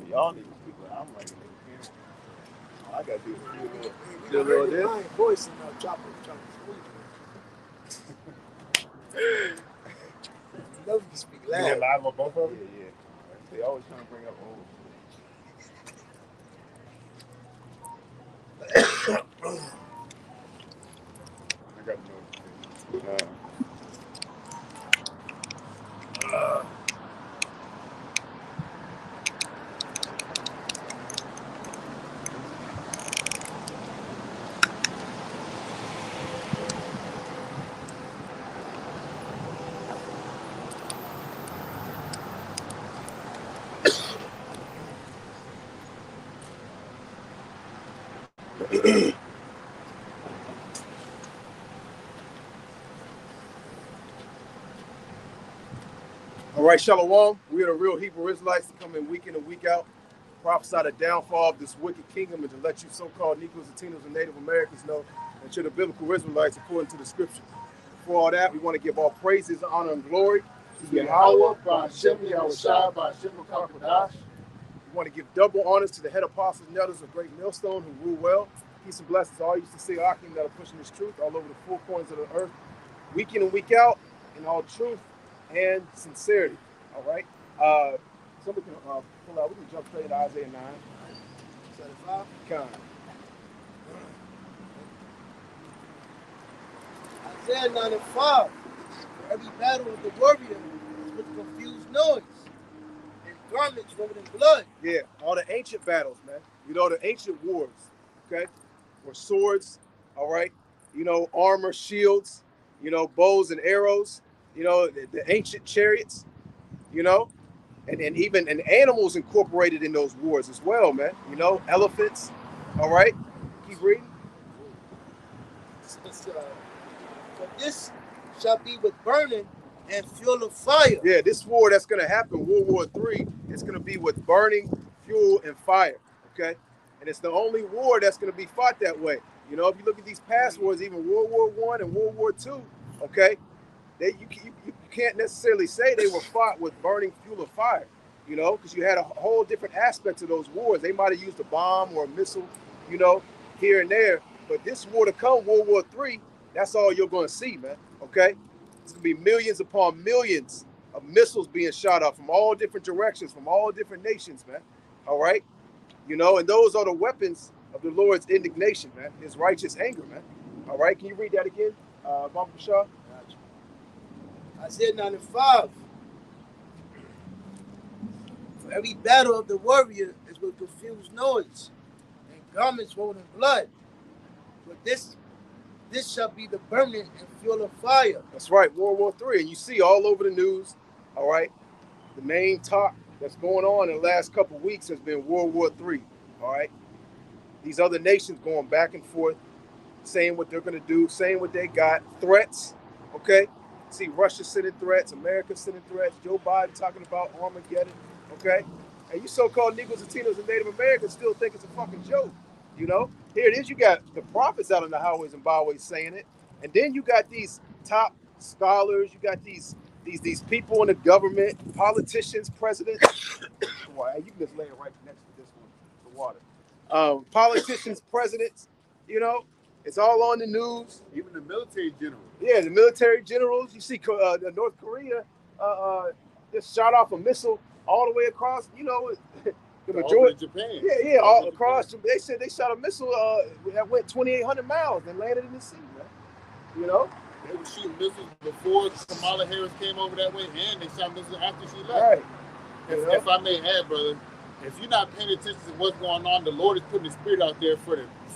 Y'all need to speak. I'm like, I got to do a little this. My voice and chopper squeeze. Love to speak loud. You live on both of them? Yeah. They always trying to bring up old I got to know. All right, Shalom. We are the real Hebrew Israelites to come in week and week out, prophesy the downfall of this wicked kingdom, and to let you so-called Negroes, Latinos, and Native Americans know that you're the biblical Israelites according to the scriptures. For all that, we want to give all praises, honor, and glory to Yahweh, Ba'ashem Yahushua, Ba'ashem Makakodash. We want to give double honors to the head apostles and elders of Great Millstone who rule well. Peace and blessings to all used to see Akim that are pushing this truth all over the four corners of the earth, week in and week out, in all truth and sincerity. All right. Somebody can pull out. We can jump straight to Isaiah 9. 75. Con. Isaiah 9 and 5. For every battle of the warrior is with confused noise, and garments covered in blood. Yeah, all the ancient battles, man. You know, the ancient wars, okay? Were swords, all right? You know, armor, shields, you know, bows and arrows, you know, the ancient chariots, you know, and even animals incorporated in those wars as well, man. You know, elephants, all right? Keep reading. But this shall be with burning and fuel of fire. Yeah, this war that's going to happen, World War III, it's going to be with burning, fuel, and fire, okay? And it's the only war that's going to be fought that way. You know, if you look at these past wars, even World War I and World War II, okay, you can't necessarily say they were fought with burning fuel or fire, you know, because you had a whole different aspect to those wars. They might have used a bomb or a missile, you know, here and there. But this war to come, World War III, that's all you're going to see, man, okay? It's going to be millions upon millions of missiles being shot off from all different directions, from all different nations, man, all right? You know, and those are the weapons of the Lord's indignation, man, his righteous anger, man. All right, can you read that again, Baba Shah? Isaiah 9 and 5. For every battle of the warrior is with confused noise, and garments rolled in blood. But this shall be the burning and fuel of fire. That's right, World War III. And you see all over the news, all right, the main talk that's going on in the last couple of weeks has been World War III, all right? These other nations going back and forth, saying what they're going to do, saying what they got, threats, okay? See Russia sending threats, America sending threats, Joe Biden talking about Armageddon, okay? And you so-called Negroes, Latinos, and Native Americans still think it's a fucking joke, you know? Here it is, you got the prophets out on the highways and byways saying it, and then you got these top scholars, you got these people in the government, politicians, presidents. Well, you can just lay it right next to this one, the water. Politicians, presidents, you know, it's all on the news. Even the military generals. Yeah, the military generals. You see, North Korea just shot off a missile all the way across. You know, the majority. Japan. Yeah, all across. They said they shot a missile that went 2,800 miles and landed in the sea, man. You know. They were shooting missiles before Kamala Harris came over that way, and they shot missiles after she left. Right. If I may add, brother, if you're not paying attention to what's going on, the Lord is putting the spirit out there for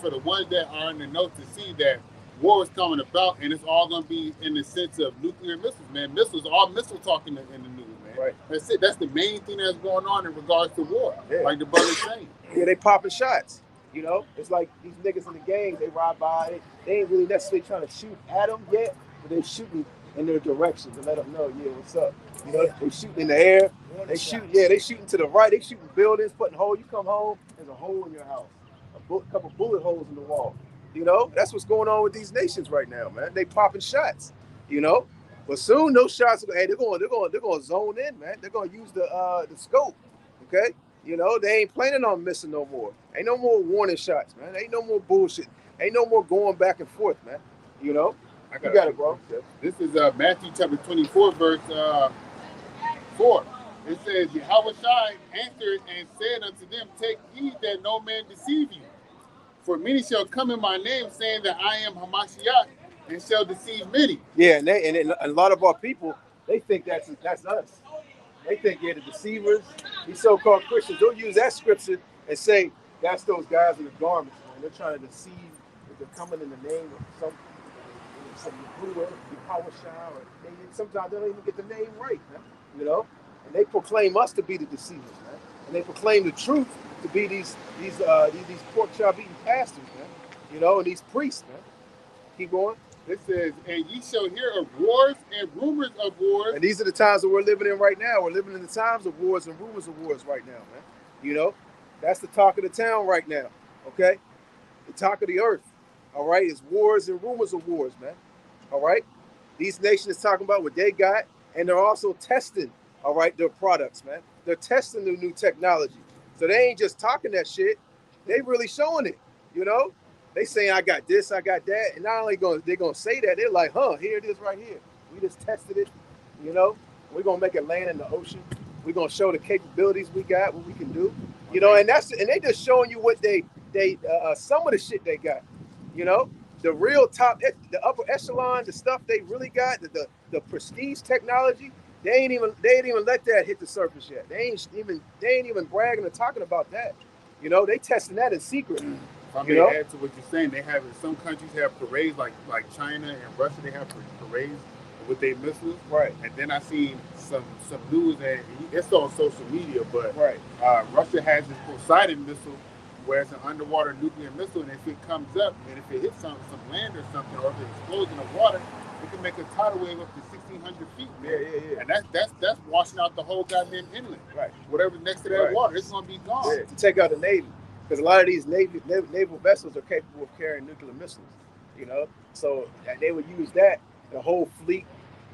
the ones that are in the know to see that war is coming about, and it's all going to be in the sense of nuclear missiles, man. All missile talking in the news, man. Right. That's it. That's the main thing that's going on in regards to war, like the brother's saying. Yeah, they popping shots. You know, it's like these niggas in the gangs, they ride by, they ain't really necessarily trying to shoot at them yet, but they shooting in their direction to let them know, yeah, what's up. You know, they shooting in the air, they shooting to the right, they shooting buildings, putting holes. You come home, there's a hole in your house, a couple bullet holes in the wall. You know, that's what's going on with these nations right now, man. They popping shots, you know. But soon those shots, hey, they're going to zone in, man. They're going to use the scope, okay? You know, they ain't planning on missing no more. Ain't no more warning shots, man. Ain't no more bullshit. Ain't no more going back and forth, man. You know, I you got it, bro. This is Matthew chapter 24, verse 4. It says, Yahweh Shai answered and said unto them, take heed that no man deceive you. For many shall come in my name, saying that I am Hamashiach, and shall deceive many. Yeah, and a lot of our people, they think that's us. They think they're the deceivers. These so-called Christians, they'll use that scripture and say that's those guys in the garments, man. They're trying to deceive. They're coming in the name of some Yahuwah, Yahweh Shai, or sometimes they don't even get the name right, man. You know, and they proclaim us to be the deceivers, man. And they proclaim the truth to be these pork chop eating pastors, man. You know, and these priests, man. Keep going. It says, and ye shall hear of wars and rumors of wars. And these are the times that we're living in right now. We're living in the times of wars and rumors of wars right now, man. You know, that's the talk of the town right now, okay? The talk of the earth, all right, is wars and rumors of wars, man, all right? These nations talking about what they got, and they're also testing, all right, their products, man. They're testing the new technology. So they ain't just talking that shit. They really showing it, you know? They saying, I got this, I got that. And not only they're going to say that, they're like, here it is right here. We just tested it, you know. We're going to make it land in the ocean. We're going to show the capabilities we got, what we can do. You know, and they just showing you what they some of the shit they got, you know. The real top, the upper echelon, the stuff they really got, the prestige technology, they ain't even let that hit the surface yet. They ain't even bragging or talking about that. You know, they testing that in secret. If I may add to what you're saying, they have some countries have parades like China and Russia. They have parades with their missiles. Right. And then I seen some news, and it's on social media, but right. Russia has this Poseidon missile, where it's an underwater nuclear missile, and if it comes up and if it hits some land or something, or if it explodes in the water, it can make a tidal wave up to 1,600 feet, man. Yeah. And that's washing out the whole goddamn inlet. Right. Whatever's next to that water, it's gonna be gone. Yeah, to take out the Navy. Because a lot of these naval vessels are capable of carrying nuclear missiles, you know? So they would use that. The whole fleet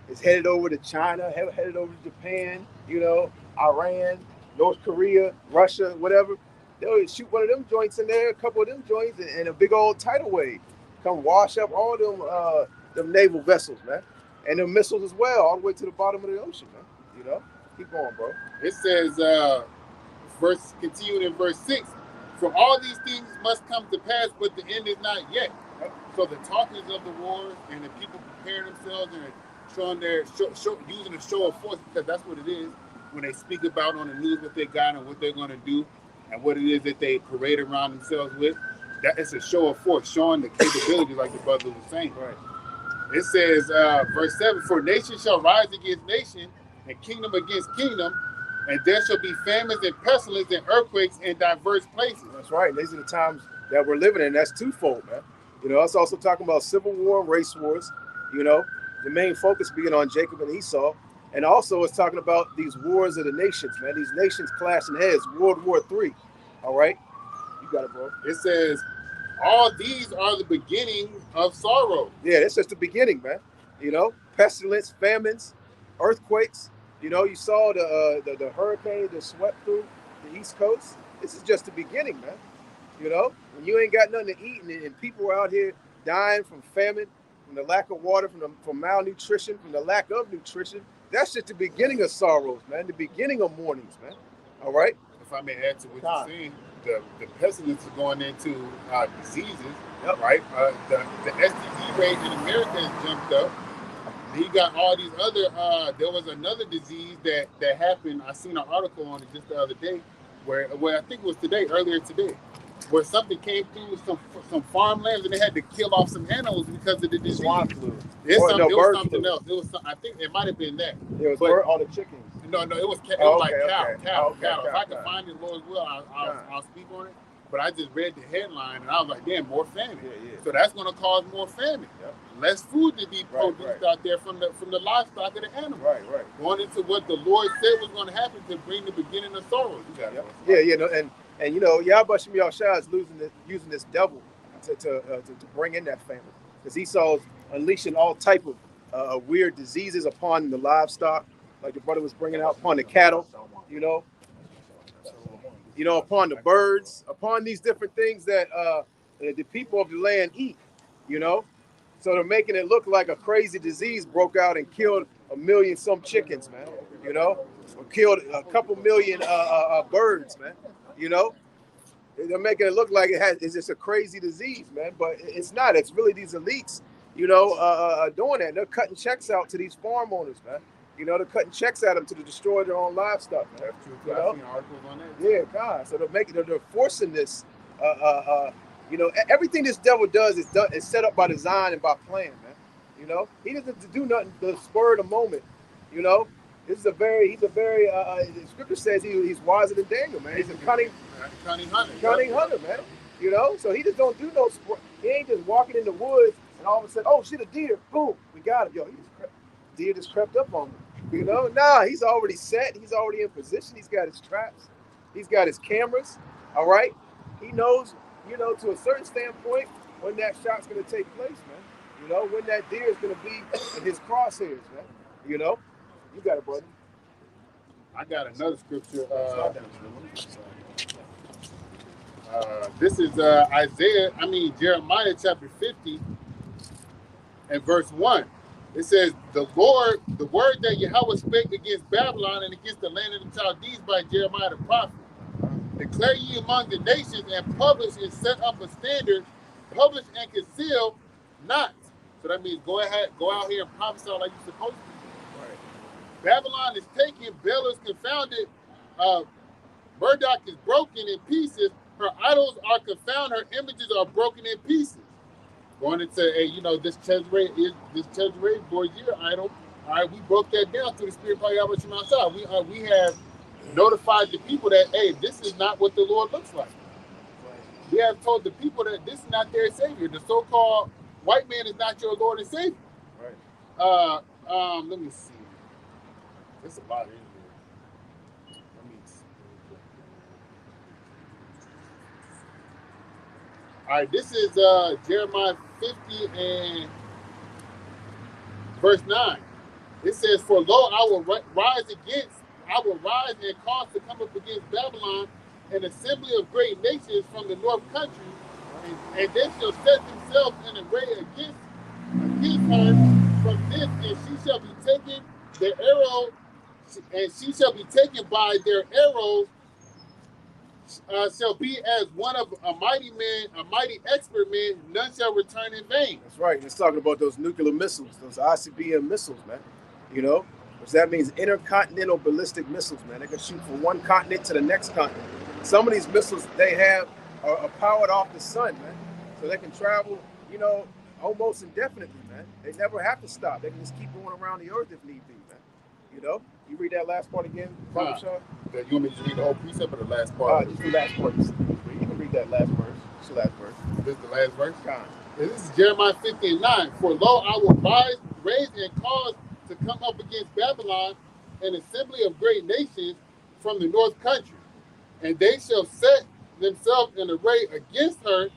is headed over to China, headed over to Japan, you know, Iran, North Korea, Russia, whatever. They would shoot one of them joints in there, a couple of them joints, and a big old tidal wave come wash up all them naval vessels, man. And them missiles as well, all the way to the bottom of the ocean, man. You know? Keep going, bro. It says, continuing in verse 6, for all these things must come to pass, but the end is not yet. So the talkers of the wars and the people preparing themselves and showing using a show of force, because that's what it is when they speak about on the news what they got and what they're going to do and what it is that they parade around themselves with. That it's a show of force, showing the capabilities, like the brother was saying. Right. It says, verse 7, for nation shall rise against nation and kingdom against kingdom, and there shall be famines and pestilence and earthquakes in diverse places. That's right. These are the times that we're living in. That's twofold, man. You know, it's also talking about civil war, race wars, you know, the main focus being on Jacob and Esau. And also it's talking about these wars of the nations, man. These nations clashing heads, World War III. All right? You got it, bro. It says, all these are the beginning of sorrow. Yeah, that's just the beginning, man. You know, pestilence, famines, earthquakes. You know, you saw the hurricane that swept through the East Coast. This is just the beginning, man. You know, when you ain't got nothing to eat and people are out here dying from famine, from the lack of water, from malnutrition, from the lack of nutrition, that's just the beginning of sorrows, man. The beginning of mournings, man. All right? If I may add to what you're saying, the pestilence is going into diseases, right? The STD rate in America has jumped up. He got all these other, there was another disease that happened. I seen an article on it just the other day where I think it was earlier today, where something came through some farmlands and they had to kill off some animals because of the disease. Swine flu. It was something else. I think it might have been that. It was all the chickens. No, it was Okay, cattle. okay, If I can find it, Lord's will, I'll speak on it. But I just read the headline and I was like, damn, more famine. Yeah. So that's going to cause more famine. Yep. Less food to be produced out there from the livestock and the animals. Right. Going into what the Lord said was going to happen to bring the beginning of sorrows. And you know, Yahweh Shem Yahushua is using this devil to bring in that famine. Because Esau's unleashing all type of weird diseases upon the livestock, like the brother was bringing out upon the cattle, you know. you know, upon the birds, upon these different things that the people of the land eat, you know. So they're making it look like a crazy disease broke out and killed 1 million some chickens, man. You know, or killed a couple million birds, man. You know, they're making it look like it's just a crazy disease, man. But it's not. It's really these elites, you know, doing that. They're cutting checks out to these farm owners, man. You know, they're cutting checks at them to destroy their own livestock, man. That's true. You I've know? seen articles on that. Yeah, God. So they're forcing this. You know, everything this devil does is set up by design and by plan, man. You know, he doesn't do nothing to spur of the moment. You know, he's a very. The scripture says he's wiser than Daniel, man. He's a cunning hunter, man. You know, so he just don't do no sport. He ain't just walking in the woods and all of a sudden, oh shit, a deer, boom, we got him. Yo, deer just crept up on me. You know, nah, he's already set. He's already in position. He's got his traps. He's got his cameras. All right, he knows. You know, to a certain standpoint, when that shot's going to take place, man. You know, when that deer is going to be in his crosshairs, man. You know, you got it, brother. I got another scripture. This is Jeremiah chapter 50 and verse 1. It says, the word that Yahweh spake against Babylon and against the land of the Chaldees by Jeremiah the prophet. Declare ye among the nations and publish and set up a standard, publish and conceal not. So that means go out here and prophesy like you're supposed to. Right. Babylon is taken, Bel is confounded, Murdoch is broken in pieces, her idols are confounded, her images are broken in pieces. Going into this Chesrei Borgia idol. All right, we broke that down through the spirit of Yahweh Shemashah. We have notified the people that, hey, this is not what the Lord looks like. We have told the people that this is not their Savior. The so-called white man is not your Lord and Savior. Right. Let me see. There's a lot in here. Let me see. All right, this is Jeremiah 50 and verse 9. It says, for lo, I will rise and cause to come up against Babylon an assembly of great nations from the north country, and they shall set themselves in array against her from this, and she shall be taken by their arrows, shall be as one of a mighty expert man, none shall return in vain. That's right. It's talking about those nuclear missiles, those ICBM missiles, man. You know, which that means intercontinental ballistic missiles, man. They can shoot from one continent to the next continent. Some of these missiles they have are powered off the sun, man. So they can travel, you know, almost indefinitely, man. They never have to stop. They can just keep going around the earth if need be, man. You know? You read that last part again, Prophet Sean? You want me to read the whole precept or the last part? Just the last part. You can read that last verse. It's the last verse. This is the last verse? This is Jeremiah 50 and 9. For lo, I will raise and cause to come up against Babylon an assembly of great nations from the north country, and they shall set themselves in array against her.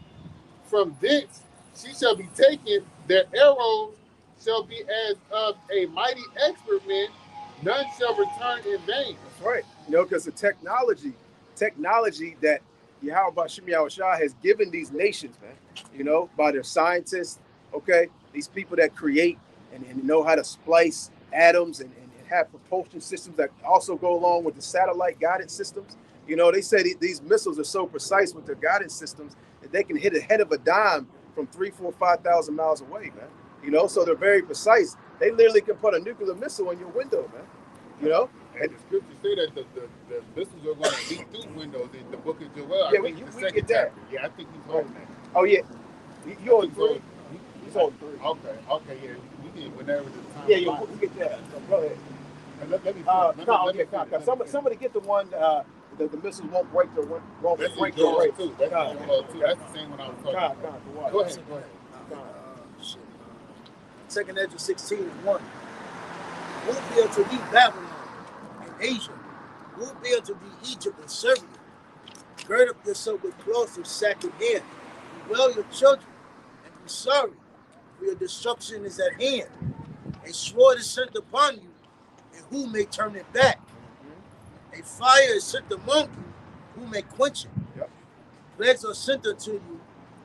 From thence she shall be taken, their arrows shall be as of a mighty expert man, none shall return in vain. That's right. You know, because the technology that Yahweh Shem Yahushua has given these nations, man, you know, by their scientists, okay, these people that create and know how to splice atoms and have propulsion systems that also go along with the satellite guidance systems. You know, they say these missiles are so precise with their guidance systems that they can hit a head of a dime from 3,000, 4,000, 5,000 miles away, man. You know, so they're very precise. They literally can put a nuclear missile in your window, man. You know? And the scriptures say that the missiles are going to leak through windows in the book of Joel. Yeah, we get that. Yeah, I think he's holding that. Oh, yeah. You on 3? He's on 3. Okay, yeah. We can, whenever the time. Yeah, we get that. So go ahead. Somebody get the one the missiles won't break the rate. That's the same one I was talking about. Go ahead. Second Ezra 16:1. Who will be able to lead Babylon and Asia? Who will be able to lead Egypt and Syria? Gird up yourself with cloths of sack and hair. Bewail your children and be sorry, for your destruction is at hand. A sword is sent upon you, and who may turn it back? A fire is sent among you, who may quench it. Yep. Plagues are sent unto you,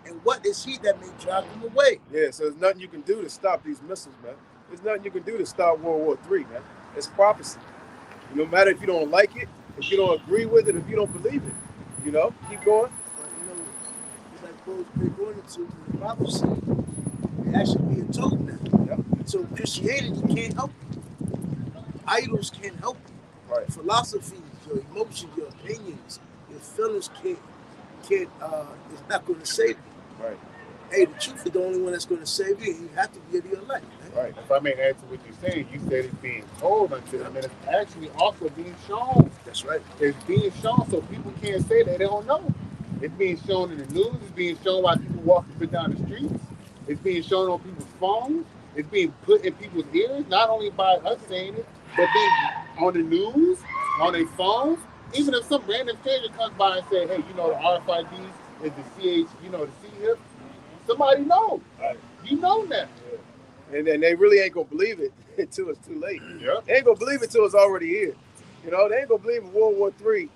and what is he that may drive them away? Yeah, so there's nothing you can do to stop these missiles, man. There's nothing you can do to stop World War III, man. It's prophecy. No matter if you don't like it, if you don't agree with it, if you don't believe it, you know, keep going. But it's like they're going into the prophecy. They're actually being told now. Yep. So Christianity can't help you. Idols can't help you. Right. Philosophies, your emotions, your opinions, your feelings it's not going to save you. Right. Hey, the truth is the only one that's going to save you. You have to be the elect. Right. If I may add to what you're saying, you said it's being told unto them, and it's actually also being shown. That's right. It's being shown, so people can't say that they don't know. It's being shown in the news. It's being shown while people walking up and down the streets. It's being shown on people's phones. It's being put in people's ears, not only by us saying it, but being on the news, on their phones. Even if some random stranger comes by and say, hey, you know, the RFID is the CH, you know, the C here. Somebody knows. Right. You know that. And then they really ain't gonna believe it until it's too late. Yep. They ain't gonna believe it until it's already here. You know, they ain't gonna believe in World War III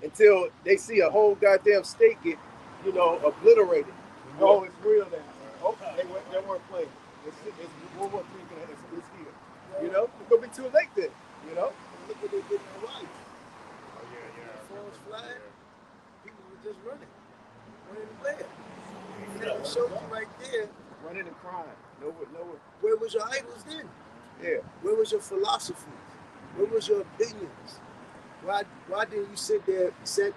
until they see a whole goddamn state get, you know, obliterated. Oh, it's real now. Oh, they weren't playing. It's World War III, it's here. You know, it's gonna be too late then. You know. Look what they did in Hawaii. Oh, yeah. Phones flying. People were just running away. And it showed you right there. Running and crying. Nowhere. Where was your idols then? Yeah. Where was your philosophy? Where was your opinions? Why didn't you sit there?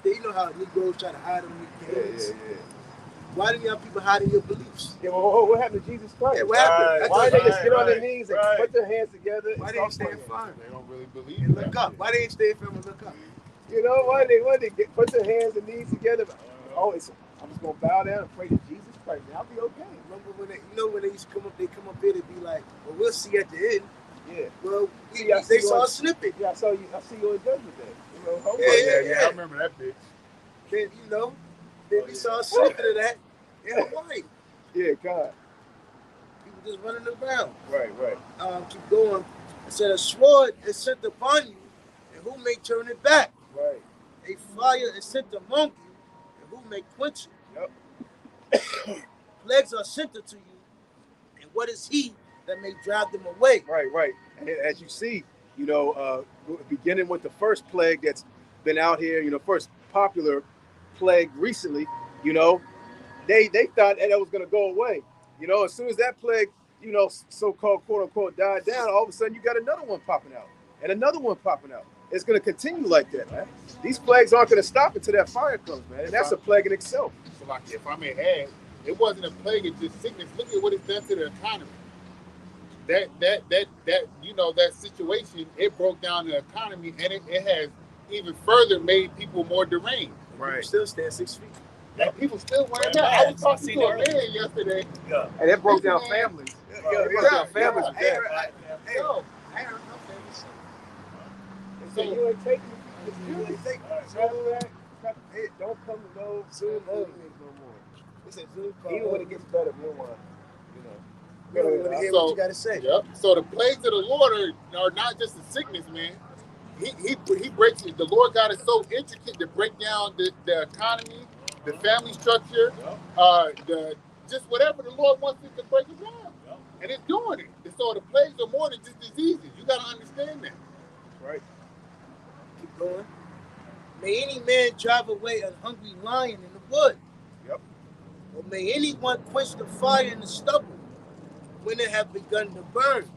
You know how Negroes try to hide them in caves? Yeah. Why didn't y'all people hiding your beliefs? Yeah, well, what happened to Jesus Christ? Yeah, what happened? Why didn't they just get on their Right, knees and right. put their hands together? Why and didn't start they stand praying? firm They don't really believe and that. look up? Why didn't they stand firm and look up? You know, why they put their hands and knees together? Oh, I'm just gonna bow down and pray to Jesus Christ. And I'll be okay. Remember when they used to come up? They come up here to be like, "Well, we'll see at the end." Yeah. Well, Yeah, I they see saw one. a snippet. Yeah, I see you on Judgment Day. You know, Yeah, I remember that bitch. Then then we saw a snippet of that in Hawaii. Yeah, God. People just running around. Right. Keep going. It said a sword is sent upon you, and who may turn it back? Right. A fire is sent among you, and who may quench it? Yep. Plagues are sent unto you, and what is he that may drive them away? Right. And as you see, you know, beginning with the first plague that's been out here, you know, first popular plague recently, you know, they thought that was going to go away. You know, as soon as that plague, you know, so-called quote unquote died down, all of a sudden you got another one popping out and another one popping out. It's going to continue like that, man. These plagues aren't going to stop until that fire comes, man. And that's a plague in itself. So, like, if I may add, it wasn't a plague, it's just sickness. Look at what it's done to the economy. That you know, that situation, it broke down the economy, and it has even further made people more deranged. People still stand 6 feet. And people still wearing that. I was talking to a man yesterday. Yeah. And it broke down families. It broke down families with that. Yo, I heard no famous. So you ain't taking it. Don't come to no Zoom meetings no more. It's a Zoom call. Even when it gets better, we don't want We don't want to hear what you got to say. Yep. So the plagues of the Lord are not just a sickness, man. He breaks it. The Lord God is so intricate to break down the economy, the family structure, the just whatever the Lord wants it to break it down. And it's doing it. And so the plagues are more than just diseases. You got to understand that. Right. Keep going. May any man drive away a hungry lion in the wood. Yep. Or may anyone quench the fire in the stubble when it have begun to burn.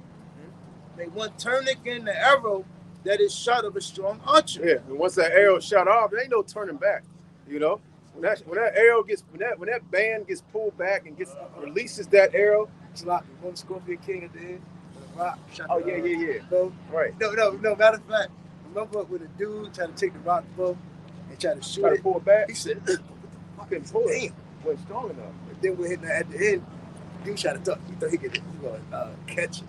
May one turn again the arrow that is shot of a strong archer. Yeah. And once that arrow shot off, there ain't no turning back. You know, when that arrow gets when that band gets pulled back and releases that arrow. It's like one Scorpion King at the end. With a rock shot. Oh yeah. Bow. Right. No. Matter of fact, remember when a dude tried to take the rock bow and try to shoot Try to it? pull it back. He said, Couldn't pull it. damn. Wasn't strong enough. And then we hit at the end. Dude tried to he thought he could catch it.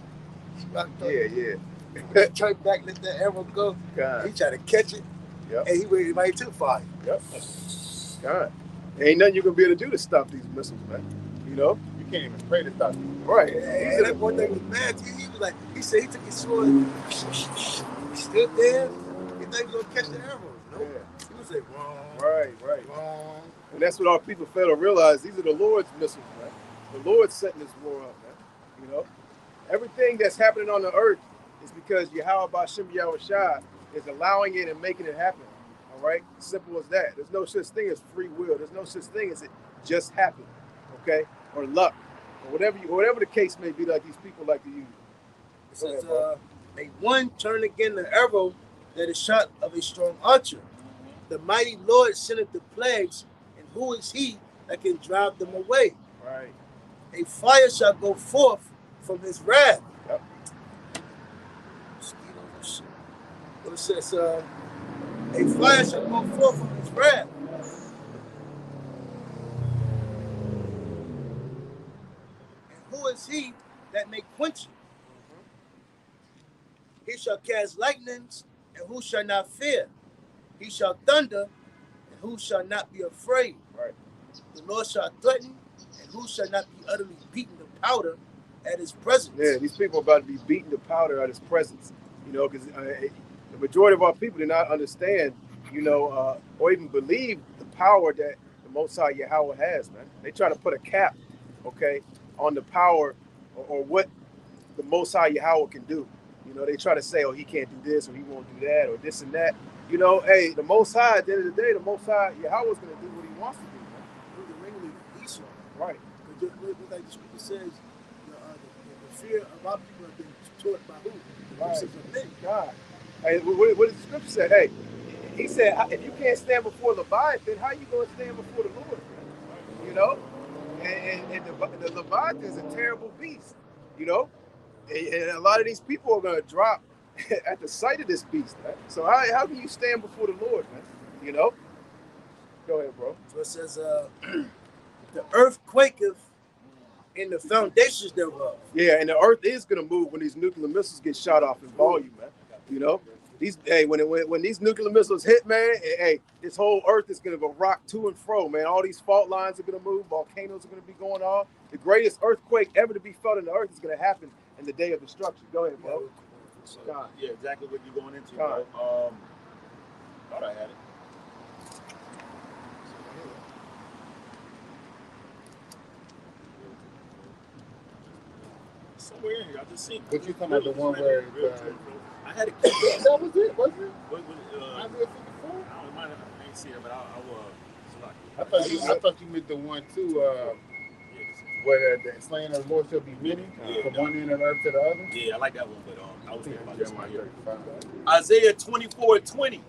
Yeah. Turned back, let that arrow go. God. He tried to catch it. Yep. And he waited right to fire. Yep. God. Ain't nothing you can be able to do to stop these missiles, man. You know? You can't even pray to stop it. Right. He said that one thing was bad. He was like, he said he took his sword, he stood there, he thought he was gonna catch the arrow. Nope. He would say wrong. Right. Wrong. And that's what our people fail to realize. These are the Lord's missiles, man. The Lord's setting this war up, man. You know, everything that's happening on the earth is because Yahweh Ba'Shem Yahweh Shai is allowing it and making it happen. All right, simple as that. There's no such thing as free will. There's no such thing as it just happened, okay, or luck, or whatever the case may be. Like these people like to use. It says, "A one turn again the arrow that is shot of a strong archer. The mighty Lord sendeth the plagues, and who is he that can drive them away? Right. A fire shall go forth from his wrath." Yep. Mosquitoes and shit. But it says, "A fire shall go forth from his wrath." And who is he that may quench it? He shall cast lightnings, and who shall not fear? He shall thunder, and who shall not be afraid? Right. The Lord shall threaten, and who shall not be utterly beaten to powder at his presence? Yeah, these people are about to be beaten to powder at his presence. You know, because the majority of our people do not understand, you know, or even believe the power that the Most High Yahweh has, man. They try to put a cap, okay, on the power or what the Most High Yahweh can do. You know, they try to say, oh, he can't do this or he won't do that or this and that. You know, hey, the Most High, at the end of the day, the Most High Yahweh is going to do what he wants to do, man. Who's the ringleader? Esau. Right. Because just like the scripture says, the fear of our people have been taught by who? The Right. voices of men. God. Hey, what does the scripture say? Hey, he said, if you can't stand before Leviathan, how you going to stand before the Lord? You know? And the Leviathan is a terrible beast, you know? And a lot of these people are going to drop at the sight of this beast, man. So how can you stand before the Lord, man? You know? Go ahead, bro. So it says, the earth quaketh in the foundations thereof. Yeah, and the earth is going to move when these nuclear missiles get shot off in volume, man. You know? When these nuclear missiles hit, man, hey, this whole earth is going to go rock to and fro, man. All these fault lines are going to move. Volcanoes are going to be going off. The greatest earthquake ever to be felt in the earth is going to happen in the day of destruction. Go ahead, bro. God. Yeah, exactly what you're going into, God. bro. Thought I had it. Somewhere in here, I just seen. What you talking about, the one where I had it. that was it, wasn't it? I Isaiah 54? ain't see it, but I I thought you meant the one too, where the slaying of the Lord shall be many, from one end of the earth to the other. Yeah, I like that one, but I was thinking about this one here. 35. Isaiah 24:20.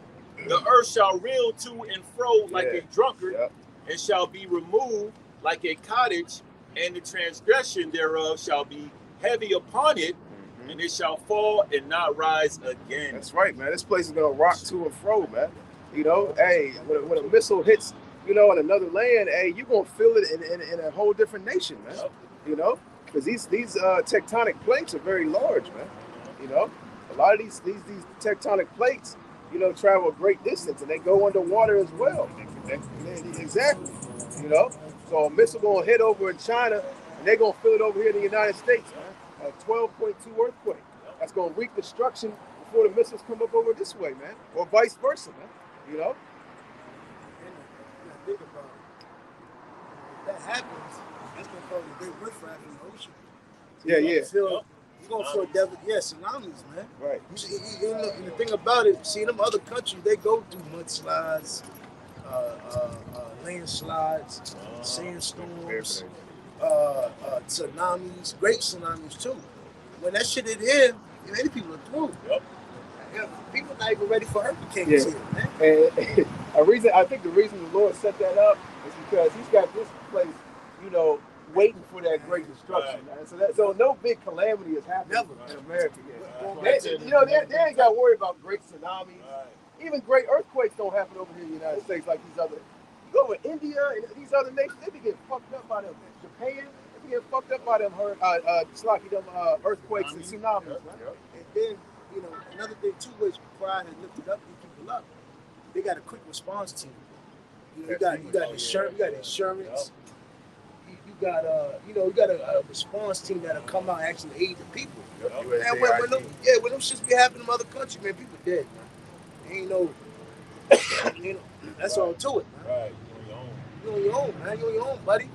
The earth shall reel to and fro like a drunkard, and shall be removed like a cottage, and the transgression thereof shall be heavy upon it, and it shall fall and not rise again. That's right, man. This place is going to rock to and fro, man. You know, hey, when a missile hits, you know, in another land, hey, you're going to feel it in a whole different nation, man. You know, because these tectonic plates are very large, man. You know, a lot of these tectonic plates, you know, travel a great distance, and they go underwater as well. Exactly. You know, so a missile going to hit over in China, and they're going to feel it over here in the United States, man. A 12.2 earthquake. That's going to wreak destruction before the missiles come up over this way, man. Or vice versa, man. You know? And you think about it. If that happens, that's going to cause a big riffraff in the ocean. So you're going to feel tsunamis, man. Right. And the thing about it, see, them other countries, they go through mudslides, landslides, sandstorms, tsunamis, great tsunamis too. When that shit hit here, many people are through. Yeah, people not even ready for hurricanes here, man. And I think the reason the Lord set that up is because He's got this place, you know, waiting for that great destruction, man. So no big calamity has happened in America yet. They ain't got to worry about great tsunamis. Even great earthquakes don't happen over here in the United States like these other. You go with India and these other nations, they be getting fucked up by them. Japan, they be getting fucked up by them earthquakes and tsunamis, man. And then, you know, another thing too, which pride has lifted up these people up. They got a quick response team. You know, you got insurance. You got a response team that'll come out and actually aid the people. And when them shits be happening in other countries, man, people dead, man. You know, that's all to it, man. Right. You on your own. You on your own, man. You on your own, buddy.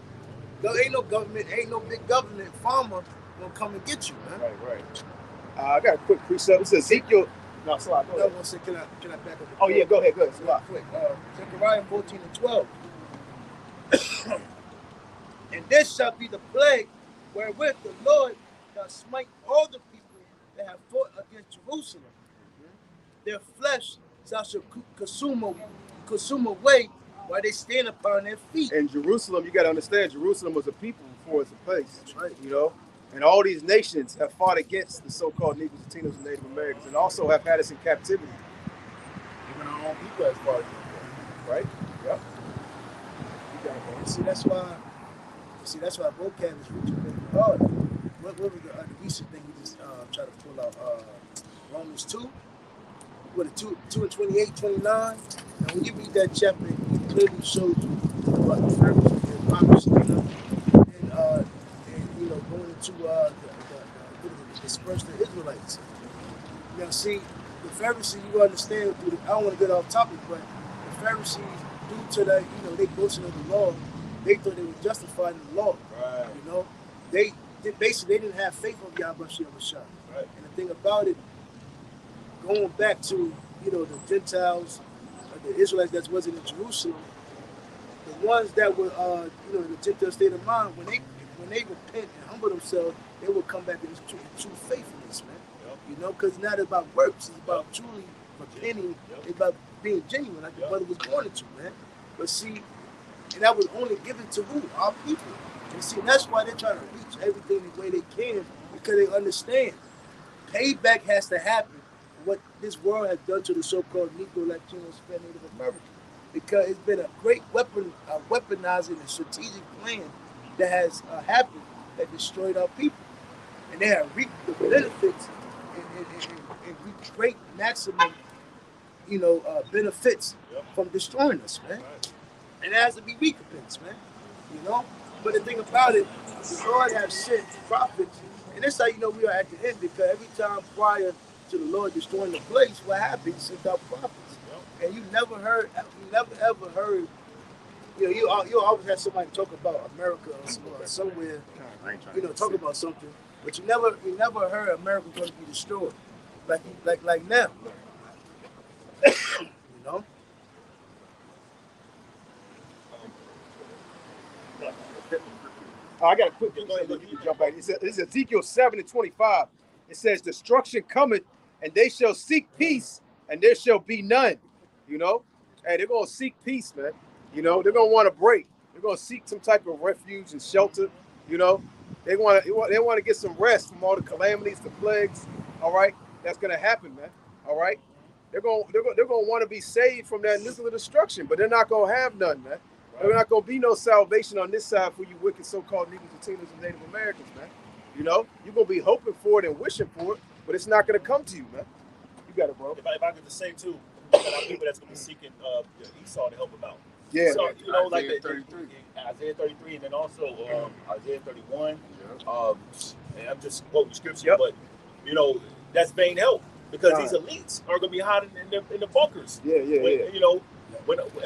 There ain't no government, ain't no big government farmer gonna come and get you, man. Right. I got a quick precept. It's Ezekiel. No, sorry. Go I ahead. want to say, can I back up? Oh yeah, go ahead. Real quick. Zechariah 14 and 12. And this shall be the plague wherewith the Lord shall smite all the people that have fought against Jerusalem. Their flesh shall consume away while they stand upon their feet. And Jerusalem, you got to understand, Jerusalem was a people before it's a place. That's right. You know, and all these nations have fought against the so-called Negroes, Latinos, and Native Americans, and also have had us in captivity. Even our own people as far as Right? Yep. See, that's why vocab is really, really hard. What was the recent thing we just try to pull out? Romans 2, what, 2 and 28, 29. And when you read that chapter, it clearly shows you about the Pharisees and hypocrisy, and you know, going into the dispersed the Israelites. Now, see, the Pharisees, you understand, I don't want to get off topic, but the Pharisees, due to that, you know, they boasting of the law, they thought they were justified in the law. Right. You know, they basically they didn't have faith on Yahweh Shah. Right. And the thing about it, going back to, you know, the Gentiles, the Israelites that wasn't in Jerusalem, the ones that were, you know, in the Gentile state of mind, when they repent and humble themselves, they will come back in true faithfulness, man. Yep. You know, because it's not about works, it's about truly repenting, Yep. it's about being genuine, like your brother was born into, man. But see, and that was only given to who? Our people. And see, that's why they're trying to reach everything the way they can, because they understand payback has to happen for what this world has done to the so-called Negro, Latino, Hispanic, Native American. Because it's been a great weaponizing and strategic plan that has happened that destroyed our people. And they have reaped the benefits and reaped great maximum, you know, benefits from destroying us, man. Right. And it has to be recompense, man. You know? But the thing about it, the Lord has sent prophets, and that's how you know we are at the end, because every time prior to the Lord destroying the place, what happened? He sent out prophets. Yep. And you never ever heard, you know, you always have somebody talk about America or somewhere, you know, talk about something, but you never heard America going to be destroyed like now. You know? I got a quick jump back. This is Ezekiel 7 and 25. It says, destruction cometh, and they shall seek peace, and there shall be none. You know? Hey, they're going to seek peace, man. You know, they're going to want to break. They're going to seek some type of refuge and shelter. You know? They want to get some rest from all the calamities, the plagues. All right? That's going to happen, man. All right? They're going to want to be saved from that nuclear destruction, but they're not going to have none, man. There's not going to be no salvation on this side for you wicked so-called Negroes, Latinos, and Native Americans, man. You know, you're going to be hoping for it and wishing for it, but it's not going to come to you, man. You got it, bro. If I could just say, too, there are people that's going to be seeking Esau to help them out. Yeah. So, you know, Isaiah like 33. Isaiah 33, and then also Isaiah 31. And I'm just quoting scripture, but, you know, that's vain help, because these elites are going to be hiding in the bunkers. Yeah. You know,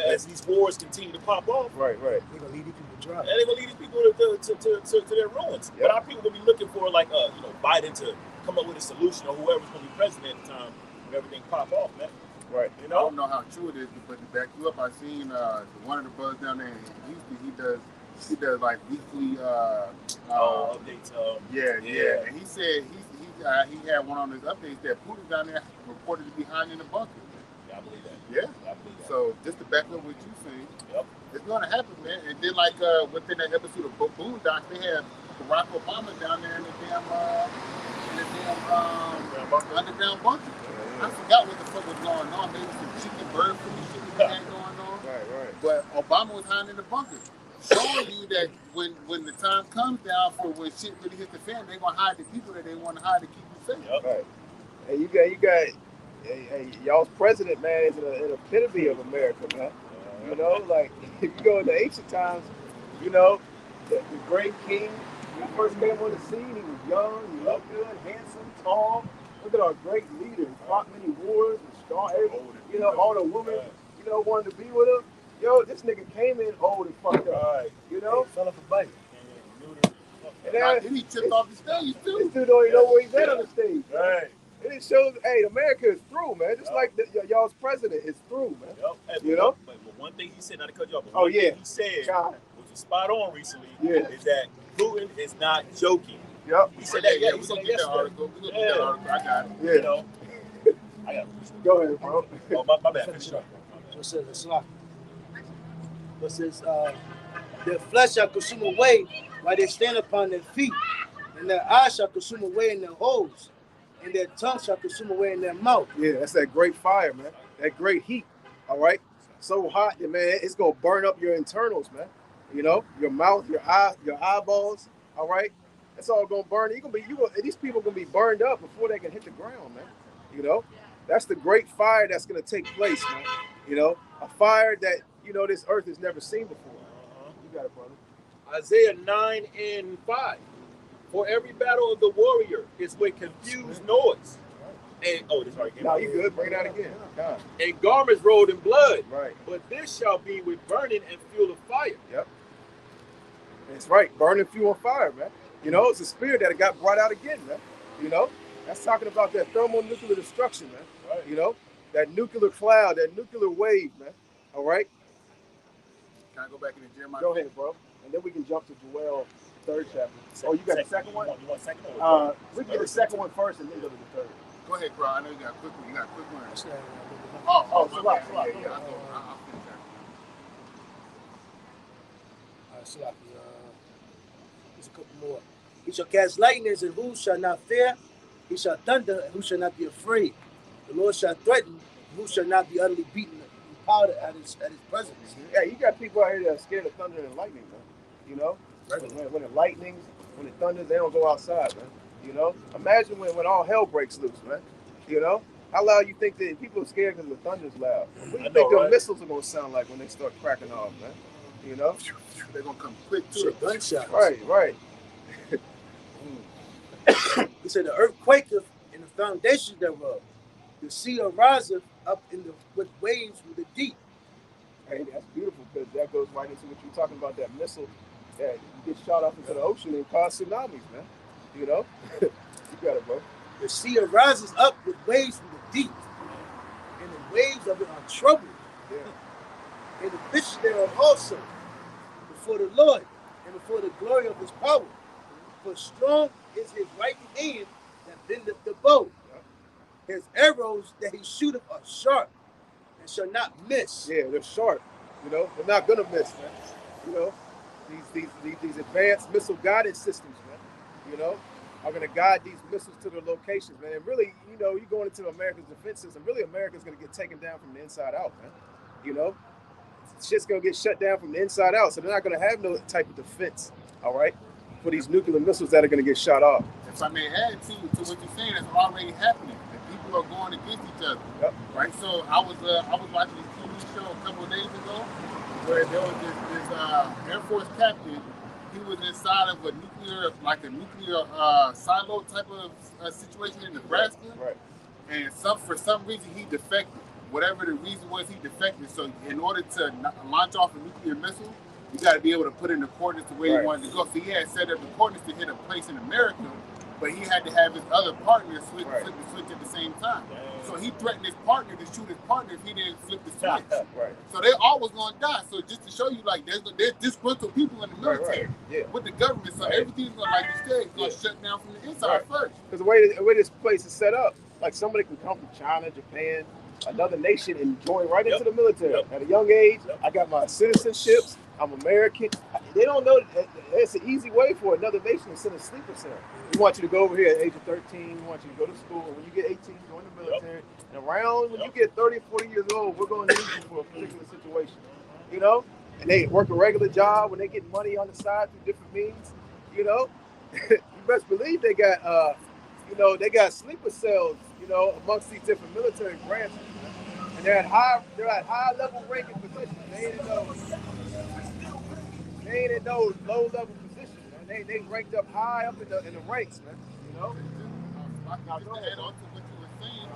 as these wars continue to pop off, Right. They're gonna lead these people dry. and they're gonna lead these people to their ruins. But our people gonna be looking for like you know, Biden to come up with a solution, or whoever's gonna be president at the time when everything pop off, man. Right. You I know? don't know how true it is, but to back you up, I seen one of the brothers down there in Houston. He does like weekly Updates. yeah. And he said he had one on his updates that Putin down there reported to be hiding in the bunker. Yeah, I believe that. Yeah. I believe that. So just to back up what you saying, Yep. it's gonna happen, man. And then like within that episode of Boondocks, they had Barack Obama down there in the damn underground bunker. I forgot what the fuck was going on. Maybe some chicken bird food shit that they had going on. Right. But Obama was hiding in the bunker, showing you that when the time comes down for when shit really hits the fan, they're gonna hide the people that they want to hide to keep you safe. Yep. Right. Hey, you got. Hey, y'all's president, man, is an epitome of America, man. You know, like if you go into ancient times, you know, the great king, when he first came on the scene, he was young, he looked good, handsome, tall. Look at our great leader. He fought many wars and strong, you know, all the women, you know, wanted to be with him. Yo, this nigga came in old and fucked up. Right. You know? Hey, fell off a bike. And Now, then he tripped off the stage this too. dude don't even know where he's at on the stage. Right. And it shows, hey, America is through, man. Just like y'all's president is through, man. Yep. Hey, You know? But one thing he said, not to cut you off, but Oh, one yeah. thing he said, God. which was spot on recently, Yeah. is that Putin is not joking. Yep. He said that. Yeah, He we're said gonna that get that yesterday. article. We're gonna get that article. I got it. Yeah. You know. I got. Go ahead, bro. Oh, my bad. Finish up. So it says it's like. It says their flesh shall consume away while they stand upon their feet, and their eyes shall consume away in their holes, and their tongue shall consume away in their mouth. Yeah, that's that great fire, man. That great heat. All right. So hot that, man, it's gonna burn up your internals, man. You know, your mouth, your eye, your eyeballs. All right. That's all gonna burn. These people gonna be burned up before they can hit the ground, man. You know, that's the great fire that's gonna take place, man. You know, a fire that, you know, this earth has never seen before. You got it, brother. Isaiah 9:5. For every battle of the warrior is with confused noise. And this already came No, out. you good. Bring that again. God. And garments rolled in blood. Right. But this shall be with burning and fuel of fire. It's right. Burning fuel and fire, man. You know, it's a spirit that got brought out again, man. You know, that's talking about that thermonuclear destruction, man. Right. You know, that nuclear cloud, that nuclear wave, man. All right. Can I go back into Jeremiah? Go ahead, bro. And then we can jump to Joel 3rd chapter. Oh, you got the second one? You want second one? We can get the second one first and then go to the third. Go ahead, bro. I know you got a quick one. You got a quick one. That's Oh, so my like, bad. so like, Yeah, I'll finish that. all right, there's a couple more. He shall cast lightnings, and who shall not fear? He shall thunder, and who shall not be afraid? The Lord shall threaten, and who shall not be utterly beaten and powdered at his presence. Yeah, you got people out here that are scared of thunder and lightning, man. You know, when it lightnings, when it thunders, they don't go outside, man. You know, imagine when all hell breaks loose, man. You know, how loud you think that people are scared because the thunder's loud? What do you think the missiles are gonna sound like when they start cracking off, man? You know, They're gonna come quick too. Shit, gunshots. right. He said the earth quaketh and the foundations thereof. The sea ariseth up with waves with the deep. Hey, that's beautiful because that goes right into what you're talking about, that missile that gets shot off into the ocean and cause tsunamis, man. You know, you got it, bro. The sea arises up with waves from the deep, and the waves of it are troubled. Yeah. And the fishes thereof also before the Lord and before the glory of his power. For strong is his right hand that bendeth the bow. His arrows that he shooteth are sharp and shall not miss. Yeah, they're sharp. You know, they're not gonna miss, man. You know, these advanced missile guidance systems, man. You know, are gonna guide these missiles to their locations, man. And really, you know, you going into America's defense system. Really, America's gonna get taken down from the inside out, man. You know, shit's gonna get shut down from the inside out, so they're not gonna have no type of defense. All right, for these nuclear missiles that are gonna get shot off. If I may add to what you're saying, it's already happening. And people are going against each other. Yep. Right. So I was watching this TV show a couple of days ago where there was this Air Force captain. He was inside of a nuclear silo type of situation in Nebraska. Right. And for some reason he defected. Whatever the reason was, he defected. So in order to launch off a nuclear missile, you got to be able to put in the coordinates the way you wanted to go. So he had set up the coordinates to hit a place in America, but he had to have his other partner flip the switch at the same time. So he threatened his partner to shoot his partner if he didn't flip the switch. Right. So they're always going to die. So just to show you, like, there's disgruntled people in the military Right. Yeah. with the government. So everything's going, like you said, going to shut down from the inside first. Because the way this place is set up, like somebody can come from China, Japan, another nation, and join right into the military at a young age. I got my citizenships. I'm American. They don't know that it's an easy way for another nation to send a sleeper cell. We want you to go over here at the age of 13. We want you to go to school. And when you get 18, join the military. And around when you get 30, 40 years old, we're going to need you for a particular situation. You know? And they work a regular job when they get money on the side through different means. You know? You best believe they got, they got sleeper cells, amongst these different military branches. And they're at high level ranking positions. They ain't in those low level positions, man. They ranked up high up in the ranks, man. You know? Just to add on to what you were saying,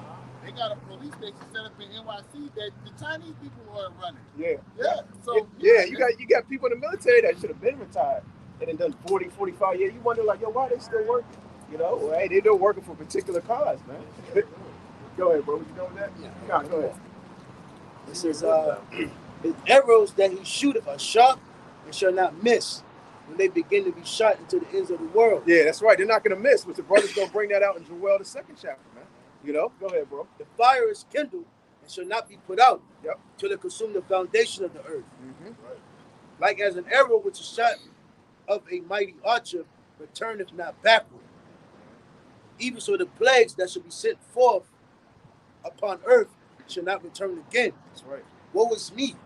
They got a police station set up in NYC that the Chinese people are running. Yeah. Yeah. So yeah, you got people in the military that should have been retired and then done 40, 45 years. You wonder like, yo, why they still working? You know, well, hey, they're still working for a particular cause, man. Go ahead, bro. What you doing with that? Yeah. Go ahead. It says, his arrows that he shooteth are sharp and shall not miss when they begin to be shot into the ends of the world. Yeah, that's right. They're not going to miss, but the brother's going to bring that out in Joel, the 2nd chapter, man. You know? Go ahead, bro. The fire is kindled and shall not be put out Yep. till it consume the foundation of the earth. Mm-hmm. Like as an arrow which is shot of a mighty archer returneth not backward. Even so the plagues that shall be sent forth upon earth shall not return again. That's right. Woe is me.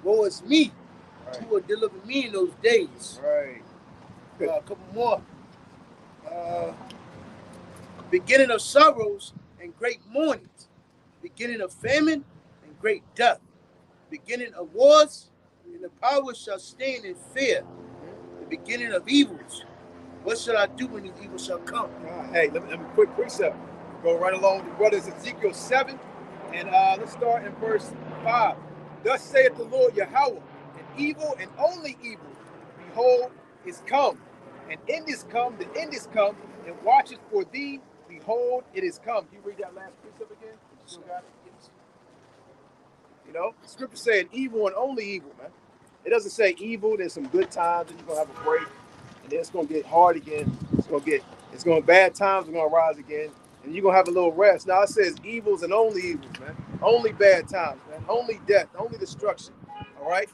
Woe is me. Right. Who will deliver me in those days? Right. A couple more. Beginning of sorrows and great mournings. Beginning of famine and great death. Beginning of wars, and the powers shall stand in fear. The beginning of evils. What shall I do when these evils shall come? Hey, let me quick precept. Go right along with the brothers, Ezekiel 7, and let's start in verse 5. Thus saith the Lord Yahweh, an evil and only evil, behold, is come. And end is come, the end is come, and watcheth for thee, behold, it is come. Can you read that last precept again? You still got it? Yes. You know, the scripture saying evil and only evil, man. It doesn't say evil, there's some good times, and you're gonna have a break, and then it's gonna get hard again. It's gonna bad times are gonna rise again, and you're gonna have a little rest. Now it says evils and only evils, man. Only bad times, man. Only death, only destruction. All right?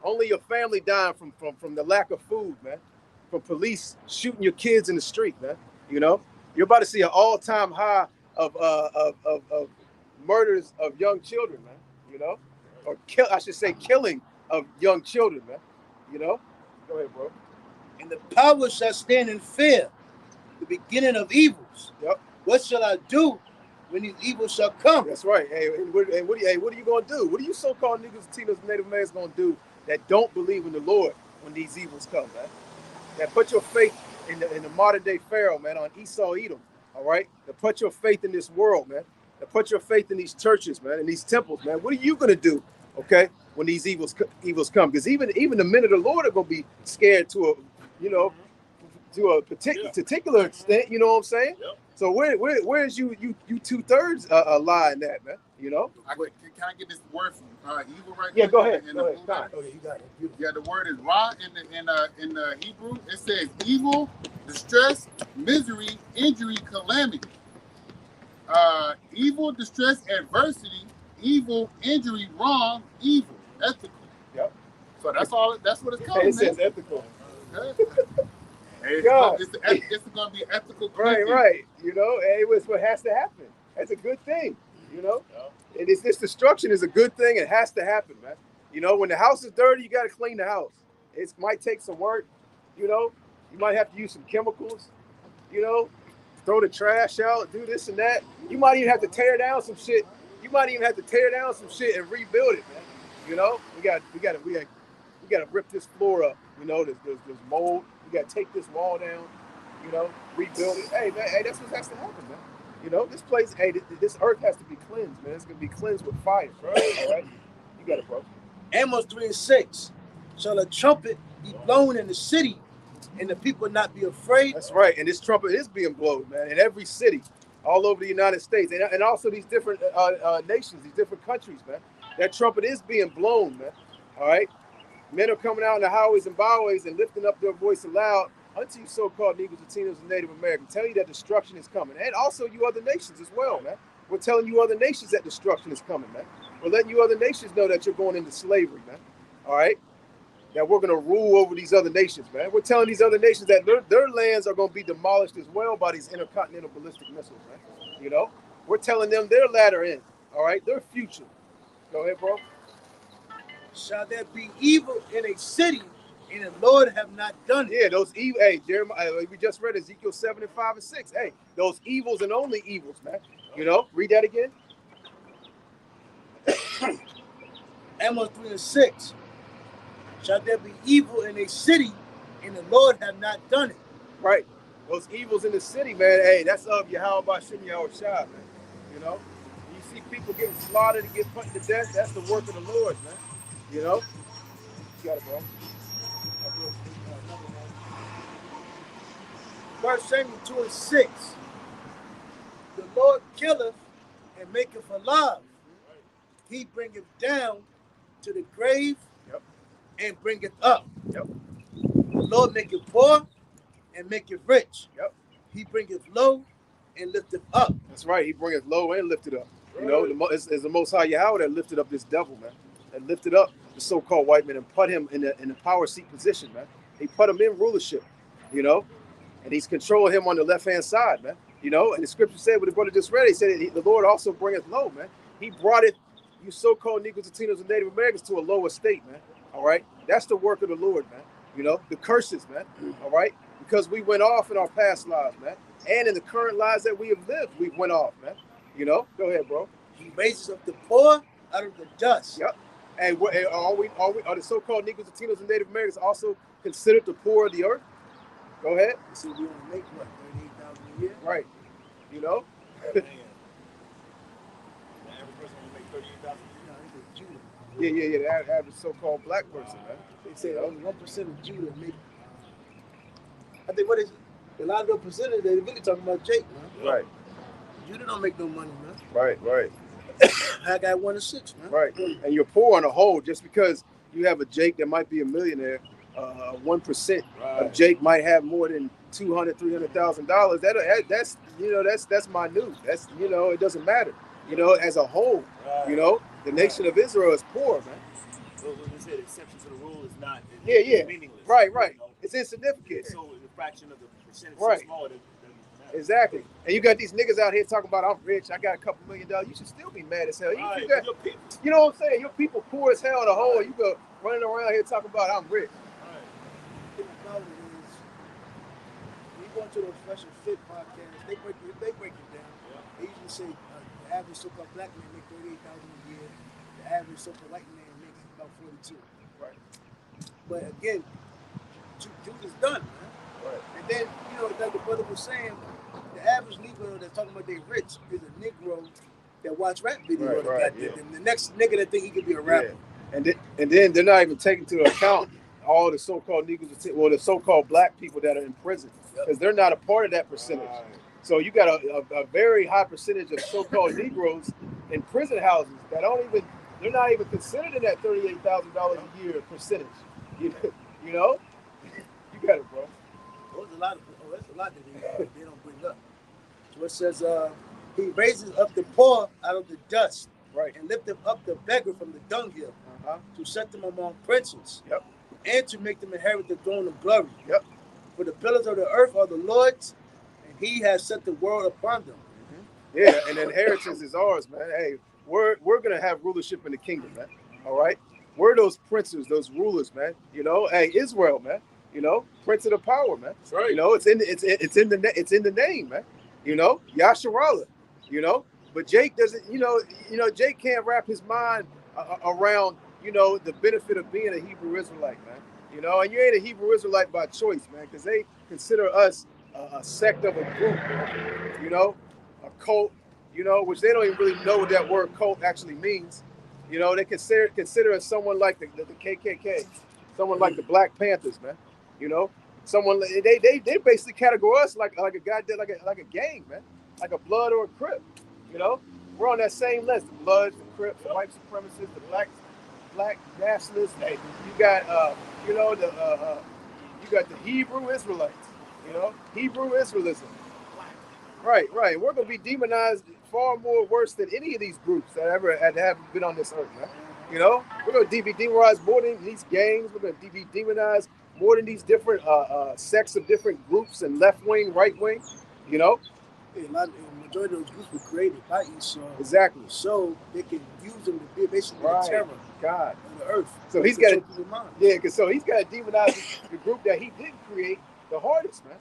Only your family dying from the lack of food, man. From police shooting your kids in the street, man. You know, you're about to see an all-time high of murders of young children, man. You know, or killing of young children, man. You know, go ahead, bro. And the powers shall stand in fear. The beginning of evils. Yep. What shall I do when these evils shall come? That's right. Hey, what are you gonna do? What are you so-called niggas, Latinos, and Native Americans gonna do that don't believe in the Lord when these evils come, man? That put your faith in the modern day Pharaoh, man, on Esau Edom. All right. That put your faith in this world, man. That put your faith in these churches, man, in these temples, man. What are you gonna do? Okay, when these evils come, because even the men of the Lord are gonna be scared to a particular extent. You know what I'm saying? Yep. So where's you 2/3 lie in that, man? You know? Can I get this word from evil right Yeah, quick? go ahead. In Go the ahead. Blue Oh, yeah, you got it. Beautiful. Yeah, the word is ra in the Hebrew. It says evil, distress, misery, injury, calamity. Evil, distress, adversity, evil, injury, wrong, evil, ethical. Yep. So that's all. That's what it's called. It says ethical. Okay. Hey, God. it's going to be ethical. Right. You know, hey, it's what has to happen. That's a good thing. You know, and this destruction is a good thing. It has to happen, man. You know, when the house is dirty, you got to clean the house. It might take some work. You know, you might have to use some chemicals. You know, throw the trash out, do this and that. You might even have to tear down some shit. You might even have to tear down some shit and rebuild it, man. You know, we got to rip this floor up. You know, there's mold. We got to take this wall down. You know, rebuild it. Hey, man, that's what has to happen, man. You know, this place, hey, this earth has to be cleansed, man. It's gonna be cleansed with fire, right? All right, you got it, bro. Amos 3:6. Shall a trumpet be blown in the city, and the people not be afraid? That's right, and this trumpet is being blown, man, in every city, all over the United States, and also these different nations, these different countries, man. That trumpet is being blown, man. All right, men are coming out in the highways and byways and lifting up their voice aloud unto you so-called Negroes, Latinos, and Native Americans, telling you that destruction is coming, and also you other nations as well, man. We're telling you other nations that destruction is coming, man. We're letting you other nations know that you're going into slavery, man. All right, that we're gonna rule over these other nations, man. We're telling these other nations that their lands are gonna be demolished as well by these intercontinental ballistic missiles, man. You know, we're telling them their latter end, all right, their future. Go ahead, bro. Shall there be evil in a city, and the Lord have not done it? Yeah, those evil. Hey, Jeremiah, we just read Ezekiel 7 and 5 and 6. Hey, those evils and only evils, man. You know, read that again. Amos 3:6. Shall there be evil in a city, and the Lord have not done it? Right. Those evils in the city, man. Hey, that's of Yahweh Bashim Yahushua, man. You know, you see people getting slaughtered and get put to death, that's the work of the Lord, man. You know? You got it, bro. 1 Samuel 2:6. The Lord killeth and maketh alive. He bringeth down to the grave and bringeth up. Yep. The Lord maketh poor and maketh rich. Yep. He bringeth low and lifteth up. That's right. He bringeth low and lifted up. You know, it's the Most High Yahweh that lifted up this devil, man. That lifted up the so-called white man and put him in the power seat position, man. He put him in rulership, you know, and he's controlling him on the left-hand side, man. You know, and the scripture said, what the brother just read, he said, the Lord also bringeth low, man. He brought it, you so-called Negroes, Latinos, and Native Americans to a lower state, man. All right? That's the work of the Lord, man. You know, the curses, man. All right? Because we went off in our past lives, man. And in the current lives that we have lived, we went off, man. You know? Go ahead, bro. He raises up the poor out of the dust. Yep. And are the so-called Negroes, Latinos, and Native Americans also considered the poor of the earth? Go ahead. So we only make what, 38,000 a year? Right. You know? The average person only make 38,000. No, it's Judah. Yeah. The average so-called black person, man. They say only 1% of Judah make. I think what is it? A lot of the percentage they really talking about Jake, man. Right. Judah don't make no money, man. Right. I got 1 to 6, man. Right. And you're poor on the whole just because you have a Jake that might be a millionaire. 1% of Jake might have more than $200,000-$300,000. That's that's minute. That's it doesn't matter. As a whole, the nation of Israel is poor, man. So when we say the exception to the rule is not meaningless. Right. It's insignificant. So the fraction of the percentage Right. is small. Exactly. And you got these niggas out here talking about I'm rich, I got a couple $1 million. You should still be mad as hell. You got, you know what I'm saying? Your people poor as hell in the whole. You go running around here talking about I'm rich. The thing about it is, when you go into those Fresh and Fit podcasts, they break it down. Yeah. They usually say the average so-called black man make 38,000 a year. The average so-called white man makes about 42. Right. But again, Judah's done, man. Right. And then like the brother was saying, the average Negro that's talking about they rich is a Negro that watch rap videos. The next nigga that think he could be a rapper. Yeah. And then they're not even taking into account all the so-called Negroes, or the so-called black people that are in prison, because they're not a part of that percentage. So you got a very high percentage of so-called Negroes in prison houses that they're not even considered in that $38,000 a year percentage. You know, you got it, bro. That's a lot that they don't bring up. So it says, he raises up the poor out of the dust, right, and lifteth up the beggar from the dunghill, to set them among princes, and to make them inherit the throne of glory. For the pillars of the earth are the Lord's, and he has set the world upon them. Yeah, and inheritance is ours, man. Hey, we're gonna have rulership in the kingdom, man. All right, we're those princes, those rulers, man. Hey, Israel, man. Prince of the power, man. That's right. It's in the name, man. Yasharallah. But Jake doesn't. Jake can't wrap his mind around the benefit of being a Hebrew Israelite, man. And you ain't a Hebrew Israelite by choice, man, because they consider us a sect of a group, a cult, which they don't even really know what that word cult actually means. They consider us someone like the KKK, someone like the Black Panthers, man. Someone they basically categorize us like a guy did like a gang, man, like a Blood or a Crip. We're on that same list: the Bloods, the Crips, the white supremacists, the black nationalists. Hey, you got you got the Hebrew Israelites. Hebrew Israelism. Right. We're gonna be demonized far more worse than any of these groups that have been on this earth, man. We're gonna be demonized more than these gangs. We're gonna be demonized more than these different sects of different groups and left wing, right wing. The majority of those groups were created by Esau. Exactly. So they can use them to be basically the terror of the earth. So he's got to he's got to demonize the group that he didn't create the hardest, man.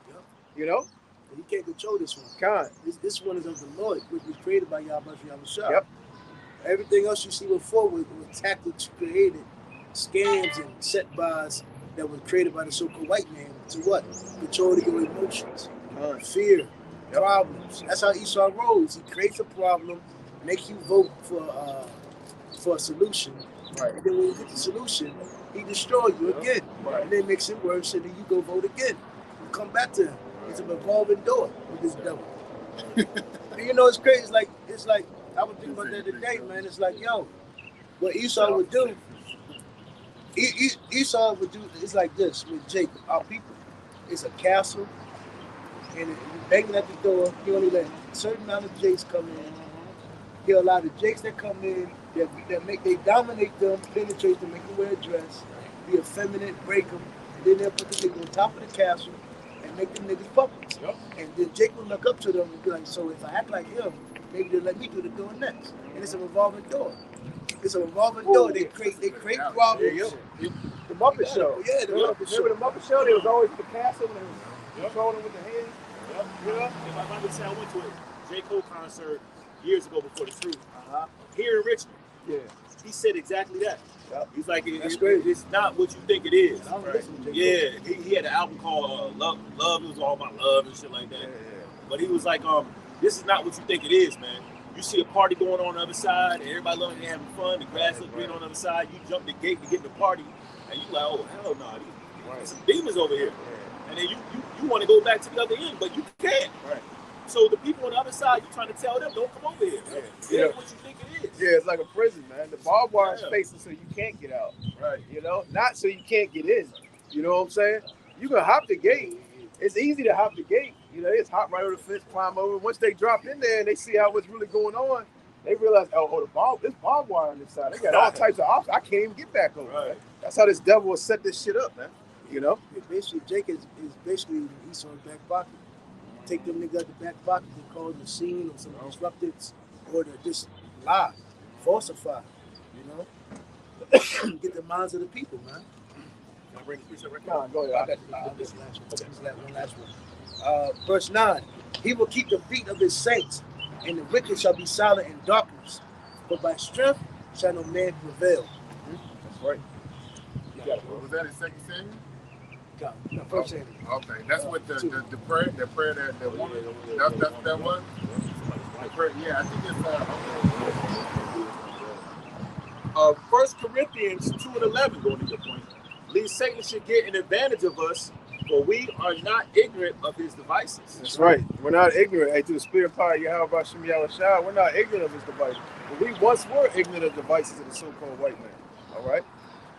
He can't control this one. This one is of the Lord, which was created by Yahweh Yahushua. Yep. Everything else you see before were tactics created, scams and setbacks that were created by the so-called white man to what? Control your emotions, fear, problems. That's how Esau rolls. He creates a problem make you vote for a solution. Right. And then when you get the solution, he destroy you again. Right. And then makes it worse, and then you go vote again. You come back to him. It's a revolving door with this devil. And you know, it's crazy. It's like I was thinking about that today, man. It's like, yo, what Esau would do. Esau would do. It's like this with Jacob, our people. It's a castle, and you banging at the door. He only let a certain amount of Jakes come in. He'll allow the Jakes that come in, they dominate them, penetrate them, make them wear a dress, be effeminate, break them, and then they'll put the niggas on top of the castle and make them niggas puppets. Yep. And then Jake will look up to them and be like, so if I act like him, maybe they'll let me do the door next. And it's a revolving door. It's a revolving door. They create problems. The Muppet Show. Yeah, the Muppet Show. Remember the Muppet Show? There was always the castle and they was controlling with the hands. Yep. You know, if I might say, I went to a J. Cole concert years ago before the truth. Here in Richmond. Yeah. He said exactly that. Yep. He's like, great. It's not what you think it is. Right. Yeah, he had an album called Love. It was all about love and shit like that. Yeah. But he was like, this is not what you think it is, man. You see a party going on the other side, and everybody loving it, having fun. The grass looks green on the other side. You jump the gate to get in the party, and you like, oh hell no, there's some demons over here. Yeah. And then you want to go back to the other end, but you can't. Right. So the people on the other side, you're trying to tell them, don't come over here. It ain't what you think it is. Yeah, it's like a prison, man. The barbed wire is facing so you can't get out. Right. You know, not so you can't get in. You know what I'm saying? You can hop the gate. It's easy to hop the gate. You know, it's hop right over the fence, climb over. Once they drop in there and they see how what's really going on, they realize, there's barbed wire on this side. They got all types of options. I can't even get back over. Right. Man. That's how this devil will set this shit up, man. You know? Basically, Jake is basically Esau's back pocket. Take them niggas out the back pocket and cause a scene or some disruptors, or to just lie, falsify, you know? Get the minds of the people, man. Can I bring the preset right Nah, now? go ahead. I got this last one. This last one. Verse 9. He will keep the feet of his saints, and the wicked shall be silent in darkness. But by strength shall no man prevail. That's right. Was that in 2 Samuel? No, first Samuel. Okay, that's what the prayer that one. That's that one. The prayer, yeah, I think it's 1 Corinthians 2:11, going to your point. Lest Satan should get an advantage of us, for we are not ignorant of his devices. That's right. We're not ignorant. Hey, through the spirit of power, Yahweh Shem Shah, we're not ignorant of his devices. But we once were ignorant of the devices of the so-called white man. All right?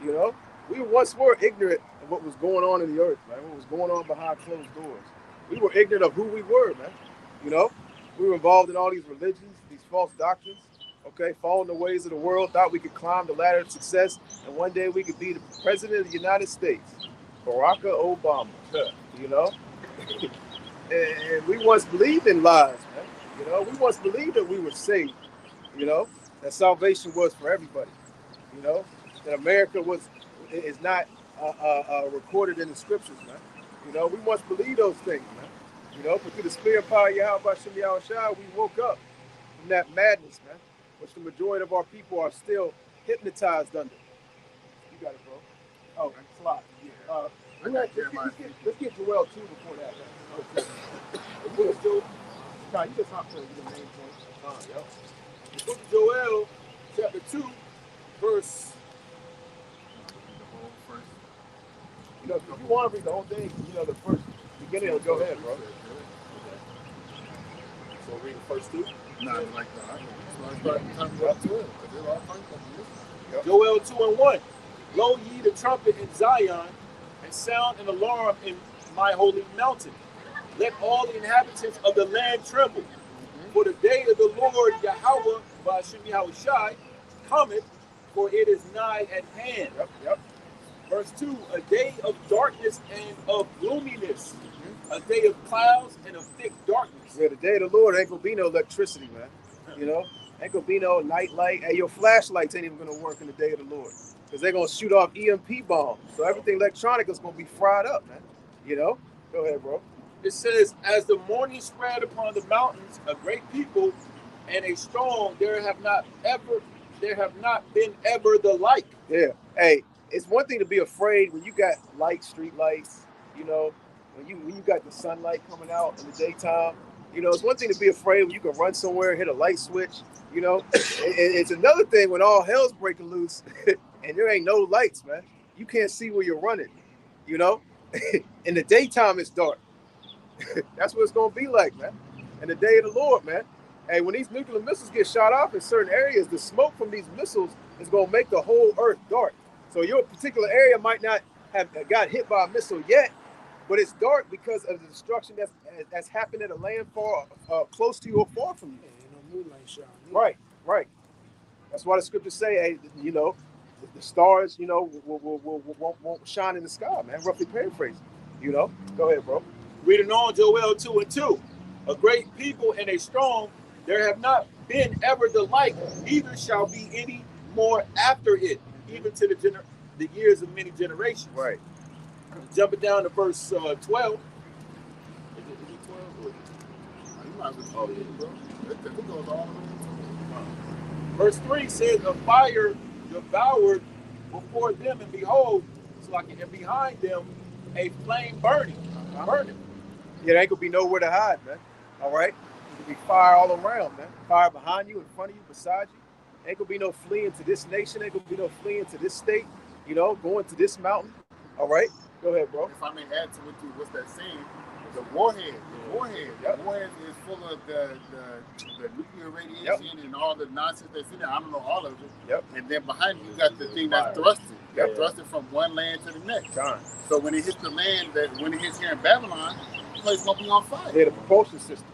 You know? We once were ignorant of what was going on in the earth, man. What was going on behind closed doors. We were ignorant of who we were, man. You know? We were involved in all these religions, these false doctrines, okay? Following the ways of the world, thought we could climb the ladder of success, and one day we could be the president of the United States, Barack Obama, you know? And we once believed in lies, man. You know? We once believed that we were saved, you know? That salvation was for everybody, you know? That America is not recorded in the scriptures, man. You know, we once believed those things, man. You know, but through the spirit of power, Yahweh Shem Shah, we woke up from that madness, man, which the majority of our people are still hypnotized under. You got it, bro. Oh, it's a lot. Let's get Joel 2 before that, man. Okay. You just hop to the main point. Yep. The book of Joel, chapter 2, verse. You know, if you want to read the whole thing, you know, the first beginning, go ahead, bro. So read the first 2. not like that. Joel 2:1. Blow ye the trumpet in Zion, and sound an alarm in my holy mountain. Let all the inhabitants of the land tremble. For the day of the Lord Yahweh, Ba'ashem Yahushai, cometh, for it is nigh at hand. Yep. Verse 2, a day of darkness and of gloominess, a day of clouds and of thick darkness. Yeah, the day of the Lord ain't gonna be no electricity, man. You know, ain't gonna be no night light. Hey, your flashlights ain't even gonna work in the day of the Lord, because they're gonna shoot off EMP bombs. So everything electronic is gonna be fried up, man. You know? Go ahead, bro. It says, as the morning spread upon the mountains, a great people and a strong, there have not been ever the like. Yeah. Hey, it's one thing to be afraid when you got street lights, you know, when you got the sunlight coming out in the daytime, You know, it's one thing to be afraid when you can run somewhere, hit a light switch. You know, it's another thing when all hell's breaking loose and there ain't no lights, man. You can't see where you're running. You know, in the daytime it's dark. That's what it's gonna be like, man. In the day of the Lord, man. Hey, when these nuclear missiles get shot off in certain areas, the smoke from these missiles is gonna make the whole earth dark. So your particular area might not have got hit by a missile yet, but it's dark because of the destruction that's happened at a land far close to you or far from you. Ain't no moonlight shining. Right, right. That's why the scriptures say, hey, you know, the stars, you know, won't shine in the sky, man. Roughly paraphrasing. You know, go ahead, bro. Reading on Joel 2:2, a great people and a strong, there have not been ever the like, neither shall be any more after it, even to the years of many generations. Right. Jumping down to verse 12. Is it 12? You might as well bro. It goes all the way. Verse 3 says, a fire devoured before them, and behold, it's like, and behind them a flame burning. Burning. Yeah, there ain't gonna be nowhere to hide, man. All right? There'll be fire all around, man. Fire behind you, in front of you, beside you. Ain't gonna be no fleeing to this nation. Ain't gonna be no fleeing to this state. You know, going to this mountain. All right? Go ahead, bro. If I may add to what's that saying, the warhead. Yep. The warhead is full of the nuclear radiation and all the nonsense that's in there. I don't know all of it. Yep. And then behind you got the thing that's thrusted. Yep. Thrusted from one land to the next. Time. So when it hits the land, when it hits here in Babylon, the place gonna be on fire. Yeah, the propulsion system.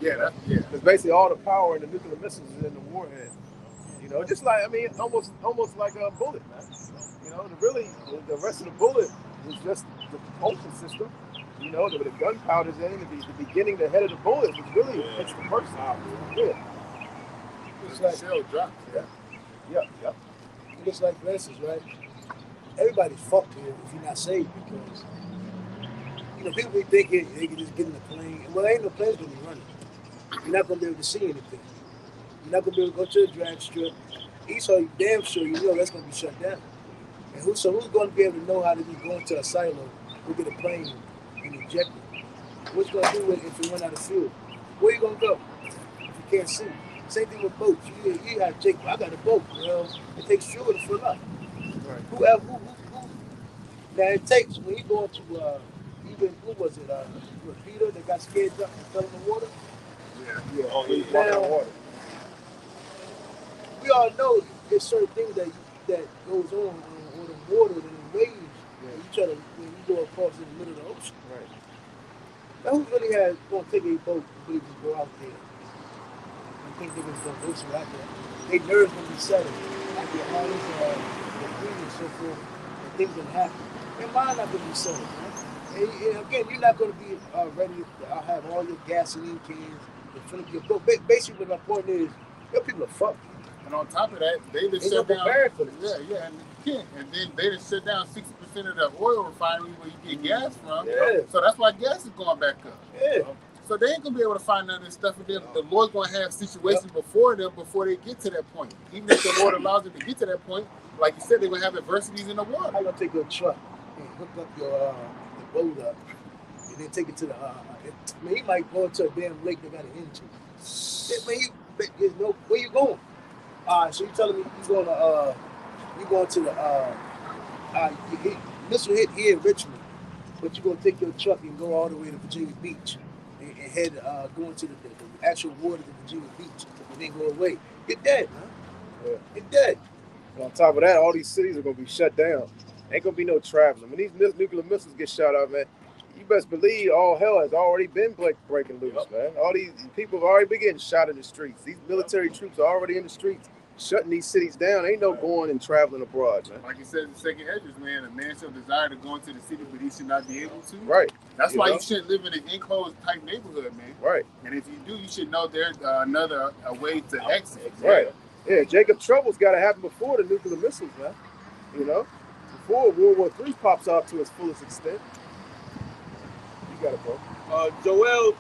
Yeah. Because basically all the power in the nuclear missiles is in the warhead. You know, just like, I mean, almost like a bullet, man. You know, the rest of the bullet is just the propulsion system. You know, the gunpowder's in the beginning, the head of the bullet is really hits the person. Yeah. It's like, shell drops. Yeah. it's like, for instance, right? Everybody's fucked here if you're not saved because, you know, people be thinking they can just get in the plane. Well, ain't no plane's gonna be running. You're not gonna be able to see anything. You're not gonna be able to go to the drag strip. Esau, you damn sure you know that's gonna be shut down. And who's gonna be able to know how to be going to a silo, go get a plane and eject it? What's you gonna do with it if you run out of fuel? Where you gonna go if you can't see? Same thing with boats. You got Jacob. I got a boat. Well, it takes fuel to fill up. Right. Who? Now it takes when you go into even who was it? Peter that got scared up and fell in the water. Yeah. Oh, he's walking on water. We all know there's certain things that goes on the water and the waves. Yeah. When you go across in the middle of the ocean. Right. Now who really has going to take a boat and really just go out there? I think they're going to go so out there. Their nerves going to be settled. After all this debris and so forth, and things going to happen. Your mind not going to be settled, man. And again, you're not going to be ready to have all your gasoline cans and fill up your boat. Basically, my point is, your people are fucked. And on top of that, they just shut down. For this. Yeah, and you can't. And then they just shut down 60% of the oil refinery where you get gas from. Yeah. So that's why gas is going back up. Yeah. So they ain't gonna be able to find none of this stuff. And then the Lord's gonna have situations before them before they get to that point. Even if the Lord allows them to get to that point, like you said, they're gonna have adversities in the water. How you gonna take your truck and hook up your the boat up and then take it to the man, you might go into a damn lake that got an engine. Man, where you going? So you telling me you going to the missile hit here in Richmond, but you're gonna take your truck and go all the way to Virginia Beach and head go into the actual water of Virginia Beach and then go away. You're dead, man. Yeah. You're dead. And on top of that, all these cities are gonna be shut down. Ain't gonna be no traveling. When these nuclear missiles get shot out, man, you best believe all hell has already been breaking loose, man. All these people have already been getting shot in the streets. These military troops are already in the streets, shutting these cities down. Ain't no going and traveling abroad, man. Like you said in the second Esdras, man, a man shall desire to go into the city, but he should not be able to. Right. That's why you shouldn't live in an enclosed type neighborhood, man. Right. And if you do, you should know there's another way to exit. Right. Yeah, Jacob Trouble's got to happen before the nuclear missiles, man. You know, before World War III pops off to its fullest extent. You got it, bro. Joel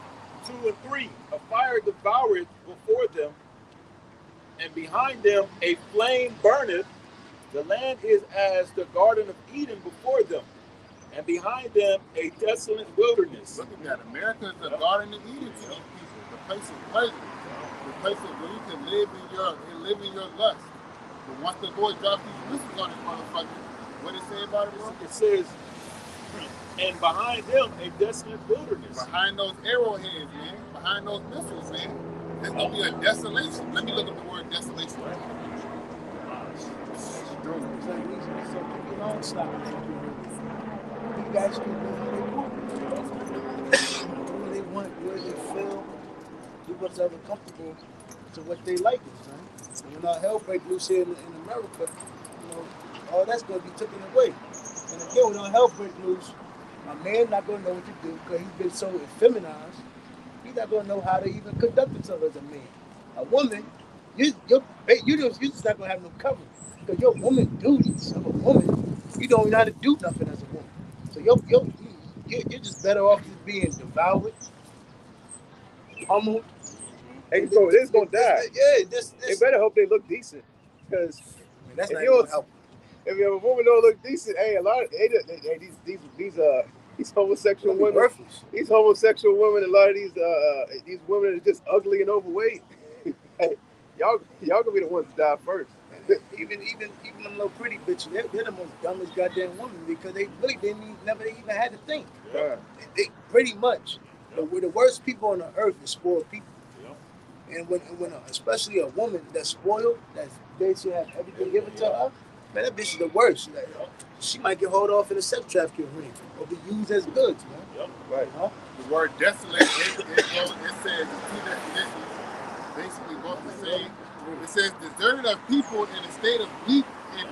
2:3, a fire devoureth before them, and behind them a flame burneth. The land is as the Garden of Eden before them, and behind them a desolate wilderness. Look at that. America is the Garden of Eden to these people, place of pleasure, the place of where you can live in your lust. But once the Lord drops these missiles on this motherfucker, what it say about it, bro? It says, and behind them a desolate wilderness. Behind those arrowheads, man, behind those missiles, man, there's gonna be a desolation. Let me look up the word desolation. Right? So people don't stop. You guys can do what they want. What they want, where they feel, do what's ever comfortable to what they like it, son. And when our hell break loose here in America, all that's going to be taken away. And again, when our hell break loose, a man not going to know what to do because he's been so effeminized. He's not going to know how to even conduct himself as a man. A woman, you're just not going to have no cover because your woman duties of a woman, you don't know how to do nothing as a woman. So you're just better off just being devoured, pummeled. Hey, bro, this gonna die. They better hope they look decent, because that's if not you gonna don't, help. if a woman don't look decent, hey, a lot of these homosexual women, Worthless. these homosexual women, a lot of these women are just ugly and overweight. Hey, y'all gonna be the ones to die first. Even them little pretty bitches, they're the most dumbest goddamn women because they really never even had to think. Yeah. They pretty much. We're the worst people on the earth is spoiled people. And when especially a woman that's spoiled, they should have everything given to her, man, that bitch is the worst. Like, she might get hauled off in a sex trafficking ring or be used as goods, man. Right. The word desolate, it says the two definitions basically both the same. It says deserted of people in a state of weak and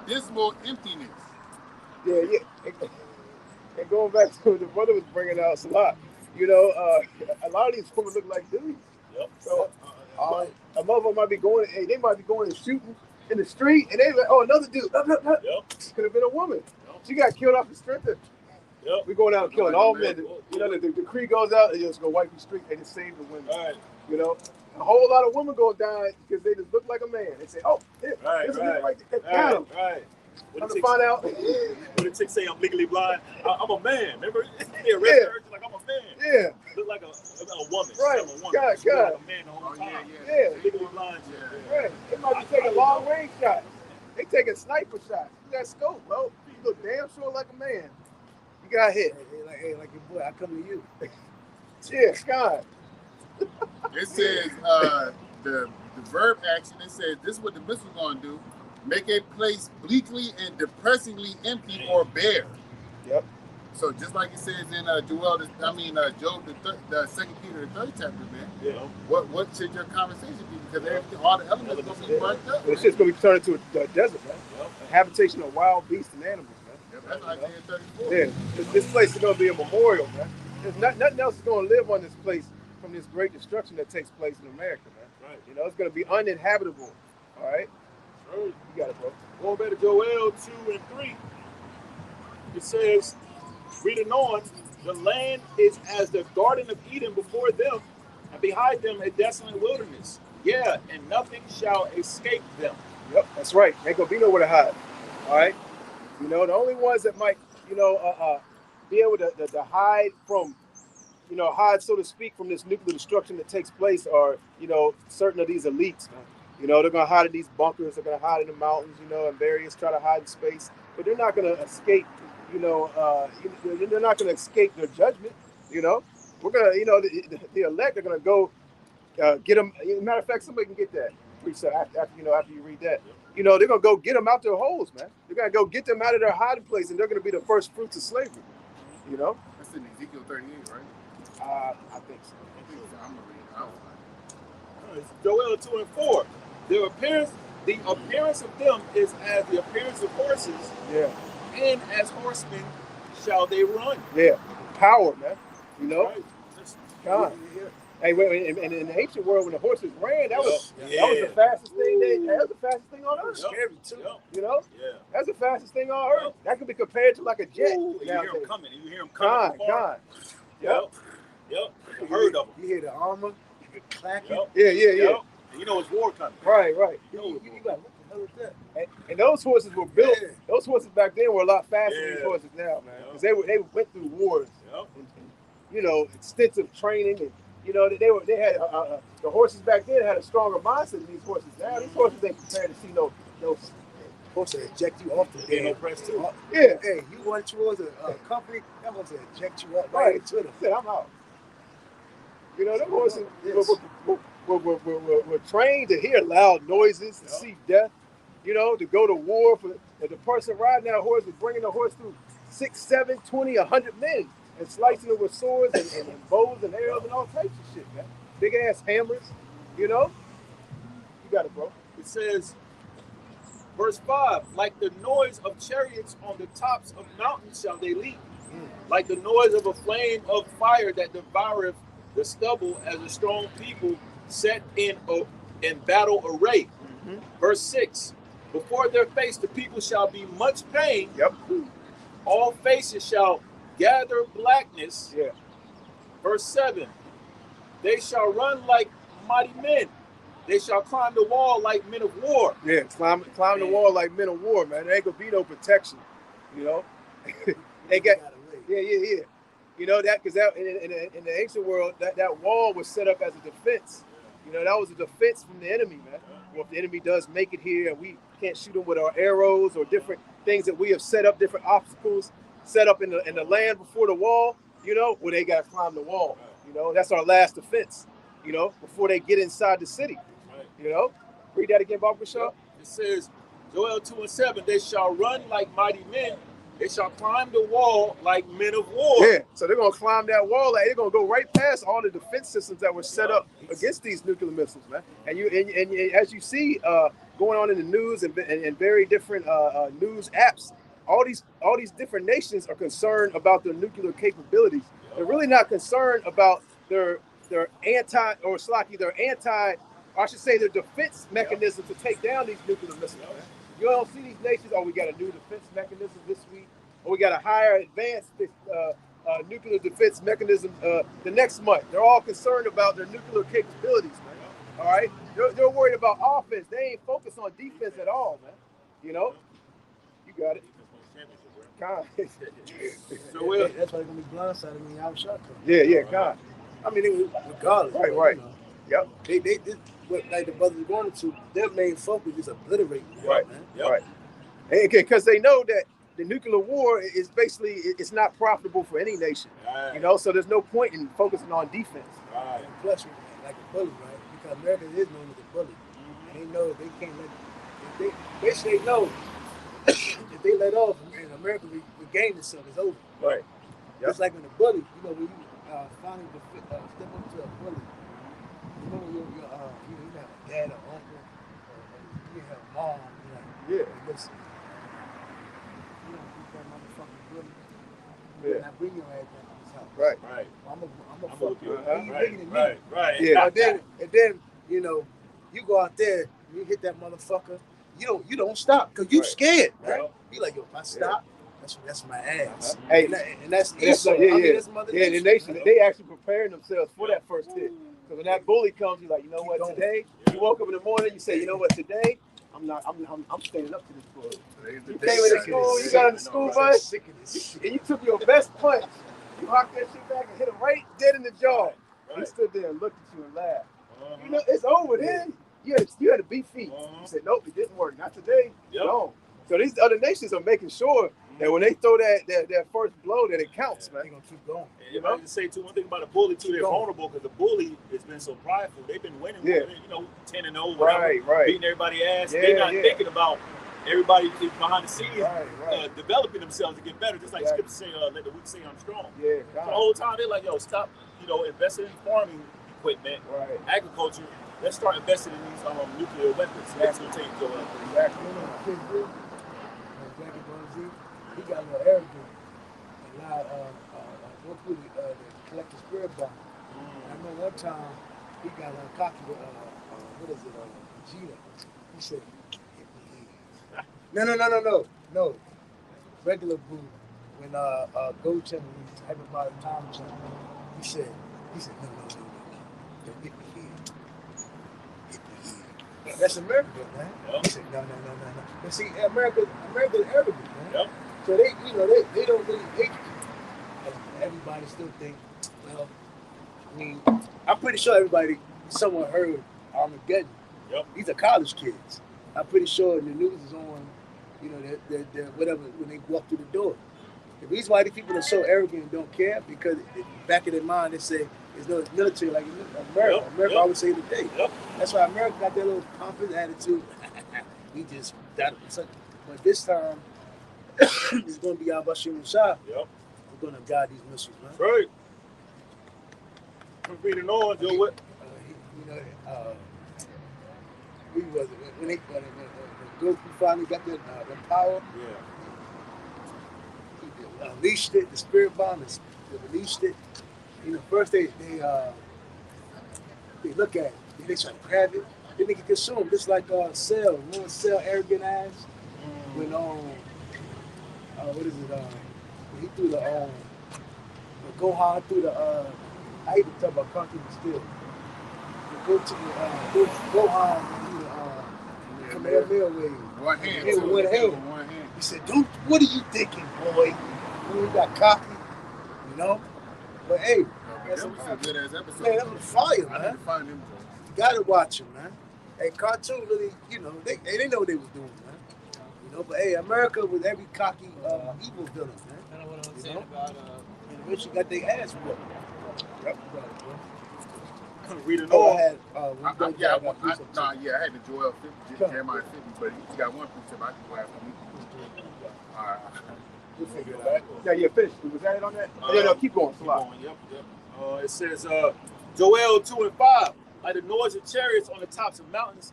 dismal emptiness. Yeah. And going back to what the brother was bringing out, a lot. A lot of these women look like dudes. Yep. So a motherfucker might be going, they might be going and shooting in the street, and they like, oh, another dude. Yep. Could have been a woman. Yep. She got killed off the street. Yep. We going out and killing all men. The decree goes out, and just go wipe the street, and just save the women. All right. A whole lot of women gonna die because they just look like a man. They say, oh, there's a man right there. Got him. Right. Come to find out. When the chick say I'm legally blind, I'm a man. Remember? They arrested her like I'm a man. Yeah. Look like a woman. Right. I'm a woman. God. Like a man the whole time. Yeah. Legally blind. Right. They might be taking long range shots. They taking sniper shots. You got scope, bro. You look damn sure like a man. You got hit. Hey, like your boy, I come to you. Yeah, Scott. It says the verb action. It says this is what the missile gonna do: make a place bleakly and depressingly empty or bare. Yep. So just like it says in Job, the 2 Peter, the 3rd chapter, man. Yeah. What should your conversation be? Because everything, all the elements gonna be burnt up. It's just gonna be turned into a desert, man. Yep. A habitation of wild beasts and animals, man. That's Isaiah 34. Yeah. This place is gonna be a memorial, man. There's nothing else is gonna live on this place from this great destruction that takes place in America, man. Right. It's gonna be uninhabitable. All right. Right. You got it, bro. Going back to Joel 2 and 3, it says, reading on, the land is as the Garden of Eden before them, and behind them a desolate wilderness. Yeah, and nothing shall escape them. Yep, that's right. Ain't gonna be nowhere to hide. All right. The only ones that might, be able to hide from, hide, so to speak, from this nuclear destruction that takes place are, certain of these elites. They're gonna hide in these bunkers. They're gonna hide in the mountains, and various try to hide in space, but they're not gonna escape. They're not gonna escape their judgment. We're gonna, the elect are gonna go get them. Matter of fact, somebody can get that. After you read that, they're gonna go get them out their holes, man. They're gonna go get them out of their hiding place, and they're gonna be the first fruits of slavery. That's in Ezekiel 38, right? I think so. I'm gonna read it out. It's Joel 2 and 4. The appearance of them is as the appearance of horses, Yeah. and as horsemen shall they run. Yeah. Power, man. Right. God. Hey, wait, and in the ancient world, when the horses ran, that was Yeah. the fastest thing. That was the fastest thing on earth. Yep. Scary too. Yep. Yeah. That's the fastest thing on earth. That could be compared to like a jet. Ooh, you hear nowadays. them coming. You hear them coming. God. Yep. Yep. I heard of them. You hear the armor, you clacking. Yep. Yeah. Yep. And you know it's war coming. Right. You like, what the hell is that? And those horses were built. Yeah. Those horses back then were a lot faster than Yeah. these horses now, man. Yep. Because they went through wars, Yep. and extensive training, and You know, they had the horses back then had a stronger mindset than these horses now. These horses ain't prepared to see no. Supposed to eject you off the They no damn. press too. Yeah. Hey, you run towards a company, that was to eject you up Right. right into them. Said, I'm out. You know, them horses were trained to hear loud noises, to see death, you know, to go to war. For the person riding that horse is bringing the horse through 6, 7, 20, 100 men and slicing it with swords and bows and arrows and all types of shit, man. Big ass hammers, you know. You got it, bro. It says, verse 5, like the noise of chariots on the tops of mountains shall they leap, like the noise of a flame of fire that devoureth the stubble, as a strong people set in battle array. Mm-hmm. Verse 6, before their face the people shall be much pain. Yep. All faces shall gather blackness. Yeah. Verse 7, they shall run like mighty men. They shall climb the wall like men of war. Yeah, climb the wall like men of war, man. There ain't gonna be no protection, you know. They got yeah. You know that because that in the ancient world, that wall was set up as a defense. You know, that was a defense from the enemy, man. Well, if the enemy does make it here and we can't shoot them with our arrows or different things that we have set up, different obstacles set up in the land before the wall, you know, well, they got to climb the wall. You know, that's our last defense, you know, before they get inside the city. You know, read that again, Bob Shaw. It says, Joel 2:7, they shall run like mighty men. They shall climb the wall like men of war. Yeah, so they're gonna climb that wall. Like, they're gonna go right past all the defense systems that were set up against these nuclear missiles, man. And as you see, going on in the news and very different news apps, all these different nations are concerned about their nuclear capabilities. They're really not concerned about their anti, I should say their defense mechanism to take down these nuclear missiles. You don't see these nations, we got a new defense mechanism this week, or we got a higher advanced nuclear defense mechanism the next month. They're all concerned about their nuclear capabilities, man. All right? They're worried about offense. They ain't focused on defense at all, man. You know? You got it. God. So well, That's why they're going to be blindsided when you out shot them. Yeah, God. I mean, regardless. Right. You know, Yep. They what like the brothers going to, their main focus is obliterating. Right. Man. Right. Because they know that the nuclear war is basically, it's not profitable for any nation. right. You know, so there's no point in focusing on defense. Right. And plus, like a bully, right? Because America is known as a bully. And they know they can't let, they know if they let off and America regain itself, it's over. Right. Yep. It's like when a bully, you know, when you finally step up to a bully, you know, you have a dad or uncle, or you have a mom, you're like, Yeah. listen, you don't keep that motherfucking bully. Yeah. Now bring your ass back to this house. Right. Right. I'm gonna I'm fuck with you. you. You bigger than me. Right. Yeah. And then, you know, you go out there, you hit that motherfucker, you don't stop because you Right. scared, right? Right. You like, yo, if I stop, that's my ass. Hey, And that's yeah, Esau. yeah, I mean, yeah. that's Mother Yeah, the Nature, nation, right? they actually preparing themselves for that first hit. So when that bully comes, you're like, you know what, going. today, you woke up in the morning, you say, you know what, today, I'm standing up to this bully. You came into school, you got in the school bus, Sick of this shit. and you took your best punch. You hocked that shit back and hit him right dead in the jaw. He stood there and looked at you and laughed. You know, it's over then. You had to beat feet. You said, nope, it didn't work. Not today. Yep. No. So these other nations are making sure that when they throw that first blow, that it counts, They're man. gonna keep going. And if I can say too, one thing about a bully too, they're Go. vulnerable because the bully has been so prideful. They've been winning, Yeah. 10-0, whatever, Right. beating everybody ass. Yeah, They're not yeah. thinking about everybody behind the scenes Right. developing themselves to get better. Just like Exactly. Scripture say, let the weak say I'm strong. Yeah, So the God. whole time they're like, yo, stop, investing in farming equipment, Right. agriculture. Let's start investing in these nuclear weapons. That's gonna take your Exactly. You know what Chris did? Dragon Ball Z, he got a little arrogant and allowed go through the collective spirit bomb. And I remember one time he got cocky with what is it, Vegeta. He said, no. Regular Boo, when Gold Channel was hyperbolic time channel, he said, no. Hit me here. That's America, man. Yep. He said, no. But see, America's arrogant, man. Yep. So they don't really hate you. And everybody still think, well, I mean, I'm pretty sure someone heard Armageddon. Yep. These are college kids. I'm pretty sure the news is on, you know, the whatever when they walk through the door. The reason why these people are so arrogant and don't care because back in their mind they say there's no military like America. Yep. America always say today. Yep. That's why America got that little pompous attitude. We just that. But this time it's going to be Al-Bashir Shah. Yep. We're going to guide these missiles, man. Right. We're reading on, Joe. What? You know, when Goku finally got the power, he unleashed it. The spirit bomb, they released it. You know, first they look at it, then they try to grab it, then they get consumed. Just like Cell, remember Cell arrogant ass when what is it? When he threw the Gohan through the I hate to talk about cartoon still. Go to Gohan and Kamehameha wave. One hand. One hand. He said, "Don't. What are you thinking, boy? You got cocky, you know." But hey, That was a good ass episode. man, that was fire, I need man. to find them. You gotta watch them, man. Hey, cartoon really, you know, they know what they was doing, man. You know, but hey, America with every cocky evil villain, man. I know what I was You saying know? about And eventually got their ass whooped. Yep. Reading Oh, I on. had I had the Joel 50, Jeremiah 50, but he got one precept I can last week. All right. We'll figure it out. Yeah, finish. Was that it on that? No, keep going. Keep going. Yep. It says, Joel 2:5, like the noise of chariots on the tops of mountains.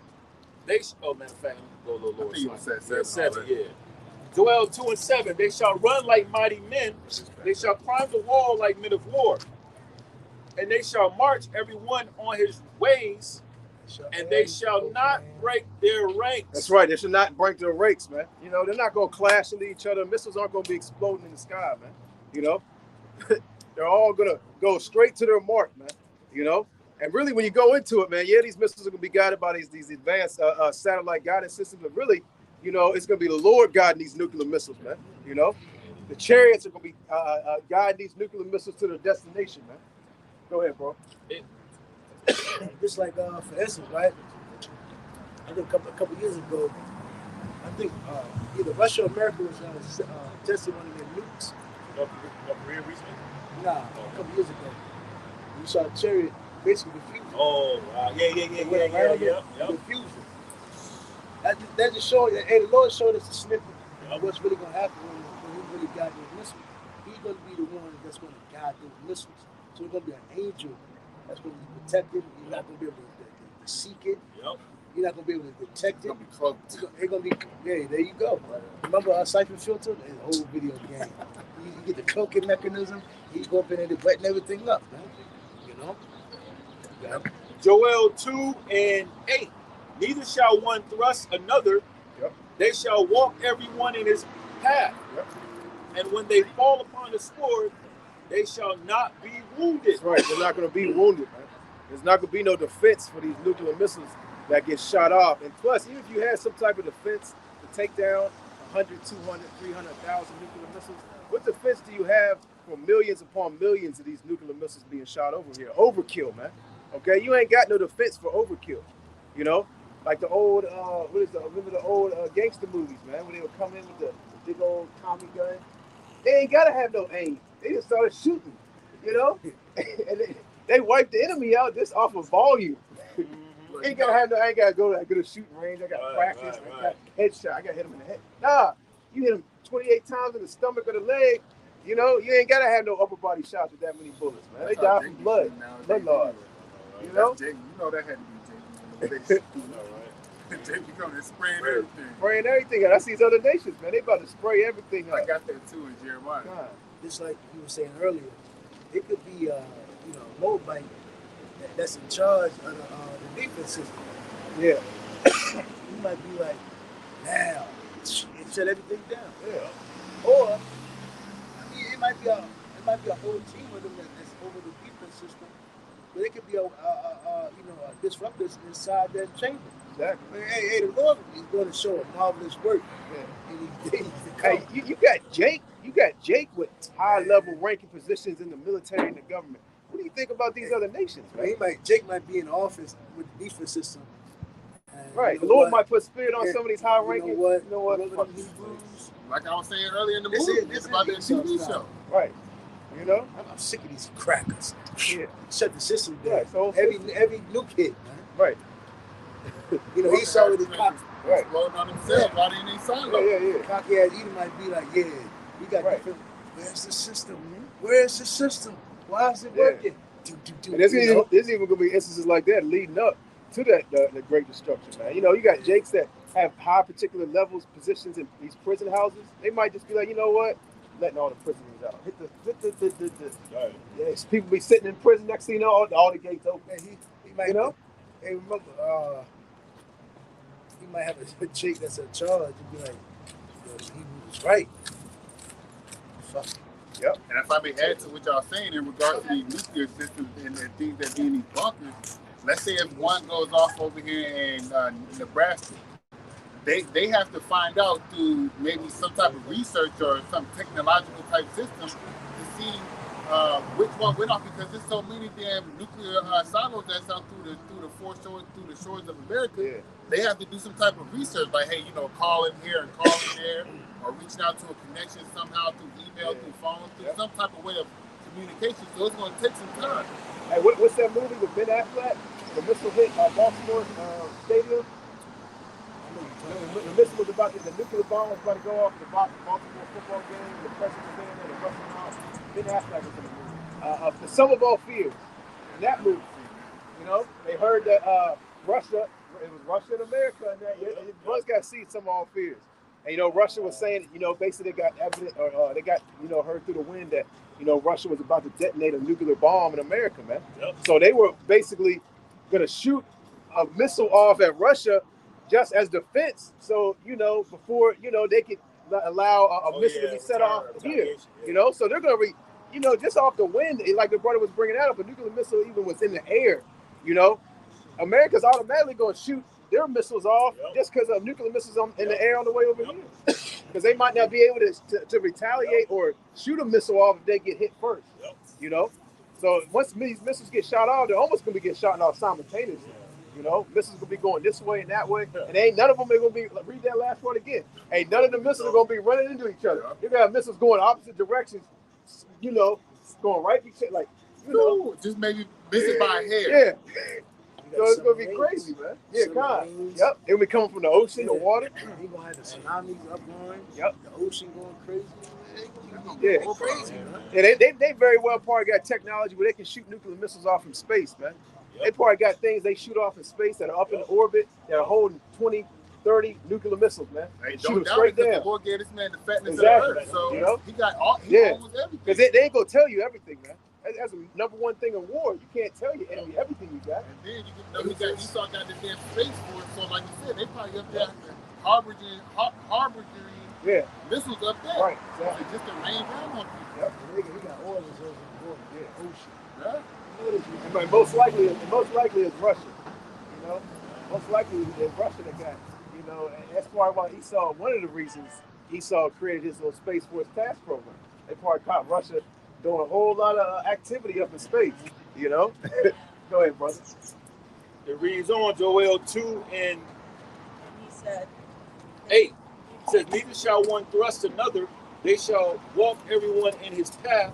Matter of fact, go a little lower. I think you said 7, yeah. Joel 2:7, they shall run like mighty men. They shall climb the wall like men of war. And they shall march every one on his ways, and they shall not break their ranks. That's right. They should not break their ranks, man. You know, they're not going to clash into each other. Missiles aren't going to be exploding in the sky, man. You know, they're all going to go straight to their mark, man. You know, and really when you go into it, man, yeah, these missiles are going to be guided by these advanced satellite guidance systems, but really, you know, it's going to be the Lord guiding these nuclear missiles, man. You know, the chariots are going to be guiding these nuclear missiles to their destination, man. Go ahead, bro. Just like, for instance, right? I think a couple years ago, I think either Russia or America was testing one of their nukes. North Korea recently? Nah, a couple years ago. You saw a chariot basically refuse. Oh, wow. Yeah. Refuse it. That just showed, hey, the Lord showed us a snippet of what's really going to happen when we really guide those missiles. He's going to be the one that's going to guide those missiles. So it's going to be an angel that's going to be protected. You're not going to be able to seek it. Yep. You're not going to be able to detect it. It's going to be cloaked. It's going to be, yeah, there you go. Remember Siphon Filter? It's an old video game. You get the cloaking mechanism. He's going up in there to wetting everything up, man. You know? Yeah. Joel 2:8. Neither shall one thrust another. Yep. They shall walk everyone in his path. Yep. And when they fall upon the sword, they shall not be wounded. That's right. They're not going to be wounded, man. There's not going to be no defense for these nuclear missiles that get shot off. And plus, even if you had some type of defense to take down 100, 200, 300,000 nuclear missiles, what defense do you have for millions upon millions of these nuclear missiles being shot over here? Overkill, man. Okay, you ain't got no defense for overkill. You know, like the old, remember the old gangster movies, man, when they would come in with the big old Tommy gun. They ain't gotta have no aim. They just started shooting, you know, and they wiped the enemy out just off of volume. Ain't gotta have no. I ain't gotta go to a shooting range. I got practice. I got headshot. I got hit him in the head. Nah, you hit him 28 times in the stomach or the leg. You know, you ain't gotta have no upper body shots with that many bullets, man. They die from blood loss. You know, you know that had to be Jake. Jake coming and spraying everything. Spraying everything. And I see these other nations, man. They about to spray everything up. I got that too in Jeremiah. God, just like you were saying earlier, it could be a Moabite that's in charge of the defense system. Yeah. You might be like, now, and shut everything down. Yeah. Or I mean, it might be a whole team of them that's over the defense system, but it could be a disruptors inside that chamber. Exactly. Hey, the Lord is going to show a marvelous work in these days to come. Hey, you got Jake with high level ranking positions in the military and the government. What do you think about these other nations, man. Jake might be in office with the defense system. Right. The Lord might put spirit on some of these high ranking. You know what? Like I was saying earlier in the This movie, is it's about that TV show. Right. You know? I'm sick of these crackers. Yeah. Shut the system down. Yeah, so every new kid, man. Right. You know, he's already cocky. Right. Exploding on himself right in these silos. Yeah. Cocky ass Edom might be like, yeah, we got different. Where's the system? Where's the system? Why is it working? And there's even gonna be instances like that leading up to that the great destruction, man. You know, you got Jakes that have high particular levels, positions in these prison houses. They might just be like, you know what, letting all the prisoners out. Hit the. Right. Yeah, people be sitting in prison. Next thing you know, all the gates open. And he might, you know. Hey, remember, he might have a chick that's in charge and be like, yo, he was right. Fuck. Yep. And if I may add to what y'all saying in regards to the nuclear systems and the things that be in these bunkers, let's say if one goes off over here in Nebraska, they have to find out through maybe some type of research or some technological type system to see which one went off, because there's so many damn nuclear silos that's out through the shores of America. Yeah. They have to do some type of research, like, hey, you know, call in here and call in there, or reaching out to a connection somehow through email, through phone, through some type of way of communication. So it's going to take some time. Hey, what's that movie with Ben Affleck? The missile hit Baltimore Stadium. The missile was the nuclear bomb was about to go off the Baltimore football game. The president was there, the Russian house. Ben Affleck was in the movie. The Sum of All Fears. In that movie, you know, they heard that Russia, it was Russia and America, and that it was got to see Sum of All Fears. And, you know, Russia was saying, you know, basically they got evidence, or they got, you know, heard through the wind that, you know, Russia was about to detonate a nuclear bomb in America, man. Yep. So they were basically going to shoot a missile off at Russia just as defense. So, you know, before, you know, they could allow a missile to be set off here, you know. So they're going to you know, just off the wind, like the brother was bringing that up, a nuclear missile even was in the air, you know. America's automatically going to shoot their missiles off just because of nuclear missiles in the air on the way over here. Because they might not be able to retaliate or shoot a missile off if they get hit first, you know. So once these missiles get shot off, they're almost going to be getting shot off simultaneously. You know, missiles going to be going this way and that way. And ain't none of them are going to be, read that last word again. Ain't none of the missiles are going to be running into each other. You're going to have missiles going opposite directions, you know, going right each other. Like, you know. Just maybe miss it by a hair. Yeah. So it's going to be crazy, man. Yeah, God. Yep. They'll be coming from the ocean, the water. You're going to have the tsunamis up going. Yep. The ocean going crazy. Yeah. Crazy, man. Yeah, they very well probably got technology where they can shoot nuclear missiles off from space, man. They probably got things they shoot off in space that are up in orbit that are holding 20, 30 nuclear missiles, man. Hey, Shoot don't them doubt straight it, because down. the Lord gave this man the fatness Exactly. of the earth. So You know? he got almost everything. Because they ain't going to tell you everything, man. That's the number one thing in war. You can't tell your enemy everything you got. And then you know Esau got this damn space force. So like you said, they probably up there harboring missiles up there. Right, So exactly. just to rain down on people. Yep. He got oil reserves on the ocean. Right? But most likely it's Russia. You know, most likely it's Russia that got. You know, and that's probably why Esau. One of the reasons Esau created his little Space Force task program. They probably caught Russia doing a whole lot of activity up in space. You know. Go ahead, brother. It reads on Joel 2 and He said, 8. It says, neither shall one thrust another, they shall walk everyone in his path,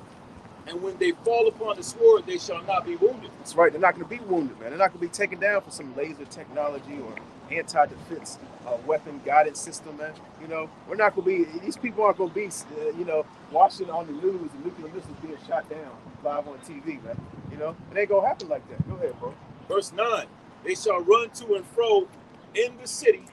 and when they fall upon the sword, they shall not be wounded. That's right. They're not going to be wounded, man. They're not going to be taken down for some laser technology or anti-defense weapon guidance system, man. You know, we're not going to be. These people aren't going to be, you know, watching on the news and nuclear missiles being shot down live on TV, man. You know, it ain't going to happen like that. Go ahead, bro. Verse 9, they shall run to and fro in the city,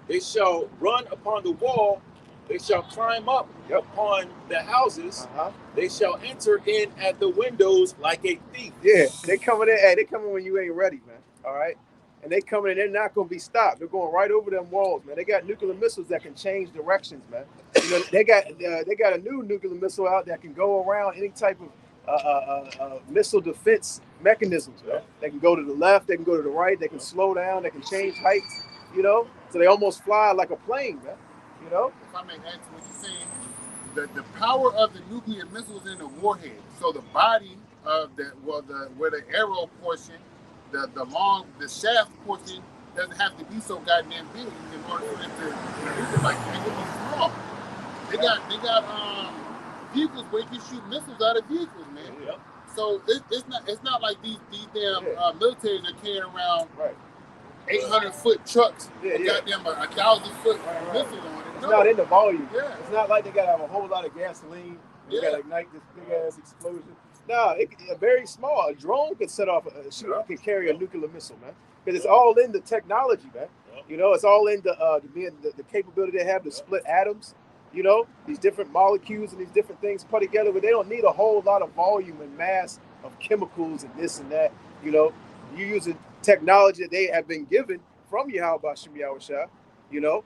they shall run upon the wall, they shall climb up upon the houses, they shall enter in at the windows like a thief. Yeah, they coming in. Hey, they coming when you ain't ready, man. All right, and they coming in. They're not going to be stopped. They're going right over them walls, man. They got nuclear missiles that can change directions, man. You know, they got a new nuclear missile out that can go around any type of missile defense mechanisms, man. They can go to the left, they can go to the right, they can slow down, they can change heights, you know, so they almost fly like a plane, man, you know. If I may add to what you're saying, the power of the nuclear missiles in the warhead. So the body of where the arrow portion, the shaft portion doesn't have to be so goddamn big in order for it to like make it look small. They got vehicles where you can shoot missiles out of vehicles, man. Yep. So it's not like these damn militaries are carrying around 800-foot trucks, goddamn 1,000-foot missile on it. It's not in the volume. Yeah. It's not like they got to have a whole lot of gasoline. They got to ignite this big ass explosion. No, very small. A drone could set off could carry a nuclear missile, man. Because it's all in the technology, man. You know, it's all in the capability they have to split atoms. You know, these different molecules and these different things put together, but they don't need a whole lot of volume and mass of chemicals and this and that. You know, you're using technology that they have been given from Yahweh Hashem Yahushua, you know,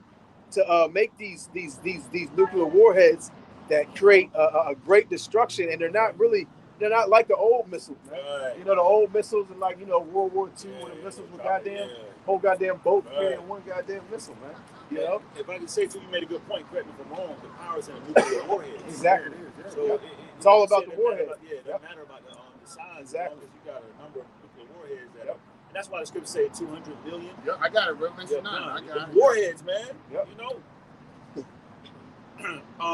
to make these nuclear warheads that create a great destruction, and they're not like the old missiles, man. Right. You know, the old missiles and like, you know, World War II when the missiles were whole goddamn boat carrying one goddamn missile, man. You know? If I could say to you, you made a good point, correct me if I'm wrong, the power's in the nuclear warhead. Exactly. So it's all about the warhead. It doesn't matter about the size, exactly. As long as you got a number of nuclear warheads that and that's why the scripture say 200 billion. Yeah, I got it, Revelation 9. I got it. Warheads, man. Yep. You know.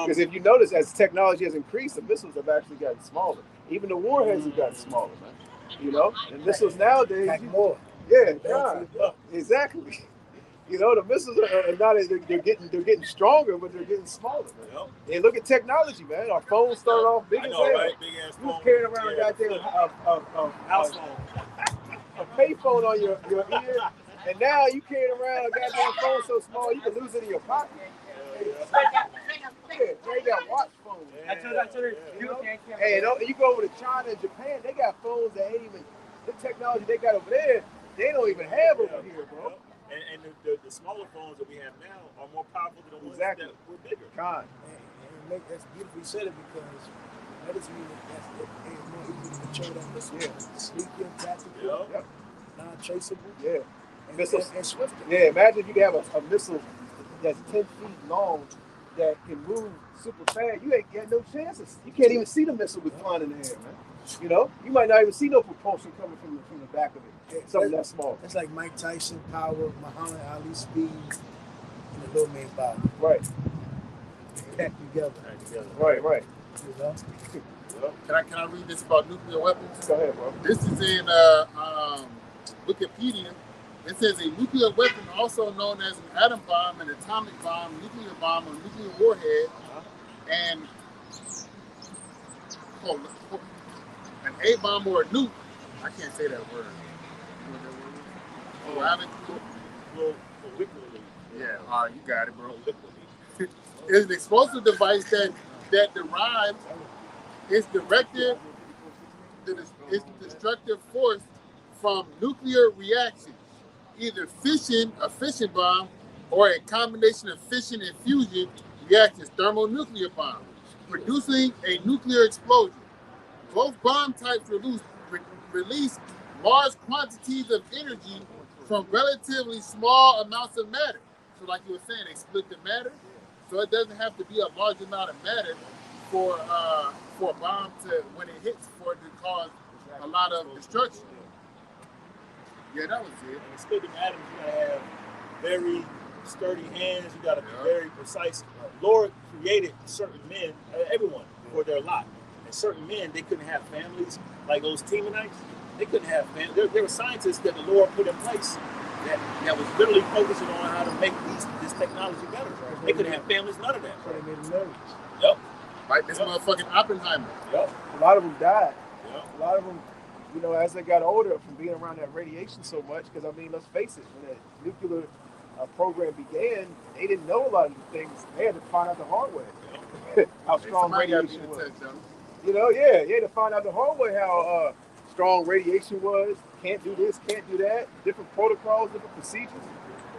Because if you notice, as technology has increased, the missiles have actually gotten smaller. Even the warheads have gotten smaller, man. You know, and missiles nowadays, more. Yeah, exactly. You know, the missiles are not. They're getting stronger, but they're getting smaller, man. Yep. And look at technology, man. Our phones start off big as hell. Right? Big ass phone. You was carrying around a goddamn house phone, a payphone on your ear, and now you carrying around a goddamn phone so small you can lose it in your pocket. They got watch phones. I told her. Hey, you go over to China and Japan, they got phones that ain't even the technology they got over there. They don't even have over here, bro. And the smaller phones that we have now are more powerful than the ones that were bigger. God. And that's beautiful you said it, because that doesn't mean that it's more easy to control that missile. Yeah. Sneaky, tactical, non-traceable, and swifter. Yeah, imagine if you could have a missile that's 10 feet long that can move super fast. You ain't got no chances. You can't even see the missile with flying in the air, man. You know, you might not even see no propulsion coming from the back of it. Something that small. It's like Mike Tyson power, Muhammad Ali speed, and the little man body. Right. Packed together. Right. You know? Can I read this about nuclear weapons? Go ahead, bro. This is in Wikipedia. It says a nuclear weapon, also known as an atom bomb, an atomic bomb, nuclear bomb, or nuclear warhead, and an A bomb or a nuke. I can't say that word. Yeah, all right, you got it, bro. It's an explosive device that derives its directive, its destructive force from nuclear reaction, either a fission bomb, or a combination of fission and fusion reactions, thermonuclear bomb, producing a nuclear explosion. Both bomb types release large quantities of energy from relatively small amounts of matter. So like you were saying, they split the matter, so it doesn't have to be a large amount of matter for a bomb to, when it hits, for it to cause a lot of destruction. Yeah, that was it. And splitting atoms, you gotta have very sturdy hands. You gotta be very precise. Lord created certain men, everyone, for their lot. And certain men, they couldn't have families. Like those Temanites, they couldn't have families. There were scientists that the Lord put in place that was literally focusing on how to make this technology better. They couldn't have families, none of that. So they made them nervous. Yep. Like this motherfucking Oppenheimer. Yep. A lot of them died. Yep. A lot of them, you know, as they got older from being around that radiation so much, because I mean, let's face it, when that nuclear program began, they didn't know a lot of the things. They had to find out the hard way how strong radiation was. You know, you had to find out the hard way how strong radiation was. Can't do this, can't do that. Different protocols, different procedures.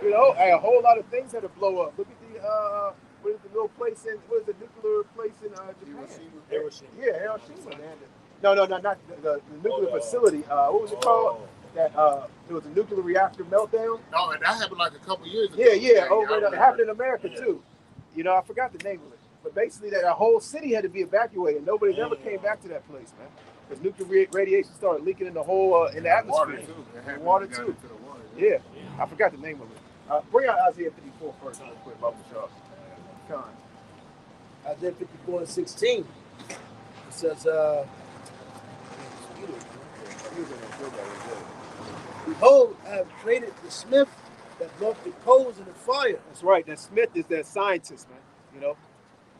You know, a whole lot of things had to blow up. Look at the what is the little place in? What is the nuclear place in Japan? Hiroshima. Yeah, Hiroshima, man. No, not the nuclear facility. What was it called? That there was a nuclear reactor meltdown. No, and that happened like a couple years ago. Yeah. It happened in America too. You know, I forgot the name of it. But basically, that whole city had to be evacuated. Nobody never came back to that place, man. because nuclear radiation started leaking in the whole in the atmosphere. Water too. Yeah, I forgot the name of it. Bring out Isaiah 54 first, real quick, Bubba Shaw. Come on. Isaiah 54 and 16. It says, behold, I have created the smith that brought the coals in the fire. That's right. That Smith is that scientist, man. You know,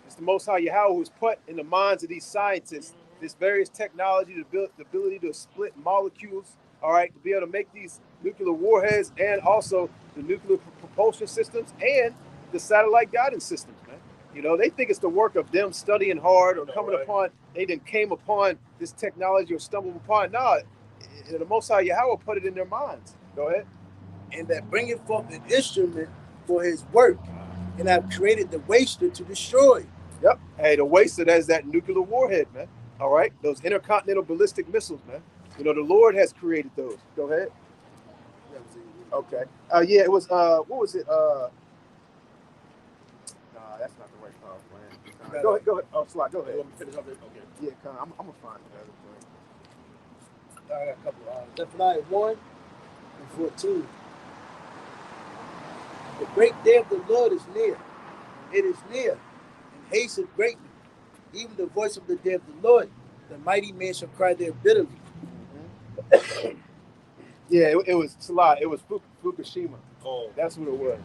it's the Most High Yahweh who's put in the minds of these scientists this various technology to build the ability to split molecules. All right, to be able to make these nuclear warheads and also the nuclear propulsion systems and the satellite guidance systems, man. You know, they think it's the work of them studying hard or coming upon. They then came upon this technology or stumbled upon. No, the Most High Yahweh put it in their minds. Go ahead. And that bringeth forth an instrument for his work, and I've created the waster to destroy. Yep. Hey, the waster, that's that nuclear warhead, man. All right, those intercontinental ballistic missiles, man. You know, the Lord has created those. Go ahead. Okay. Yeah, it was. What was it? Nah, that's not the right call, man. Go ahead. Go ahead. Oh, Slot. Go ahead. Let me finish up this. Okay. Yeah, I'm gonna find it. I got a couple. Zephaniah 1 and 14. The great day of the Lord is near. It is near, and hasteth greatly. Even the voice of the day of the Lord, the mighty man shall cry there bitterly. Yeah, it was Slot. It was Fukushima. Oh, That's what it was.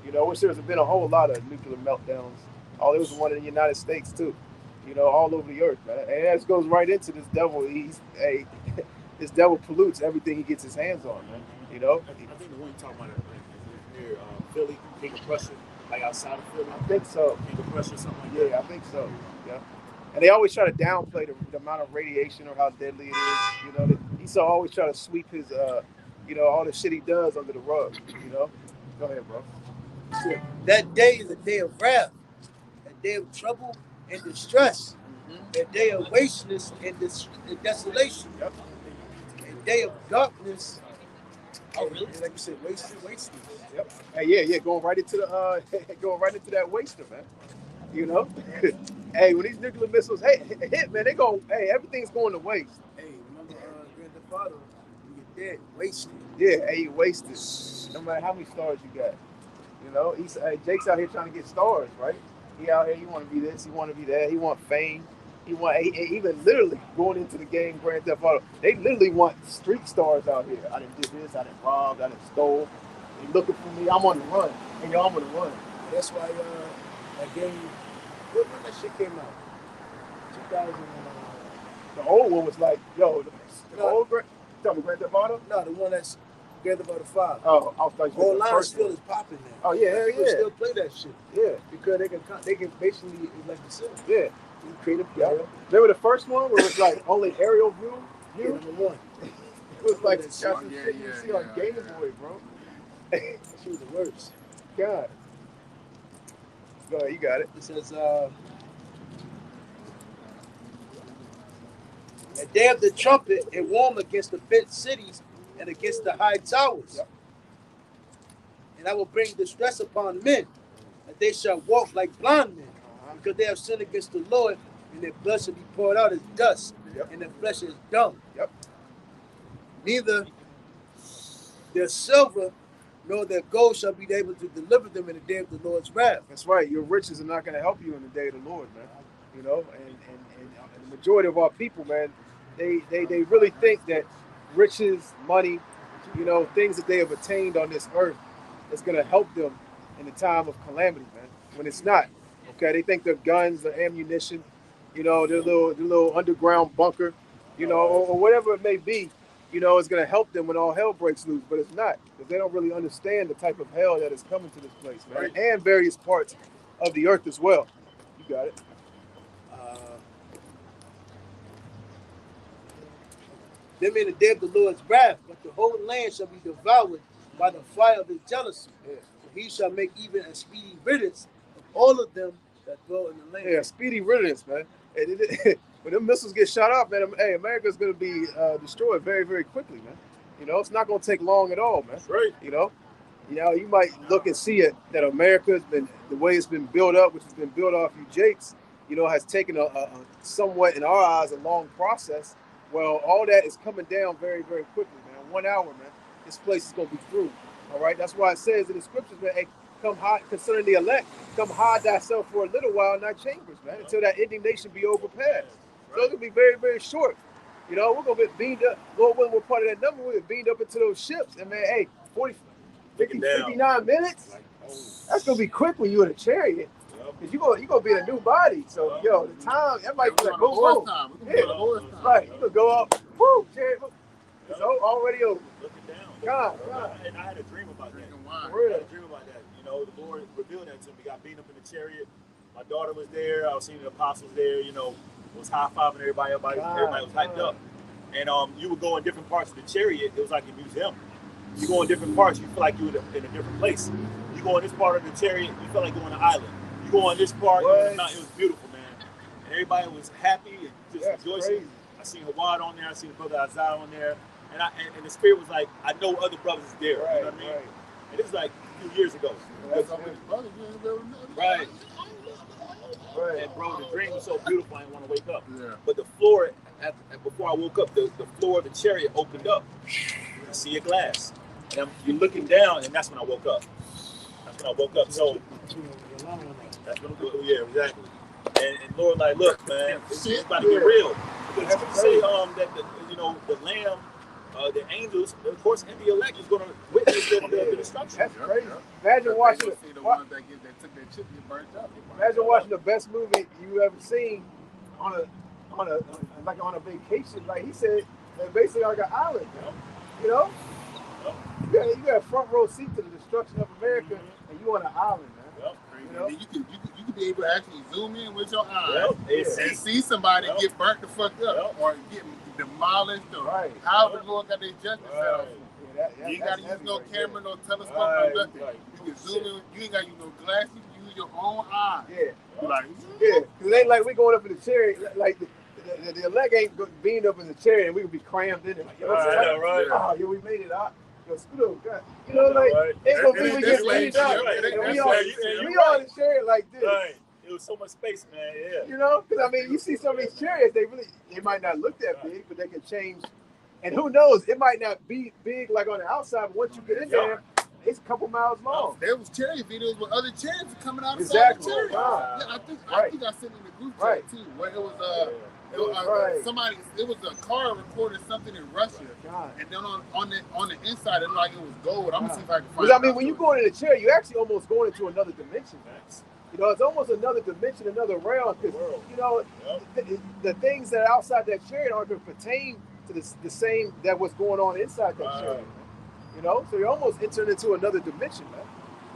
You know, I wish there been a whole lot of nuclear meltdowns. Oh, there was one in the United States too. You know, all over the earth, man. And that goes right into this devil. This devil pollutes everything he gets his hands on, man. You know. I think the one you're talking about is near Philly, King of Prussia, like outside of Philly. I think so. King of Prussia, something like that. Yeah, I think so. Yeah. And they always try to downplay the amount of radiation or how deadly it is. You know, Esau always try to sweep his, you know, all the shit he does under the rug. You know. Go ahead, bro. That day is a day of wrath, a day of trouble and distress, a day of wasteness and desolation, a day of darkness. Oh, really? Like you said, wasteness. Yep. Hey, yeah, going right into the going right into that waster, man. You know. Hey, when these nuclear missiles hit, man, everything's going to waste. Hey, remember Grand Theft Auto? You get dead, wasted. Yeah, hey, you wasted. No matter how many stars you got. You know, Jake's out here trying to get stars, right? He out here, he want to be this, he want to be that, he want fame. He even literally going into the game Grand Theft Auto. They literally want street stars out here. I didn't do this, I didn't rob, I didn't stole. They looking for me, I'm on the run. And y'all on the run. That's why that game, when that shit came out? 2000. The old one was like, yo, the old Grand Theft Auto? No, the one that's Grand Theft Auto 5. Oh, I was like, Whole line still is popping now. Oh yeah, hell People yeah. still play that shit. Yeah. Because they can basically, it's like the Sims. Yeah. You create a Yeah. Remember the first one where it was like only aerial view? Yeah, number one. It was like That's some shit you see on Game Boy, bro. She was the worst. God. Go ahead, you got it. It says, a day of the trumpet and warm against the fenced cities and against the high towers. Yep. And I will bring distress upon men, that they shall walk like blind men, because they have sinned against the Lord, and their blood shall be poured out as dust, and their flesh is dung. Yep. Neither their silver nor their gold shall be able to deliver them in the day of the Lord's wrath. That's right. Your riches are not going to help you in the day of the Lord, man. You know, and the majority of our people, man, they really think that riches, money, you know, things that they have attained on this earth is going to help them in the time of calamity, man. When it's not. Okay, they think their guns, their ammunition, you know, their little underground bunker, you know, or whatever it may be, you know, is going to help them when all hell breaks loose. But it's not, because they don't really understand the type of hell that is coming to this place, man, Right. and various parts of the earth as well. You got it. Them in the day of the Lord's wrath, but the whole land shall be devoured by the fire of his jealousy. Yeah. He shall make even a speedy riddance of all of them that dwell in the land. Yeah, speedy riddance, man. When them missiles get shot off, man, hey, America's going to be destroyed very, very quickly, man. You know, it's not going to take long at all, man. That's right. You know, you might look and see it that America has been, the way it's been built up, which has been built off you Jakes, you know, has taken a somewhat, in our eyes, a long process. Well, all that is coming down very, very quickly, man. 1 hour, man. This place is gonna be through. All right. That's why it says in the scriptures, man, hey, come hide concerning the elect, come hide thyself for a little while in thy chambers, man, until that indignation be overpassed. So it's gonna be very, very short. You know, we're gonna be beamed up. Lord willing, we're part of that number. We're beamed up into those ships. And man, hey, 40, 50, 59 minutes. That's gonna be quick when you're in a chariot. Cause you gonna be in a new body. So yo, the time that might be like boom, boom. Yeah, right. You gonna go up, whoo, chariot. It's already over. Looking down. God. And I had a dream about that. I Really? had a dream about that. You know, the Lord revealed that to me. Got beaten up in the chariot. My daughter was there. I was seeing the apostles there. You know, was high fiving everybody. Everybody was hyped up. And you would go in different parts of the chariot. It was like a museum. You go in different parts, you feel like you're in a different place. You go in this part of the chariot, you feel like you're on an island. You go on this part, it was beautiful, man. And everybody was happy and just rejoicing. Crazy. I seen Hawad on there, I seen the brother Isaiah on there, and the spirit was like, I know other brothers is there. Right, you know what I mean? Right. And this was like a few years ago. Right. And bro, the dream was so beautiful, I didn't want to wake up. Yeah. But the floor, before I woke up, the floor of the chariot opened up. I see a glass. And you're looking down, and that's when I woke up. So that's when, yeah, exactly. And Lord, like, look, man, it's about to get real. Because you say that the Lamb, the angels, of course, and the elect is going to witness the destruction. That's crazy. Imagine watching the ones that took their chip and burnt up. Imagine watching the best movie you ever seen on a vacation. Like he said, basically like an island. You know. You got a front row seat to the destruction of America, and you on an island, man. You know? You could be able to actually zoom in with your eyes and see somebody get burnt the fuck up or get demolished or how the Lord got their justice out. You ain't got to use no camera, no telescope, no nothing. You can zoom in. You ain't got to use no glasses. You use your own eyes. Because it ain't like we going up in the chariot. Like the elect ain't beamed up in the chariot, and we would be crammed in it. Like, oh, yeah, we made it out. You know, like ain't gonna be we get beat up. We all in the chariot like this. Right. It was so much space, man. Yeah. You know, because I mean, you see some of these chariots, they might not look that big, but they can change. And who knows? It might not be big like on the outside, but once you get in there, it's a couple miles long. There was chariot videos with other chariots coming out of the chariot. Wow. Yeah, I think I sent in the group chat too, where it was somebody. It was a car recorded something in Russia, and then on the inside, it looked like it was gold. I'm gonna see if I can find. Because I mean, when you go into the chariot, you actually almost going into another dimension. You know, it's almost another dimension, another realm. Because you know, the things that are outside that chariot aren't going to pertain to the same that what's going on inside that chariot. You know, so you're almost entering into another dimension, man.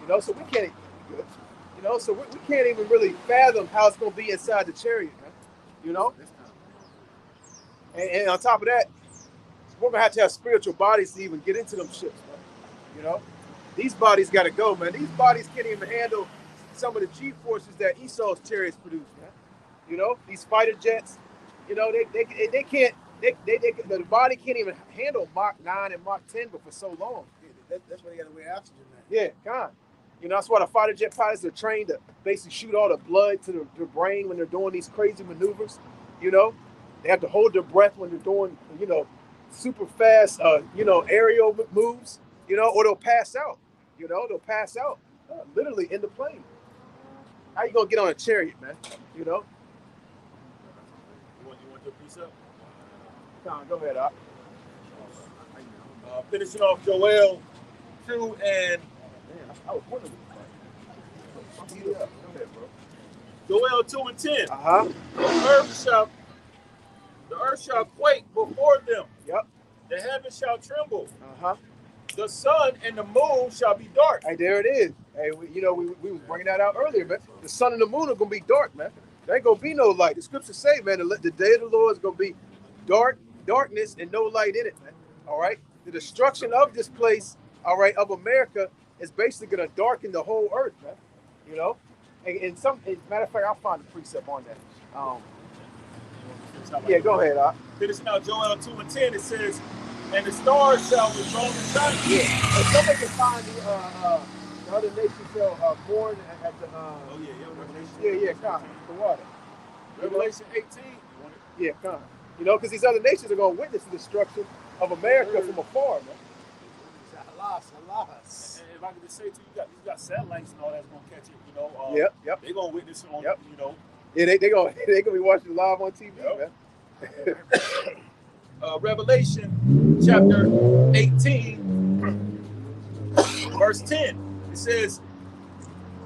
You know, so we can't. You know, so we can't even really fathom how it's going to be inside the chariot, man. You know. And on top of that, we're gonna have to have spiritual bodies to even get into them ships, man. You know, these bodies gotta go, man. These bodies can't even handle some of the G forces that Esau's chariots produce, man. You know, these fighter jets, you know, they can't. The body can't even handle Mach 9 and Mach 10, but for so long. That's why they gotta wear oxygen, man. Yeah, God. You know, that's why the fighter jet pilots are trained to basically shoot all the blood to the brain when they're doing these crazy maneuvers. You know. They have to hold their breath when they're doing, you know, super fast, aerial moves, you know, or they'll pass out. You know, they'll pass out literally in the plane. How you gonna get on a chariot, man? You know. You want your piece up? Go ahead, Op. Finishing off Joel 2 and. I was wondering. Go ahead, bro. Joel 2 and 10. The earth shall quake before them. Yep. The heavens shall tremble. Uh-huh. The sun and the moon shall be dark. Hey, there it is. Hey, we was bringing that out earlier, man. The sun and the moon are gonna be dark, man. There ain't gonna be no light. The scriptures say, man, the day of the Lord is gonna be darkness and no light in it, man. All right. The destruction of this place, all right, of America, is basically gonna darken the whole earth, man. You know. And as a matter of fact, I'll find the precept on that. Yeah, go ahead, Op. Finishing out Joel 2 and 10, it says, and the stars shall withdraw the sun. Yeah. If somebody can find the other nations shall mourn at the Revelation. Yeah, come. The water. Revelation 18. Yeah, come. You know, because these other nations are going to witness the destruction of America from afar, man. And if I could just say to you, you got satellites and all that's gonna catch it. You know, Yep. they're gonna witness it on. Yep. You know, Yeah, they gonna be watching live on TV, Yep. man. Revelation chapter 18, verse 10. It says,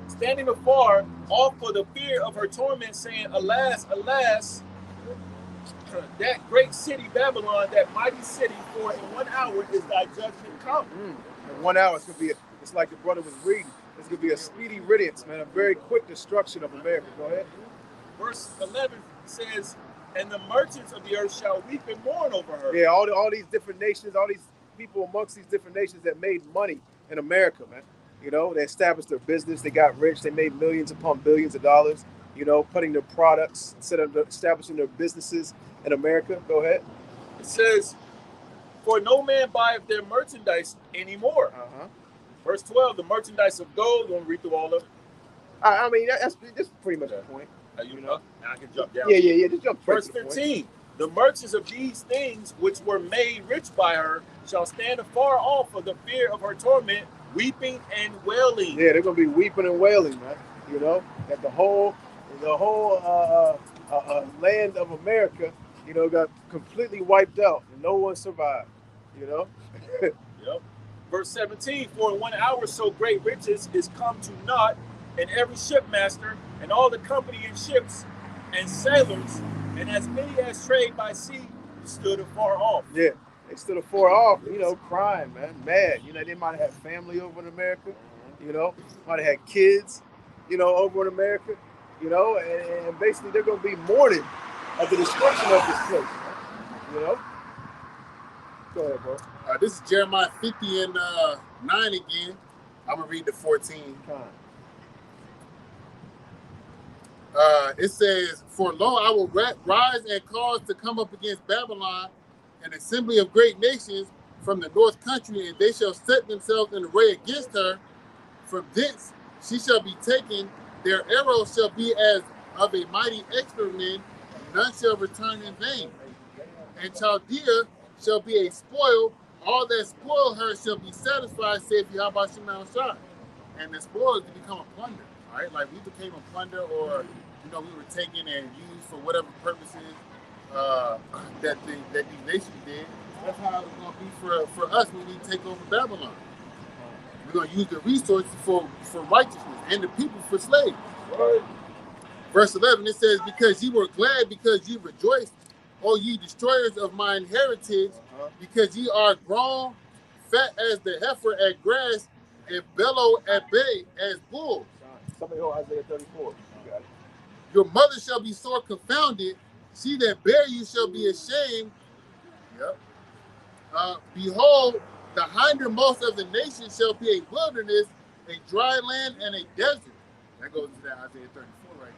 standing afar off for the fear of her torment, saying, Alas, alas, that great city Babylon, that mighty city, for in 1 hour is thy judgment come. In 1 hour, it's like the brother was reading. It's gonna be a speedy riddance, man. A very quick destruction of America. Go ahead. Verse 11 says, and the merchants of the earth shall weep and mourn over her. Yeah, all these different nations, all these people amongst these different nations that made money in America, man. You know, they established their business, they got rich, they made millions upon billions of dollars, you know, putting their products instead of establishing their businesses in America. Go ahead. It says, for no man buyeth their merchandise anymore. Verse 12, the merchandise of gold. You want to read through all of it? I mean, that's pretty much the point. You know, I can jump down. Yeah. Just jump straight Verse to the point. 15, the merchants of these things which were made rich by her shall stand afar off for the fear of her torment, weeping and wailing. Yeah, they're gonna be weeping and wailing, man. You know, that the whole land of America, you know, got completely wiped out and no one survived. You know. Yep. Verse 17, for in 1 hour so great riches is come to naught, and every shipmaster and all the company in ships and sailors, and as many as trade by sea, stood afar off. Yeah, they stood afar off, you know, crying, man, mad. You know, they might have had family over in America, you know, might have had kids, you know, over in America, you know, and basically they're going to be mourning at the destruction of this place, man, you know. Go ahead, bro. This is Jeremiah 50 and 9 again. I'm going to read the 14. It says, for lo, I will rise and cause to come up against Babylon an assembly of great nations from the north country, and they shall set themselves in array against her. From thence she shall be taken. Their arrows shall be as of a mighty experiment, none shall return in vain. And Chaldea shall be a spoil. All that spoil her shall be satisfied, saith Yahweh Shemel Shai. And the spoil is to become a plunder, right? Like we became a plunder, or you know, we were taken and used for whatever purposes that these nations did. That's how it's going to be for us when we take over Babylon. We're going to use the resources for righteousness and the people for slaves. Right. Verse 11, it says, because ye were glad, because ye rejoiced, O ye destroyers of mine heritage, because ye are grown fat as the heifer at grass, and bellow at bay as bulls. Somebody hold Isaiah 34. You got it. Your mother shall be sore confounded. She that bare you shall be ashamed. Yep. Behold, the hindermost of the nations shall be a wilderness, a dry land, and a desert. That goes to that Isaiah 34 right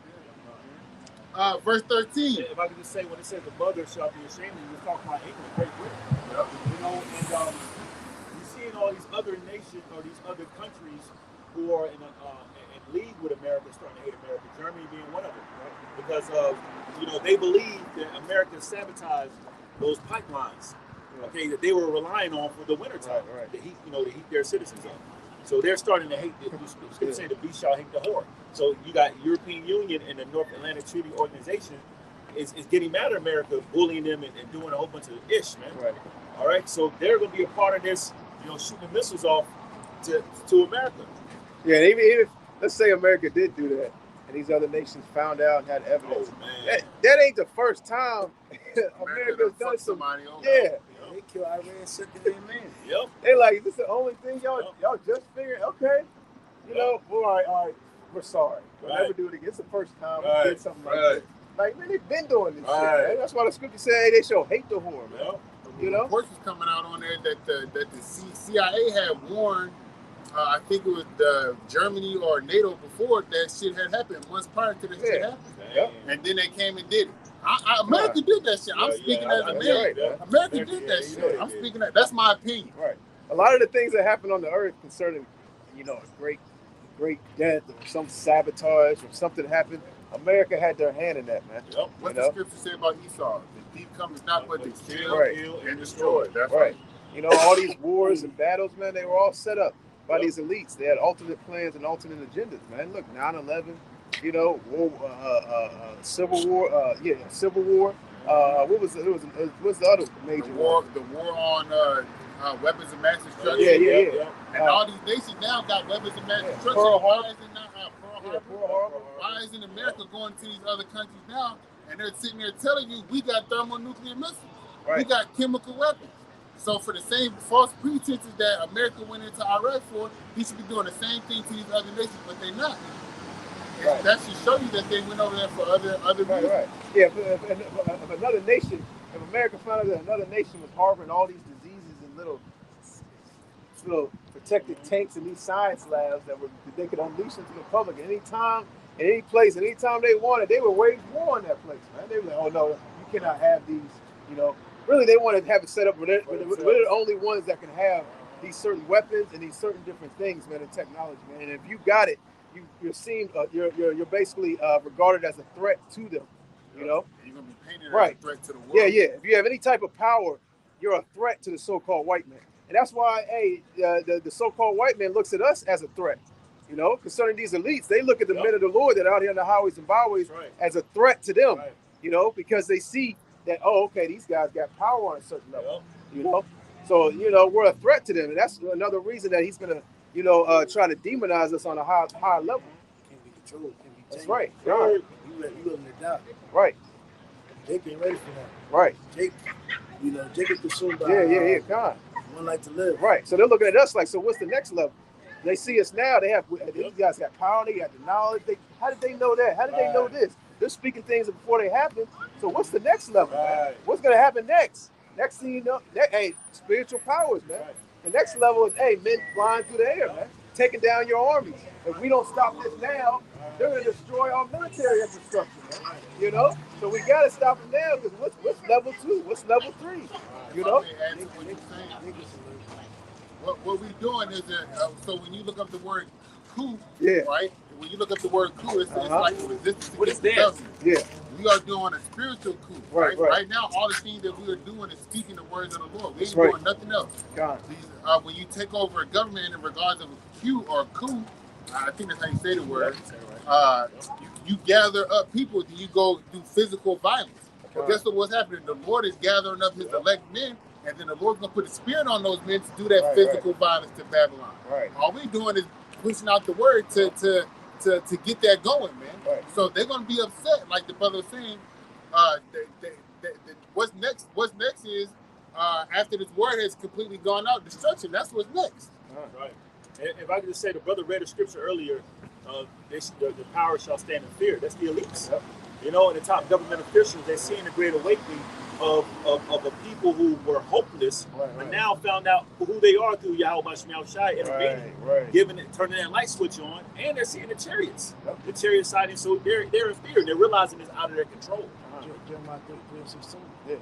there. Verse 13. If I could just say, when it says the mother shall be ashamed, you was talking about England, Great Britain. Yep. You know, and you see in all these other nations or these other countries who are in league with America, starting to hate America, Germany being one of them, right? Because you know, they believe that America sabotaged those pipelines, okay, that they were relying on for the wintertime, right. to heat, you know, to heat their citizens up. So they're starting to hate. They say the beast shall hate the whore. So you got European Union and the North Atlantic Treaty Organization is getting mad at America, bullying them and doing a whole bunch of ish, man. Right. All right, so they're going to be a part of this, you know, shooting missiles off to America. Yeah, and even let's say America did do that, and these other nations found out and had evidence. Oh, man. That ain't the first time America's done somebody. Yeah. They kill Iran, second amen. Yep. They like, this is the only thing y'all just figured, okay. You know, well, all right, we're sorry. We'll never do it again. It's the first time we did something like that. Like, man, they've been doing this shit, man. That's why the scripture said, hey, they shall hate the whore, man. Yep. You know? Reports was coming out on there that the CIA had warned, I think it was the Germany or NATO before that shit had happened once prior to this shit happened. Yep. And then they came and did it. America did that shit. I'm speaking as a man. Right, America did that shit. I'm speaking that. That's my opinion. Right. A lot of the things that happen on the earth concerning, you know, a great death or some sabotage or something happened, America had their hand in that, man. Yep. What's You the know? scripture say about Esau? The thief comes not but to kill Right. and destroy. That's Right. You know, all these wars and battles, man, they were all set up by these elites. They had alternate plans and alternate agendas, man. Look, 9/11, you know, Civil War, Civil War. What was what's the other major the war on weapons of mass destruction. Yeah. And all these nations now got weapons of mass destruction. Pearl Why Harbor. is it not Pearl Harbor. Why isn't America going to these other countries now and they're sitting there telling you we got thermonuclear missiles, we Right. got chemical weapons. So for the same false pretenses that America went into Iraq for, he should be doing the same thing to these other nations, but they're not. Right. That should show you that they went over there for other reasons. Right. Yeah, if another nation, if America found out that another nation was harboring all these diseases and little protected tanks in these science labs that they could unleash into the public at any time, in any place, at any time they wanted, they would wage war on that place, man. They were like, oh no, you cannot have these, you know. Really, they want to have it set up where we're the only ones that can have these certain weapons and these certain different things, man, in technology, man. And if you got it, you're basically regarded as a threat to them, you know. You're gonna be painted Right. as a threat to the world. Yeah. If you have any type of power, you're a threat to the so-called white man. And that's why, the so-called white man looks at us as a threat. You know, concerning these elites, they look at the men of the Lord that are out here on the highways and byways as a threat to them. Right. You know, because they see that, oh, okay, these guys got power on a certain level. You know, so we're a threat to them, and that's another reason that he's gonna, try to demonize us on a high level. Can't be controlled. Can't be That's tamed. right. You willing to die. Right. Jake ain't ready for that. Right. Jake consumed by Yeah. Con. one life to live. Right. So they're looking at us like, so what's the next level? They see us now. These guys got power. They got the knowledge. How did they know that? How did they know this? They're speaking things before they happen. So what's the next level, man? What's gonna happen next? Next thing you know, spiritual powers, man. The next level is, men flying through the air, man, taking down your armies. If we don't stop this now, they're gonna destroy our military infrastructure, man. You know, so we gotta stop them now. Because what's level 2? What's level 3? You know. What we're doing is that, so when you look up the word coup, Yeah. right? When you look up the word coup, it's like resistance What is against that? the government. Yeah. We are doing a spiritual coup. Right. Right now, all the things that we are doing is speaking the words of the Lord. We ain't Right. doing nothing else. God. When you take over a government in regards of a coup, I think that's how you say the word. You gather up people, then you go do physical violence. But guess what's happening? The Lord is gathering up His elect men, and then the Lord's gonna put the spirit on those men to do that physical violence to Babylon. Right. All we doing is pushing out the word to get that going, man. Right. So they're gonna be upset, like the brother was saying. What's next? What's next is after this word has completely gone out, destruction. That's what's next. Right. And if I could just say, the brother read a scripture earlier. The power shall stand in fear. That's the elites. Yep. You know, and the top government officials, they're seeing the great awakening of a people who were hopeless, but now found out who they are through Yahweh Shema Shai intervening, turning that light switch on, and they're seeing the chariots. Yep. The chariot siding, so they're in fear. They're realizing it's out of their control. Jeremiah 33:16. Yeah.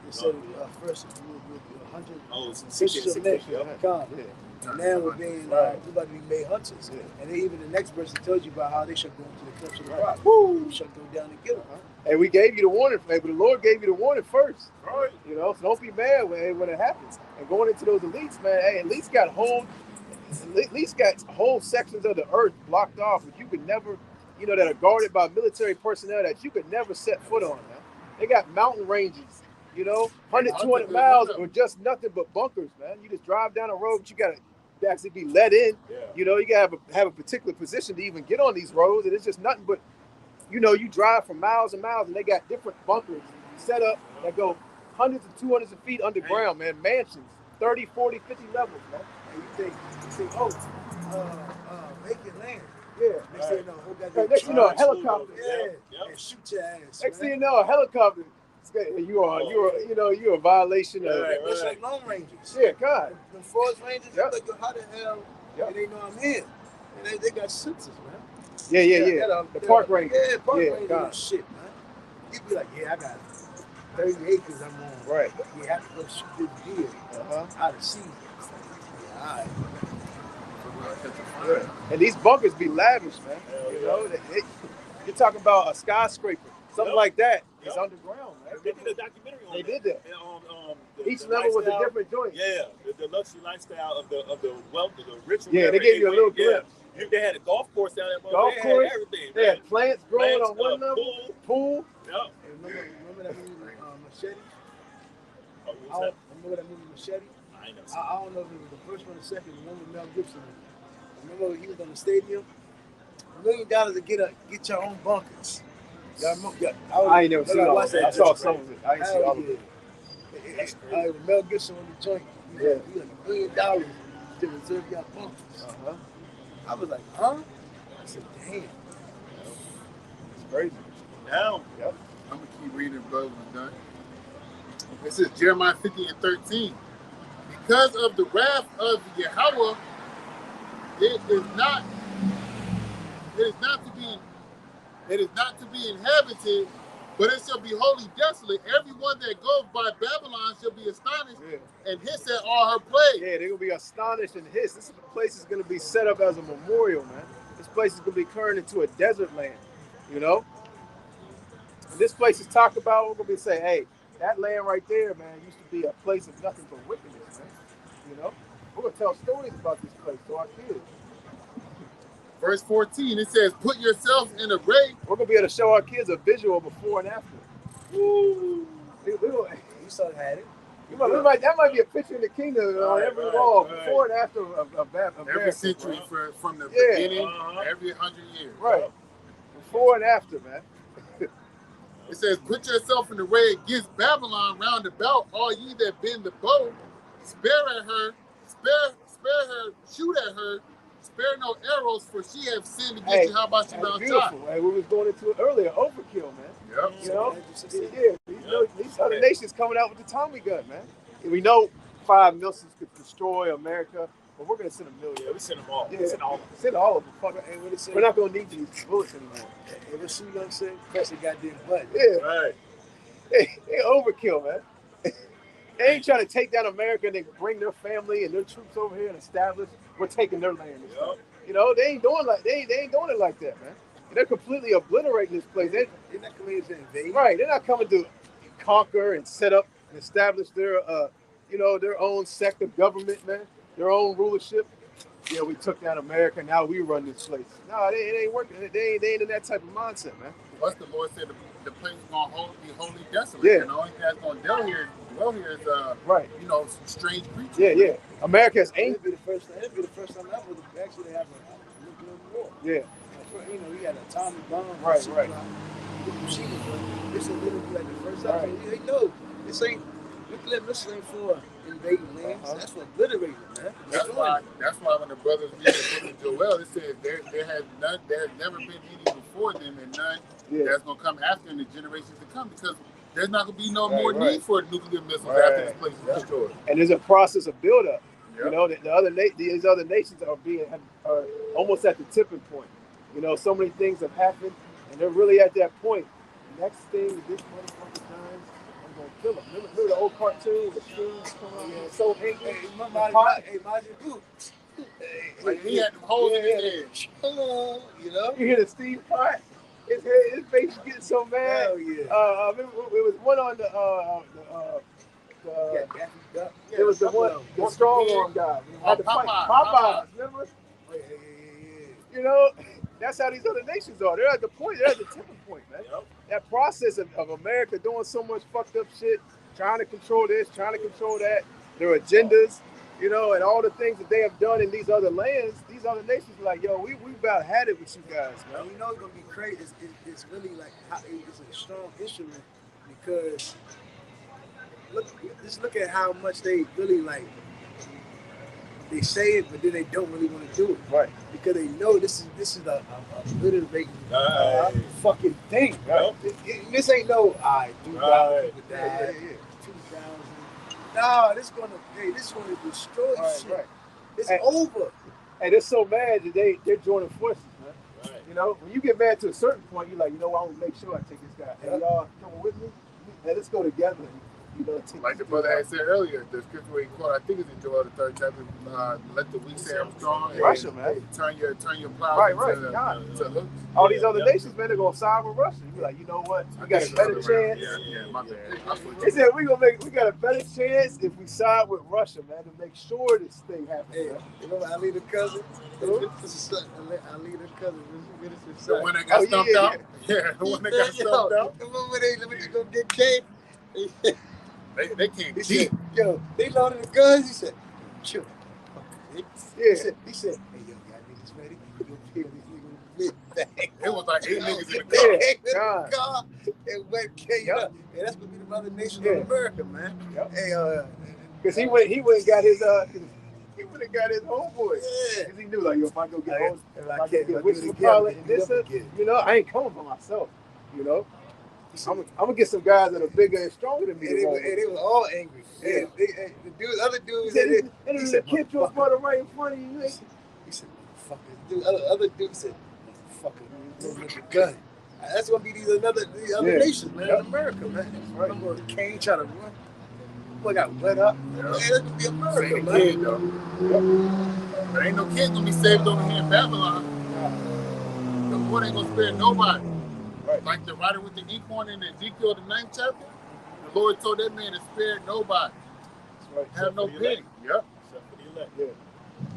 It said first it will be 100. Oh, it's Fishes of men come. Yeah. And now we're being we're about to be made hunters. Yeah. And then even the next verse tells you about how they shall go into the cliffs of the rock. We shall go down and kill them. And we gave you the warning, but the Lord gave you the warning first. Right. You know, so don't be mad when it happens. And going into those elites, man, elites got whole sections of the earth blocked off that you could never, that are guarded by military personnel that you could never set foot on, man. They got mountain ranges, 100, 200 miles or just nothing but bunkers, man. You just drive down a road, but you got to actually be let in. Yeah. You got to have a particular position to even get on these roads, and it's just nothing but, you drive for miles and miles, and they got different bunkers set up that go hundreds and 200s of feet underground, man. Mansions, 30, 40, 50 levels, man. And you think, vacant land. Yeah. Next thing you know, whole goddamn Next thing you know, a helicopter. and shoot your ass. Next thing you know, a helicopter. You're a violation of. It's like Lone Rangers. Yeah, God. The Forest Rangers, Yep. like, how the hell Yep. they know I'm here? And they got sensors, man. Yeah. The park ranger. Yeah, park Yeah, ranger God. and shit, man. You be like, I got 30 acres I'm on. Right. You have to go shoot this deer out of season. Yeah, all right. Yeah. And these bunkers be lavish, man. You're talking about a skyscraper, something Yep. like that. Yep. It's underground, man. They did a documentary on They that. did that. And, Each the level was a lifestyle- different joint. Yeah, the luxury lifestyle of the wealth, of the rich. or Yeah, they whatever, gave you a little yeah. glimpse. They had a golf course down there. Golf they course, had everything. They had man. plants growing Plants, on one level, pool. Yep. Hey, remember that movie Machete? Oh, what was that? Remember that movie Machete? I ain't never I seen don't know if it was the first one or the second. The one with Mel Gibson. Remember he was on the stadium? $1 million to get your own bunkers. Y'all remember? Yeah, I ain't never seen all watched of it. I saw some of it. I ain't seen all of it. That's crazy. Mel Gibson on the joint. He Yeah. had $1 million to reserve your bunkers. Uh-huh. I was like, huh? I said, damn. It's crazy. Now, Yep. I'm gonna keep reading, brother. When done. This is Jeremiah 50:13. Because of the wrath of Yahweh, it is not to be inhabited, but it shall be wholly desolate. Everyone that goes by Babylon shall be astonished Yeah. and hiss at all her plagues. Yeah, they're gonna be astonished and hissed. This place is gonna be set up as a memorial, man. This place is gonna be turned into a desert land, you know. And this place is talked about. We're gonna be saying, hey, that land right there, man, used to be a place of nothing but wickedness, man. You know, we're gonna tell stories about this place to our kids. Verse 14, it says, put yourself in array. We're gonna be able to show our kids a visual before and after. You saw had it. That might be a picture in the kingdom on every wall, before and after of Every century from the Yeah. beginning, every 100 years. Right. Before and after, man. It says, put yourself in array against Babylon round about, all ye that bend the bow. Spare her, shoot at her, spare no arrows, for she have sinned against you. How about you that's down beautiful. top? Hey, we was going into it earlier, overkill, man. Yep. You know, these other nations coming out with the Tommy gun, man. And we know 5 missiles could destroy America, but we're gonna send a million. yeah, we sent them all. Yeah, We sent all of them. send all of them. Fuck it. And what it say? We're not gonna need these bullets anymore. Hey, what you gonna say? Press the goddamn button. Yeah, Right. they overkill, man. They ain't trying to take down America and then bring their family and their troops over here and establish we're taking their land. And stuff. Yep. You know, they ain't doing it like that, man. They're completely obliterating this place. They're not coming to invade. Right, they're not coming to conquer and set up and establish their, their own sect of government, man, their own rulership. Yeah, we took down America, now we run this place. No, it ain't working. They ain't in that type of mindset, man. Plus, the Lord said the place is going to be wholly desolate. Yeah. And the only thing that's going to dwell here is Right. some strange creatures. Yeah. America's It'll ain't. be the first time ever to actually have a nuclear war. Yeah, You know, he had an atomic bomb. Right. This is literally like the first time. Right. Hey, no, this ain't nuclear missile ain't for invading lands. That's for obliterating, man. That's why when the brothers read the book of Joel, it says there has never been any before them and none that's going to come after in the generations to come, because there's not going to be no more need for nuclear missiles after this place is destroyed. and there's a process of buildup. Yep. You know, these other nations are almost at the tipping point. You know, so many things have happened, and they're really at that point. Next thing this motherfucker does, I'm gonna kill him. Remember the old cartoon with Steve coming out so angry? Hey, Majin Buu. Like he had them holes in his head. You know? You hear the Steve part? His face is getting so mad. Hell yeah. I remember it was one on it was the one, the strong arm guy. Popeye. Remember? Yeah. You know, that's how these other nations are. They're at the point. They're at the tipping point, man. Yep. That process of America doing so much fucked up shit, trying to control this, trying to control that, their agendas, you know, and all the things that they have done in these other lands. These other nations are like, yo, we about had it with you guys, man. You know it's gonna be crazy. It's really like it's a strong instrument, because look at how much they really like. They say it, but then they don't really want to do it, Right. because they know this is a literally Right. fucking thing. Right. This ain't no 2,000 Right. people died, 2,000. No, this gonna destroy shit. Right. It's Hey. over. And they're so mad that they're joining forces, man. Right. You know, when you get mad to a certain point, you're like, you know what, I'm gonna make sure I take this guy. Hey, y'all coming with me? Hey, let's go together. You know, Like the brother had said earlier, the scripture where he quote, I think it's in Joel the 3rd chapter, let the weak say I'm strong. And Russia, man. Turn your plow Right, to hooks. All these other nations, man, they're gonna side with Russia. You be like, you know what? We got a better chance. Yeah, my bad. He said we got a better chance if we side with Russia, man, to make sure this thing happens. Hey, Man. you remember Ali the cousin? Ali the cousin. The one that got stumped out? Yeah, the one that got stumped out. Remember they go get Kate? They can't He cheat. said, yo, they loaded the guns. He said, chill. Yeah. He said, hey, yo, y'all niggas ready? You gonna kill these niggas mid-bag. It was like 8 niggas in the car. In the car and went Kate up. Hey, that's gonna be the mother nation Yeah. of America, man. Yep. Hey, Because he went and got his he went and got his homeboy. yeah. Because he knew like, yo, if I go get home, If I get what's do you it call again, it, this, again. you know, I ain't coming for myself. You know, I'm gonna get some guys that are bigger and stronger than me. And they were all angry. Yeah. The dudes, other dudes, He said, "Kid, your brother right in front of you." he said, motherfucker. Dude, other dudes said, motherfucker, you loaded the gun. That's gonna be these other Yeah. nations, man. Yep. In America, man. Right. Remember Kane trying to run? Boy got wet up. Yeah. Man, that's gonna be America, Ain't no man. kid though. There ain't no kid gonna be saved over here in Babylon. The Lord ain't gonna spare nobody. Right. Like the writer with the equine in Ezekiel the 9th chapter, the Lord told that man to spare nobody. Right. Have no pity. Yep. Except for the elect.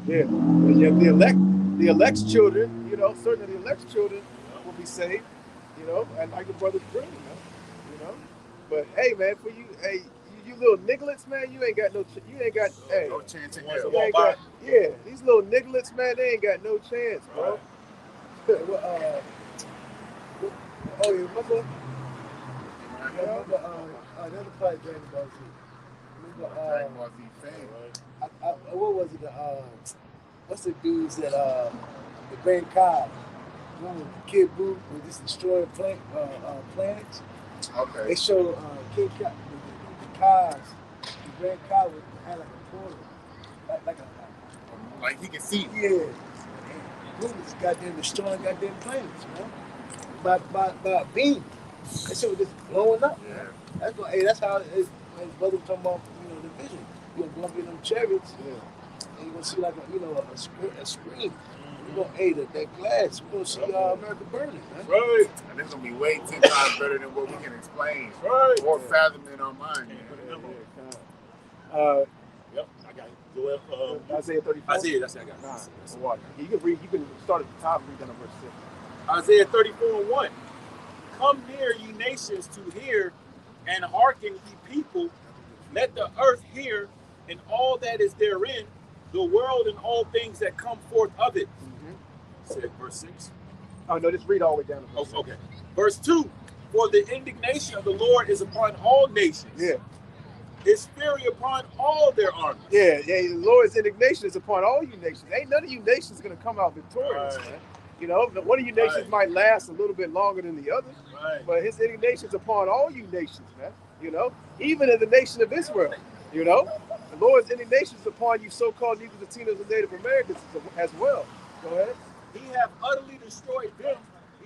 Yeah. And yet the elect's children, you know, certainly the elect's children will be saved, you know, and like the brother's dream, you know. But hey, man, for you, hey, you little nigglets, man, you ain't got, hey, No chance in Once hell. a you ain't got, yeah, these little nigglets, man, they ain't got no chance, bro. Oh, you remember? Another part Dragon Ball Z. Remember, Dragon Ball Z fan. what was it? What's the dudes that the Grand Kai? Remember Kid Buu was just destroying planets? Okay. They showed Kid Kai, the Kais, the Grand Kai had like a portal, Like he can see. yeah. And Buu was goddamn destroying goddamn planets, man. By a beam. That shit was just blowing up. Yeah. That's how his brother was talking about, you know, the vision. You're gonna go up in them chariots, and you're gonna see like a screen. You're gonna that glass. We're gonna see America burning, man. Right. And it's gonna be way 10 times better than what we can explain Right. or fathom in our mind. Man. Yep. I got it. Joel. Isaiah 34. Isaiah. That's what I got. Nah, that's what. You can read. You can start at the top and read down to verse 6. Isaiah 34:1. Come near, ye nations, to hear, and hearken, ye people. Let the earth hear, and all that is therein, the world and all things that come forth of it. Said verse 6. Oh no, just read all the way down to verse 6. Okay. Verse 2. For the indignation of the Lord is upon all nations. Yeah. His fury upon all their armies. Yeah, the Lord's indignation is upon all you nations. Ain't none of you nations gonna come out victorious, Right. man. You know, one of you nations Right. might last a little bit longer than the other, Right. but his indignation is upon all you nations, man. You know, even in the nation of Israel, you know, the Lord's indignation is upon you so-called Negroes, Latinos, and Native Americans as well. Go ahead. He have utterly destroyed them.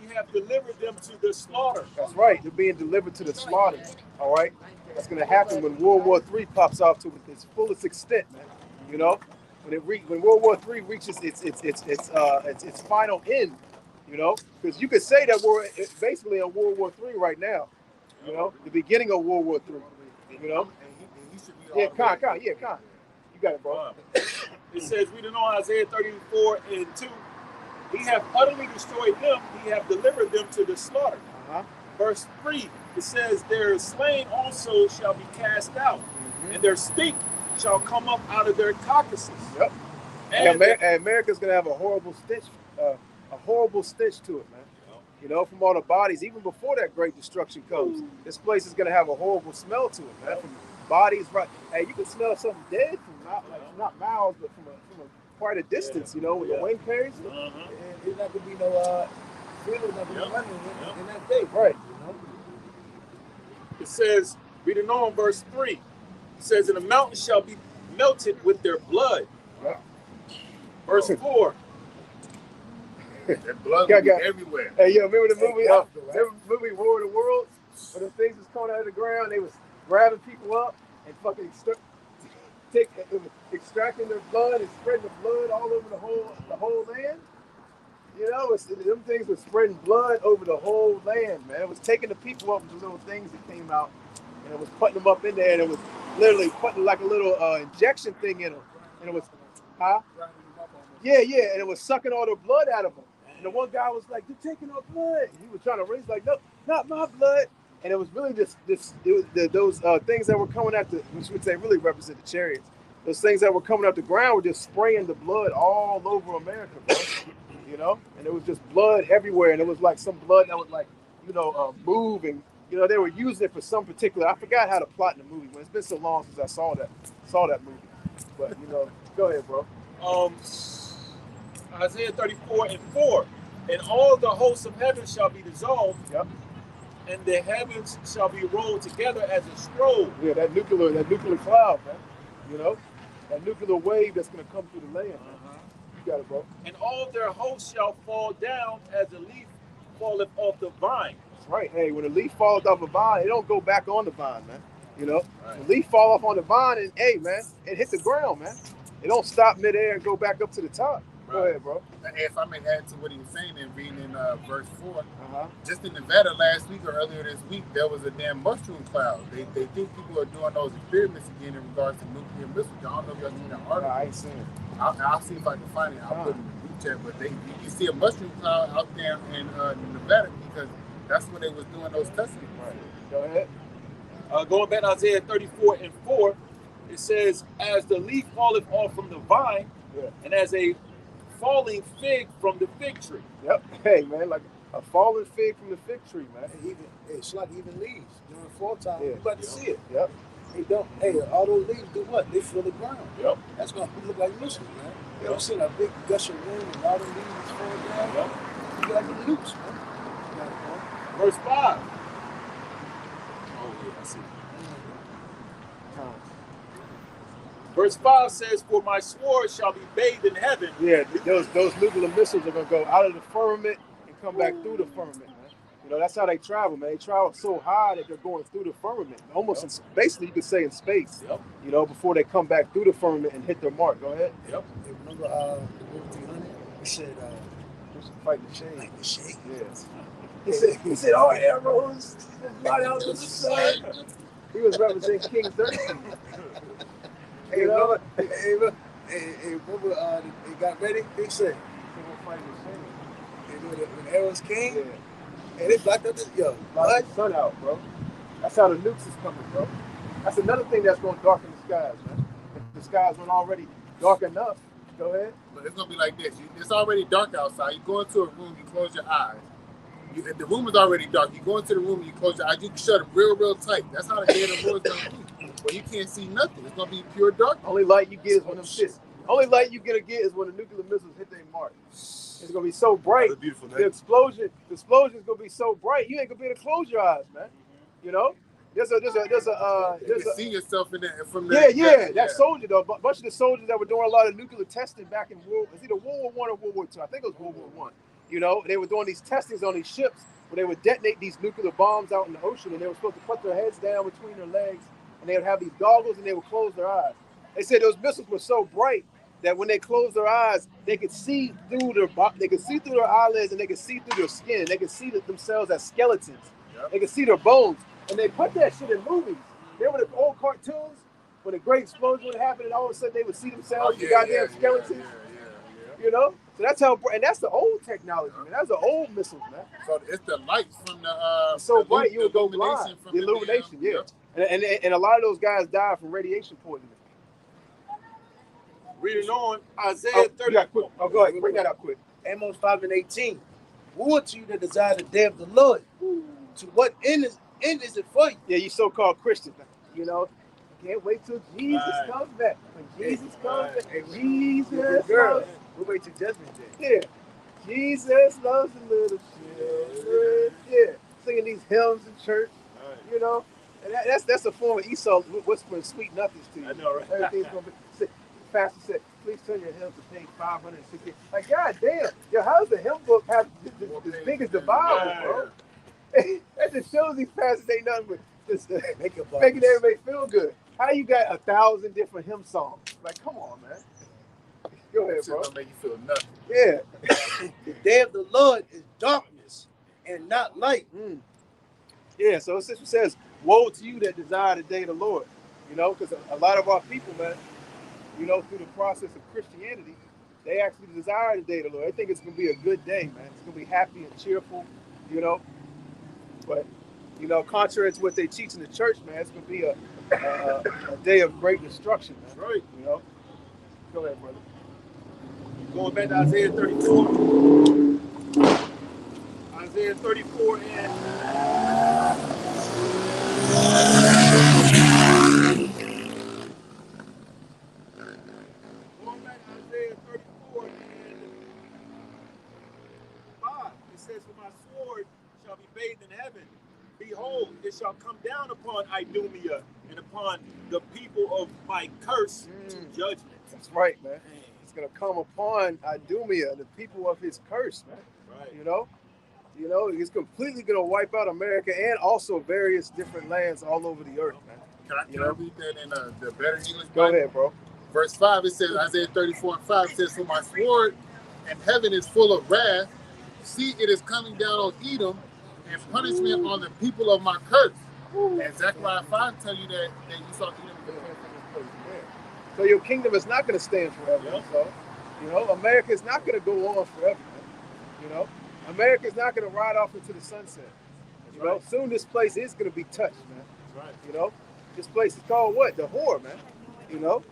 He have delivered them to the slaughter. That's right. They're being delivered to the slaughter. All right. That's going to happen when World War III pops off to its fullest extent, man. You know, when World War III reaches its final end, you know, because you could say that we're basically in World War III right now. You know, the beginning of World War III. You know. Yeah, Con. You got it, bro. It says, reading on Isaiah 34:2, he have utterly destroyed them, he have delivered them to the slaughter. Verse 3, it says, their slain also shall be cast out, and their stink shall come up out of their carcasses. Yep. And America's gonna have a horrible stench to it, man. You know, from all the bodies, even before that great destruction comes, this place is gonna have a horrible smell to it, man. From bodies, right? Hey, you can smell something dead from not miles, but from quite a distance. You know, when the wind carries it. And there's not gonna be no freedom, not gonna be running in that day, Right. You know? It says, reading on verse 3, it says, and the mountains shall be melted with their blood. Yeah. Verse 4. That blood will be everywhere. Hey, yo, remember the movie? Right? Remember the movie War of the Worlds? Where the things was coming out of the ground, they was grabbing people up and fucking extracting their blood and spreading the blood all over the whole land. You know, them things were spreading blood over the whole land, man. It was taking the people up with the little things that came out, and it was putting them up in there, and it was literally putting like a little injection thing in them, and it was, huh? Yeah, and it was sucking all the blood out of them. And the one guy was like, "You're taking our blood." And he was trying to raise like, "No, not my blood." And it was really those things that were coming out which would say really represent the chariots. Those things that were coming out the ground were just spraying the blood all over America, bro. You know, and it was just blood everywhere, and it was like some blood that would like, move, and they were using it for some particular. I forgot how to plot in the movie, but it's been so long since I saw that movie. But go ahead, bro. Isaiah 34:4, and all the hosts of heaven shall be dissolved. Yep. And the heavens shall be rolled together as a scroll. Yeah, that nuclear cloud, man. That nuclear wave that's gonna come through the land. You got it, bro. And all their hosts shall fall down as a leaf falleth off the vine. That's right. Hey, when a leaf falls off a vine, it don't go back on the vine, man. Right. The leaf fall off on the vine, and hey, man, it hit the ground, man. It don't stop midair and go back up to the top. Right. Go ahead, bro. If I may add to what he was saying and reading in verse 4, Uh-huh. just in Nevada last week or earlier this week, there was a damn mushroom cloud. They think people are doing those experiments again in regards to nuclear missiles. I don't know if y'all seen that article. I ain't seen it. I'll see if I can find it. I'll put it in the group chat. But you can see a mushroom cloud out there in Nevada because that's where they was doing those testing. Right. Go ahead. Going back to Isaiah 34:4, it says, "As the leaf falleth off from the vine, Yeah. and as a falling fig from the fig tree." Yep. Hey, man, like a fallen fig from the fig tree, man. It's like even leaves during fall time. Yeah. You're about to see it. Yep. All those leaves do what? They fill the ground. Yep. That's gonna look like missiles, man. You don't see a big gush of wind and all the leaves fall down. Yep. You like the nukes, man. You got it, man. Verse 5. Oh, yeah, I see. Verse 5 says, "For my sword shall be bathed in heaven." Yeah, those nuclear missiles are gonna go out of the firmament and come back through the firmament, man. That's how they travel, man. They travel so high that they're going through the firmament, almost basically you could say in space. Yep. Before they come back through the firmament and hit their mark. Go ahead. Yep. Hey, remember the movie 300? He said, Fight the shade. like the shake. Yeah. He said, "All arrows fly out to the sun." He was representing King Xerxes. Hey, remember, they got ready? He said, Fight the shade. when arrows came, Yeah. and they blocked up Light the sun out, bro. That's how the nukes is coming, bro. That's another thing that's going to darken the skies, man. If the skies weren't already dark enough, go ahead. But it's gonna be like this. It's already dark outside. You go into a room, you close your eyes. If the room is already dark, you go into the room and you close your eyes. You can shut it real tight. That's how the day of the Lord is gonna be. Well, you can't see nothing. It's gonna be pure dark. Only light you get is when them shits. Only light you get is when the nuclear missiles hit their mark. It's gonna be so bright. What a beautiful The night. explosion is gonna be so bright. You ain't gonna be able to close your eyes, man. There's You a can see yourself in that from that. that soldier though. A bunch of the soldiers that were doing a lot of nuclear testing back in it's either World War I or World War II. I think it was World War I. They were doing these testings on these ships where they would detonate these nuclear bombs out in the ocean, and they were supposed to put their heads down between their legs, and they would have these goggles, and they would close their eyes. They said those missiles were so bright that when they closed their eyes, they could see through their eyelids, and they could see through their skin. They could see themselves as skeletons. Yep. They could see their bones, and they put that shit in movies. Remember the old cartoons when a great explosion would happen, and all of a sudden they would see themselves, goddamn skeletons. Yeah. So that's how, and that's the old technology, man. That's the old missiles, man. So it's the lights from the So the bright you would go illumination blind. from The illumination, yeah. And a lot of those guys died from radiation poisoning. Reading on Isaiah 34. Go ahead, bring that up quick. Amos 5:18. Woe to you that desire the day of the Lord. To what end is it for you? Yeah, you so-called Christians, can't wait till Jesus Right. comes back. When Jesus comes back, Hey, Jesus girl, loves, we'll wait till Judgment Day. yeah. Jesus loves the little children. Yeah, singing these hymns in church, and that's a form of Esau whispering sweet nothings to you. I know, right? Everything's gonna be. Pastor said, "Please turn your hymns to page 560." Like, God damn, how's the hymn book have as big as the Bible, bro? That just shows these pastors ain't nothing but Just Makeup making artist. everybody feel good. How you got 1,000 different hymn songs? Like, come on, man. Go ahead, Shit bro. don't make you feel nothing. Yeah. The day of the Lord is darkness and not light. Yeah, so it says, woe to you that desire the day of the Lord. You know, because a lot of our people, man, you know, through the process of Christianity, they actually desire the day of the Lord. They think it's going to be a good day, man. It's going to be happy and cheerful, you know. But, you know, contrary to what they teach in the church, man, it's going to be a day of great destruction, man. Right. You know? Go ahead, brother. Going back to Isaiah 34. Isaiah 34 and going back to Isaiah 34 and 5. It says, for my sword shall be bathed in heaven. Behold, it shall come down upon Idumea and upon the people of my curse to judgment. That's right, man. It's going to come upon Idumea, the people of his curse, man. Right. You know, it's completely going to wipe out America and also various different lands all over the earth, man. Can I read that in the Better English Go Bible? ahead, bro. Verse 5, it says, Isaiah 34 and 5 says, for my sword and heaven is full of wrath. See, it is coming down on Edom and punishment on the people of my curse. And Zechariah 5 tell you that you saw Edom in the place. So your kingdom is not going to stand forever. Yep. So, you know, America is not going to go on forever, man. You know, America is not going to ride off into the sunset. You know, soon this place is going to be touched, man. Right. You know, this place is called what? The whore, man. You know,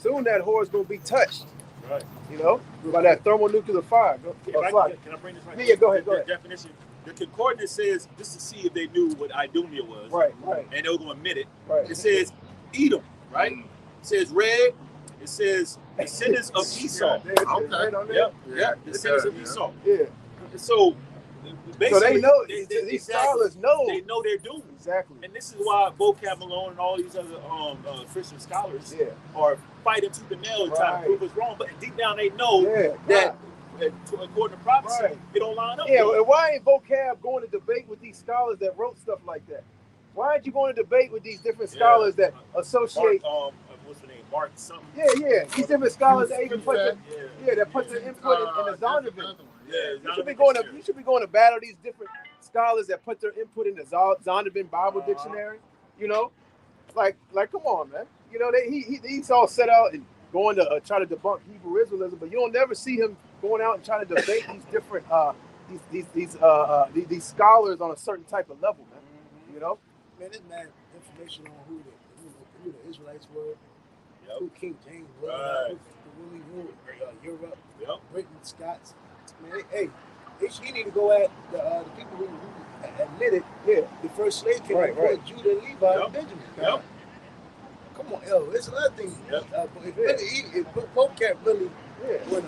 soon that whore is going to be touched. Right. You know, by that thermonuclear fire. Can I bring this right? Yeah, go ahead. The definition. The concordance says, just to see if they knew what Idumea was. Right. And they were going to admit it. Right. It says Edom, right? It says red. It says descendants of Esau. Yeah, right on there. Yep. Yeah, Descendants of yeah. Esau. Yeah. So basically, So they know, they these scholars know. They know their doom. Exactly. And this is why Vocab Malone and all these other Christian scholars Yeah. are fighting tooth and nail and trying to prove us wrong. But deep down they know Yeah. that according to prophecy, Right. it don't line up. Yeah, and why ain't Vocab going to debate with these scholars that wrote stuff like that? Why aren't you going to debate with these different scholars that associate? Mark, what's the name? Mark something. Yeah. These different scholars that even put their, Yeah. that put their input in the Zondervan. Yeah, You should be going to battle these different scholars that put their input in the Zondervan Bible Dictionary. You know, like come on, man. You know, he's all set out and going to try to debunk Hebrew Israelism, but you don't never see him going out and trying to debate these different these scholars on a certain type of level, man. You know. Man, this man information on who the Israelites were, Yep. who King James was, Right. who we ruled Europe, Yep. Britain, Scots. Man, he need to go at the people who admitted the first slave came Right. before Judah, Levi, Yep. and Benjamin. Yep. Come on, it's another thing. Yep. If Pope can't really Yeah. win,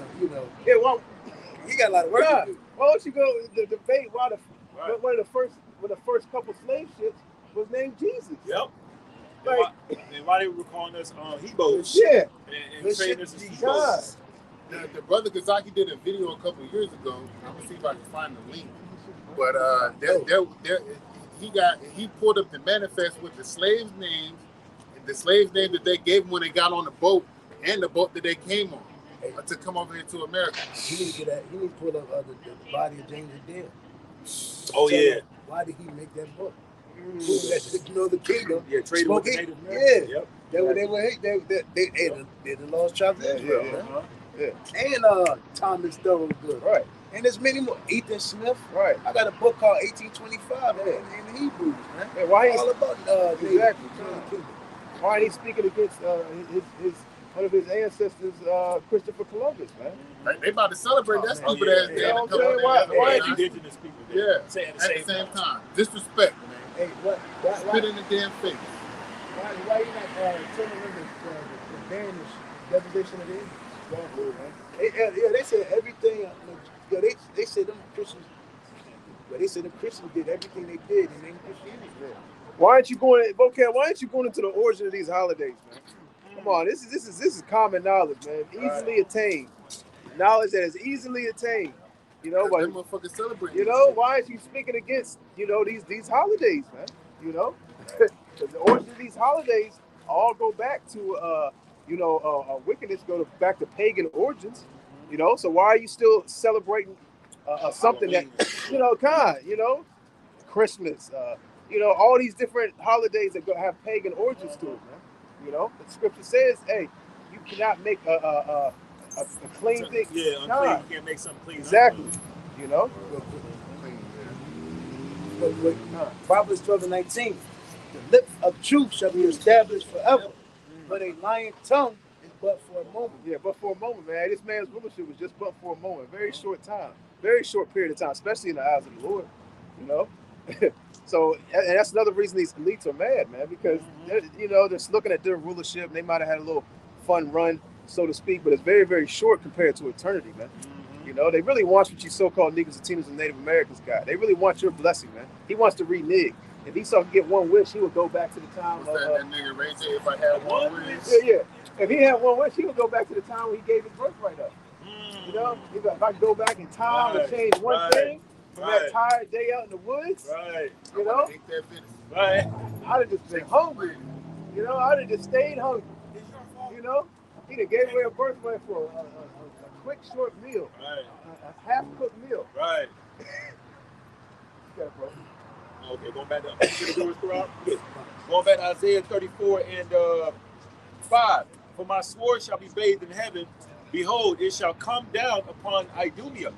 Yeah. Well, he got a lot of work yeah. to do. Why don't you go the debate? Why Right. one of the first couple slave ships was named Jesus? Yep. Like, And why they were calling us Hebos yeah. and This trading shit us as is Hebos. The brother Kazaki did a video a couple of years ago. I'm gonna see if I can find the link. But he pulled up the manifest with the slaves' names, that they gave him when they got on the boat, and the boat that they came on to come over here to America. He need to get that. He need to pull up the body of James the Dead. Oh Tell yeah. him, why did he make that book? The kingdom. Yeah, trading Spoke with the it. Native Americans. Yeah. Yep. They're the lost tribes of Israel, Yeah. man. Uh-huh. And Thomas Thorogood. Right. And there's many more. Ethan Smith. Right. I got a book called 1825 in Hebrews, man. Yeah, why All he's about Exactly. Kingdom. why ain't he speaking against his one of his ancestors, Christopher Columbus, man? They about to celebrate that Oh, stupid yeah. ass day. Yeah, in a I'm couple saying, of why days. ain't And you- indigenous people. Yeah. Say At the same time. Disrespect, man. Hey, Spit in the damn face. why you not telling them the banish deposition of the Indians? Yeah, they said everything. They said them Christians. But they said the Christians did everything they did in name Christianity. Why aren't you going, Vocab? Why aren't you going into the origin of these holidays, man? Come on, this is common knowledge, man. Easily attained knowledge that is easily attained. You know, Them but motherfuckers celebrate. you know, why aren't you speaking against these holidays, man? You know, Because the origin of these holidays all go back to wickedness, back to pagan origins. You know, so why are you still celebrating something that Christmas, all these different holidays that have pagan origins to it, man. You know, the scripture says, hey, you cannot make a clean thing. Yeah, unclean. You can't make something clean. Exactly. You know? Proverbs 12:19. The lips of truth shall be established forever, but a lying tongue is but for a moment. Yeah, but for a moment, man. This man's rulership was just but for a moment, very short time, very short period of time, especially in the eyes of the Lord. You know? So, and that's another reason these elites are mad, man, because they're just looking at their rulership. They might have had a little fun run, so to speak, but it's very, very short compared to eternity, man. You know, they really want what you so-called Negroes, Latinos, and Native Americans got. They really want your blessing, man. He wants to renege. If he saw him get one wish, he would go back to the time of that nigga Ray J, if I had one wish. Yeah. If he had one wish, he would go back to the time when he gave his birthright up. You know, if I could go back in time and change one thing from that tired day out in the woods, you know, I'd have just been hungry. You know, I'd have just stayed hungry. You know, he done gave away a birthright for a quick, short meal, a half-cooked meal. Right. Yeah, bro. Okay, going back to going back to Isaiah 34 and 5. For my sword shall be bathed in heaven. Behold, it shall come down upon Idumea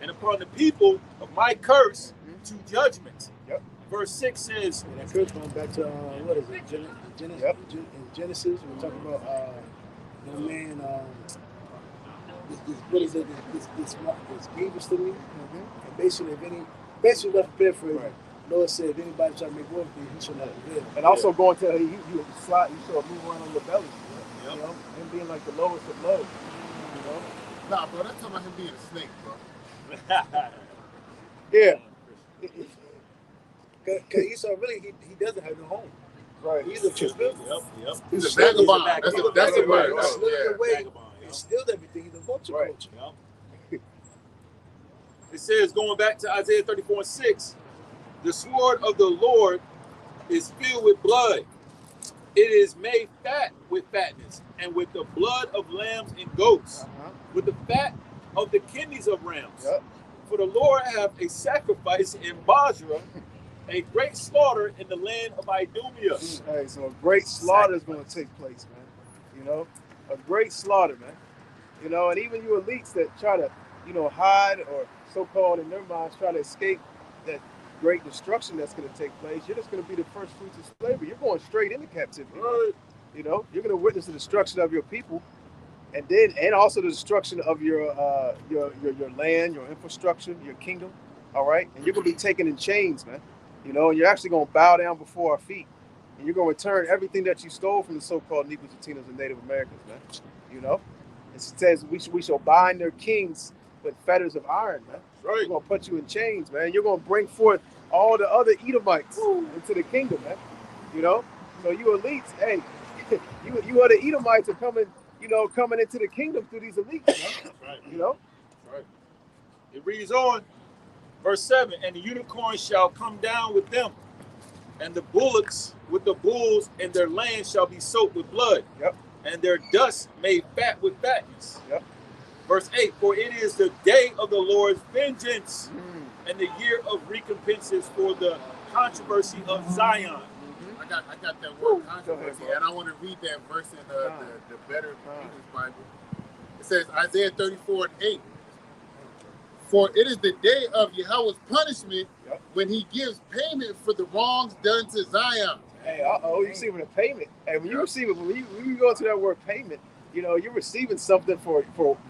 and upon the people of my curse to judgment. Yep. Verse 6 says, And that curse going back to what is it? In Genesis, we're talking about the man. What is it? This grievous to me. And basically left prepared for it. Lord said, if anybody try to make war with you, he shall not live. And also going to you slide, you sort of move around on your belly. You know, him being like the lowest of low. You know? Nah, bro, that's talking about him being a snake, bro. Yeah. Because Esau really, he doesn't have no home. Right. He's a fulfillment. Yep. He's a vagabond. That's the word. He slid Yeah. away. He steals everything. He's a vulture culture. It says, going back to Isaiah 34 and 6, the sword of the Lord is filled with blood. It is made fat with fatness, and with the blood of lambs and goats, with the fat of the kidneys of rams. Yep. For the Lord hath a sacrifice in Basra, a great slaughter in the land of Idumea. Hey, so a great slaughter is going to take place, man. You know, a great slaughter, man. You know, and even you elites that try to, hide or so-called in their minds try to escape that great destruction that's going to take place, you're just going to be the first fruits of slavery. You're going straight into captivity. Right. You know, you're going to witness the destruction of your people, and also the destruction of your land, your infrastructure, your kingdom. All right, and you're going to be taken in chains, man. You know, and you're actually going to bow down before our feet, and you're going to return everything that you stole from the so-called Negroes, Latinos, and Native Americans, man. You know, it says we shall bind their kings with fetters of iron, man. Right. We're going to put you in chains, man. You're going to bring forth all the other Edomites into the kingdom, man. You know, so you elites, hey, you other Edomites are coming into the kingdom through these elites, man. Right. You know? Right. It reads on, verse 7, and the unicorn shall come down with them, and the bullocks with the bulls, and their land shall be soaked with blood. Yep. And their dust made fat with fatness. Yep. Verse 8, for it is the day of the Lord's vengeance, and the year of recompenses for the controversy of Zion. I got that word controversy, and I want to read that verse in the Better English Bible. It says, Isaiah 34:8. For it is the day of Yahweh's punishment when he gives payment for the wrongs done to Zion. Hey, you're receiving a payment. And when you receive it, when you go into that word payment, you're receiving something for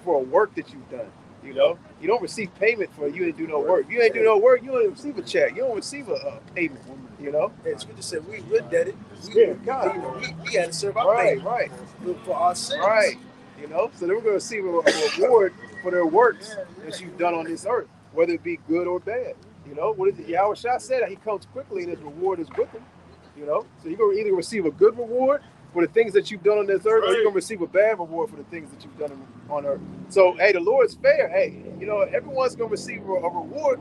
a work that you've done. You know, you don't receive payment for you didn't do no work. You ain't do no work, you don't receive a check. You don't receive a payment. You know, And Scripture said we're indebted. We had to serve our right, payment right, for our sins. right. You know, so they're going to receive a reward for their works that you've done on this earth, whether it be good or bad. You know, what is it? Yahweh Shah said that he comes quickly and his reward is with him. You know, so you're going to either receive a good reward for the things that you've done on this earth, or you're going to receive a bad reward for the things that you've done on earth. So, hey, the Lord's fair. Hey, everyone's going to receive a reward.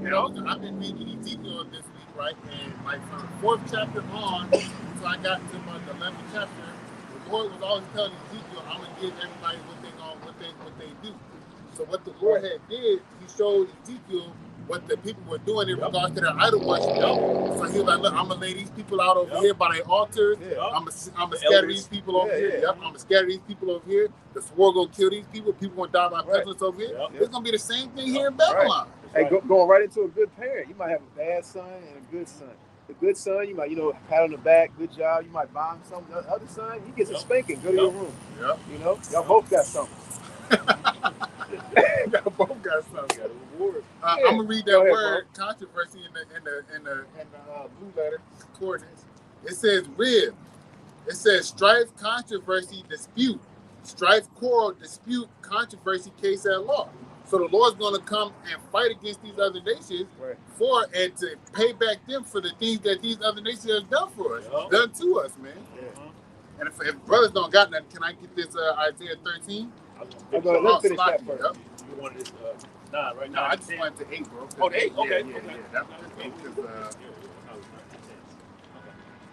You know, I've been reading Ezekiel this week, right? And like from the 4th chapter on, so I got to about the 11th chapter, the Lord was always telling Ezekiel, I'm gonna give everybody what they do. So what the Lord had did, he showed Ezekiel what the people were doing in regards to their idol worship. So he was like, look, I'm gonna lay these people out over here by their altars. I'm gonna scatter these people over here. I'm gonna scatter these people over here. The sword gonna kill these people. People gonna die by pestilence over here. It's gonna be the same thing here in Babylon. Hey, going right into a good parent. You might have a bad son and a good son. The good son, you might, pat on the back, good job. You might buy him something. The other son, he gets a spanking. Go to your room. Y'all both got something. Y'all both got something. I'm gonna read that word controversy in the blue letter coordinates. It says rib. It says strife, controversy, dispute. Strife, quarrel, dispute, controversy, case at law. So the Lord's gonna come and fight against these other nations and to pay back them for the things that these other nations have done for us, done to us, man. And if brothers don't got nothing, can I get this Isaiah 13? Let's finish that first. You wanted this 9, right? No, I just wanted to 8, bro. Oh, 8? Okay. That was 8 because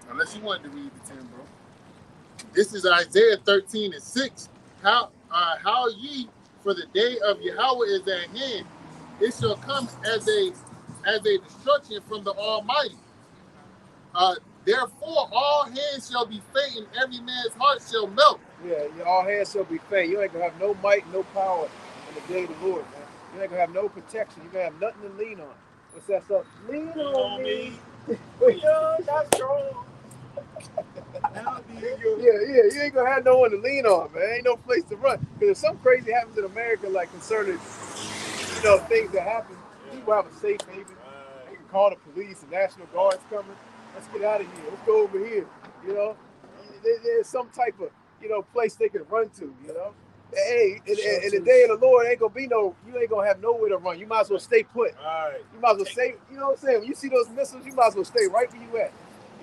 unless you wanted to read the 10, bro. This is Isaiah 13:6. How ye, for the day of Yahweh is at hand. It shall come as a destruction from the Almighty. Therefore, all hands shall be faint, and every man's heart shall melt. Yeah, all hands shall be faint. You ain't gonna have no might, no power in the day of the Lord, man. You ain't gonna have no protection. You gonna have nothing to lean on. What's that stuff? Lean on me. We're not strong. You ain't gonna have no one to lean on, man. Ain't no place to run. Because if something crazy happens in America, like concerning, things that happen, people have a safe haven. They can call the police, the National Guard's coming. Let's get out of here. Let's go over here. There's some type of, place they can run to, Hey, in the day of the Lord, ain't gonna be you ain't gonna have nowhere to run. You might as well stay put. You might as well stay, you know what I'm saying? When you see those missiles, you might as well stay right where you at.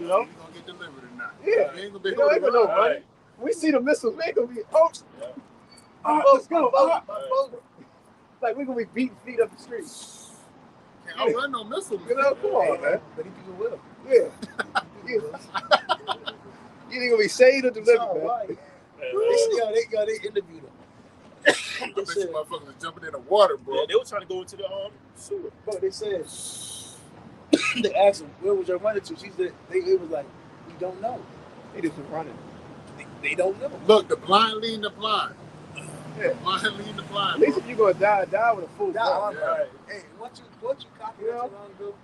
You gonna get delivered or not? Yeah. You ain't gonna be ain't gonna know, right? We see the missiles, we ain't gonna be, let's go. Like we're gonna be beating feet up the street. Can't run no missiles. Come on, man. But he people will. Yeah. You ain't gonna be saved or delivered, man. Right. They interviewed him. I bet you motherfuckers are jumping in the water, bro. Yeah, they were trying to go into the sewer. But they said, they asked him, where was your running to? She said, it was like, we don't know. They just been running. They don't know. Look, the blind leading the blind. Yeah. The blind leading the blind. At least if you're gonna die with a full breath. Right. Hey, once you copy that long ago,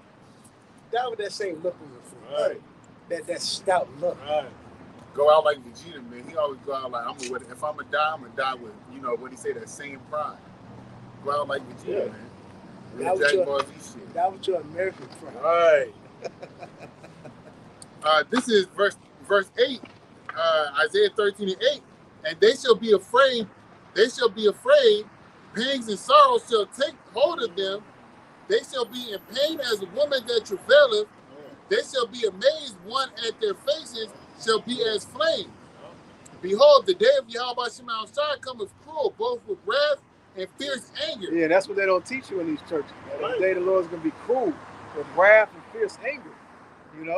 die with that same look on your face. Right. That stout look. Right. Go out like Vegeta, man. He always go out like, if I'm gonna die, I'm gonna die with, what he say, that same pride. Go out like Vegeta, man. That was your American pride. Right. This is verse 8, Isaiah 13:8. And they shall be afraid, pangs and sorrows shall take hold of them. They shall be in pain as a woman that travaileth. They shall be amazed, one at their faces shall be as flame. Behold, the day of Yahweh Shema Shai cometh cruel, both with wrath and fierce anger. Yeah, that's what they don't teach you in these churches. Man. The day of the Lord is going to be cruel with wrath and fierce anger. And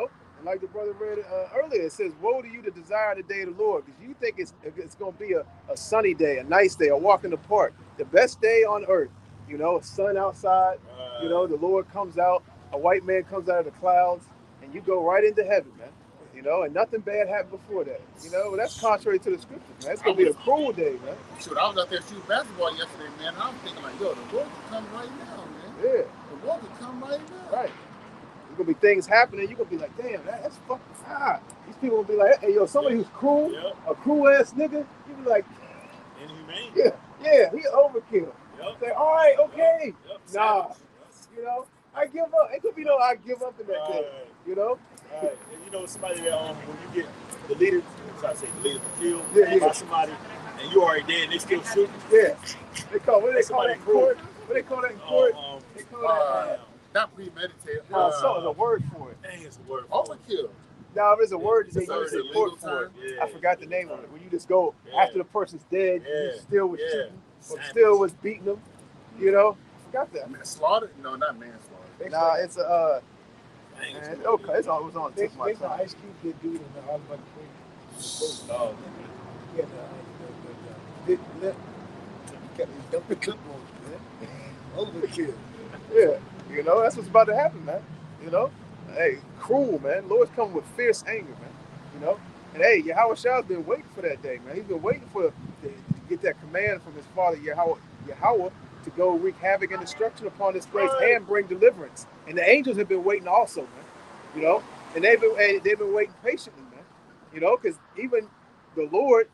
like the brother read earlier, it says, woe to you that desire the day of the Lord, because you think it's going to be a sunny day, a nice day, a walk in the park, the best day on earth. Sun outside, the Lord comes out, a white man comes out of the clouds, and you go right into heaven, man. And nothing bad happened before that. That's contrary to the scriptures, man. It's going to be a cruel day, man. Shoot, I was out there shooting basketball yesterday, man, and I was thinking like, yo, the Lord can come right now, man. Yeah. The Lord can come right now. Right. There's going to be things happening, you're going to be like, damn, that's fucking hard. These people will be like, hey, yo, somebody who's cruel, a cruel-ass nigga, you be like, inhumane. Yeah, he overkill. Say, all right, okay. Nah, I give up. Ain't gonna be no I give up in that day, Right. And somebody that when you get the leader, killed by somebody, and you already dead, and they still shooting. Yeah. What do they call that in court? They call that not premeditated. No, there's a word for it. Dang, it's a word. Overkill. No, there's a word that they use in court for it. Yeah. I forgot the name of it. When you just go after the person's dead, you still was shooting, or still was beating them. I forgot that. Manslaughter? No, not manslaughter. Nah, it's Man, okay, it's always on the tip of my There's no tongue. Ice Cube did dude in the Oliver Queen. Oh, Yeah, the big lip. He kept his dumping clip on, man. Overkill. Yeah, you know, that's what's about to happen, man. You know, hey, cruel, man. Lord's coming with fierce anger, man. You know, and hey, Yahweh Shah's been waiting for that day, man. He's been waiting to get that command from his father Yahweh to go wreak havoc and destruction upon this place and bring deliverance. And the angels have been waiting also, man. You know, and they've been waiting patiently, man. You know, because even the Lord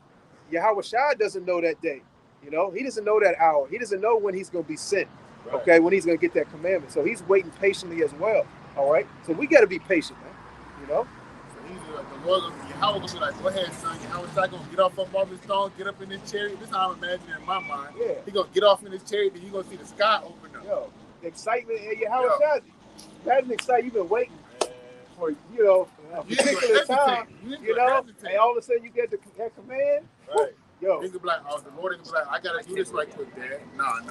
Yahweh Shah doesn't know that day. You know, he doesn't know that hour. He doesn't know when he's going to be sent. right. Okay, when he's going to get that commandment. So he's waiting patiently as well. All right. So we got to be patient, man. You know. So he's the Lord, Yahweh gonna be like, go ahead, son. Yahweh Shai gonna get off of his throne, get up in his chariot. This is how I'm imagining in my mind. Yeah. He gonna get off in his chariot, and you gonna see the sky open up. Yo, the excitement in Yahweh Shah. Imagine the excitement you've been waiting for. You know, a You ain't particular gonna time. hesitate. You ain't You gonna know, hesitate. and all of a sudden you get that command. Right. Yo. He gonna be like, oh, the Lord is gonna be like, I gotta do this right quick, Dad. Nah, I'm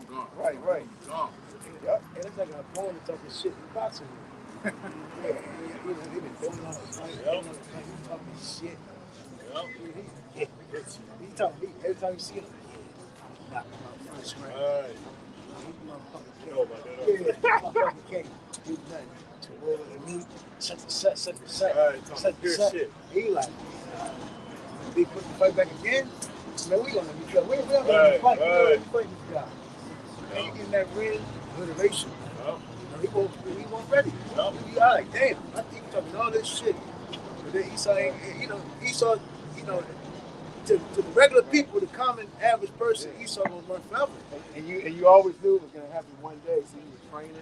gone. Right. I'm gone. Yep. And it's like an opponent talking shit in boxing. Yeah, you know, they've been throwing out the fight, talking shit. He talking, every time you see him, knock him out first round. Right. He No, motherfucking but can't. Yeah, motherfucking can't do nothing. To roll the meat, such and such. Right, talking good shit. He like, they put the fight back again. Man, we gonna be good. We're gonna Right, fight. We're right. gonna fight this guy. And he getting that ring, motivation. Yep. He wasn't ready. Yep. He was like, damn, I think he's talking all this shit. But then Esau ain't, Esau, to the regular people, the common average person, Esau gonna run forever. And you always knew it was gonna happen one day. So you were training.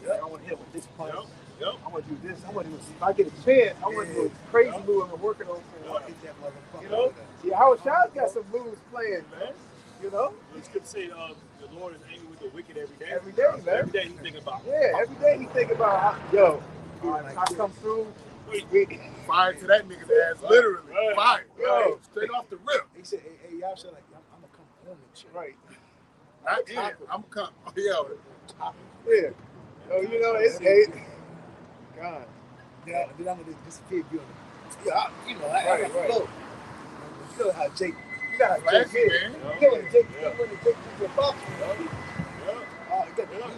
Yep. I want to hit with this punch. Yep. I want to do this. I want to do this. If I get a chance, I want to do a crazy move I've been working on for a while. Hit that motherfucker. You know? Yeah, Howard Shaw's got some moves planned, man. You know? The scripture say the Lord is angry with the wicked every day. Every day, man. Every day he's thinking about. Yeah, every day he think about how, yo, I come through. Fire to that nigga's ass, literally. Right. Fire. Yo. Straight off the rip. He said, hey, y'all said like, I'm gonna come home and shit. Right. I did. I'm coming. Yo. Yeah. So, you know, it's hey. God. Then I'm gonna disappear. You know, I Right, got to right. flow. You know how Jake, you know how Flashy, Jake is. man. You know when Jake, when Jake is a box.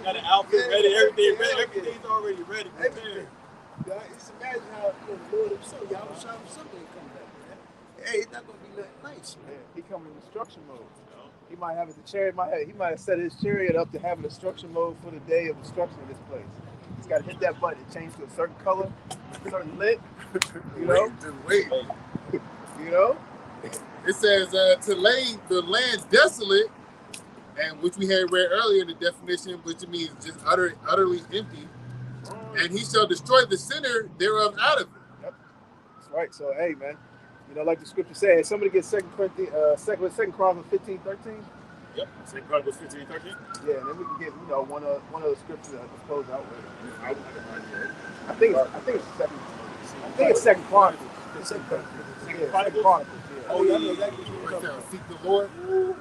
Got an outfit ready, everything ready, everything's already ready. Everything. Just imagine how the Lord himself, Yahweh Shah himself ain't coming back, man. Hey, it's not gonna be nothing nice, Yeah, man. he coming in destruction mode. He might have the chariot. He might have set his chariot up to have a destruction mode for the day of destruction of this place. He's got to hit that button, change to a certain color, a certain lit. You know. Wait. You know. It says to lay the land desolate, and which we had read earlier in the definition, which means just utterly empty. And he shall destroy the sinner thereof out of it. Yep. That's right. So hey, man, you know, like the scripture says, somebody get Second Chronicles 15:13. Yep. St. Chronicles 15:13. Yeah, and then we can get one of the scriptures to close out with. I think it's Second Chronicles. Second Yeah, Second Chronicles. Yeah. Oh, yeah, I know exactly what Right you're there, talking seek the Lord.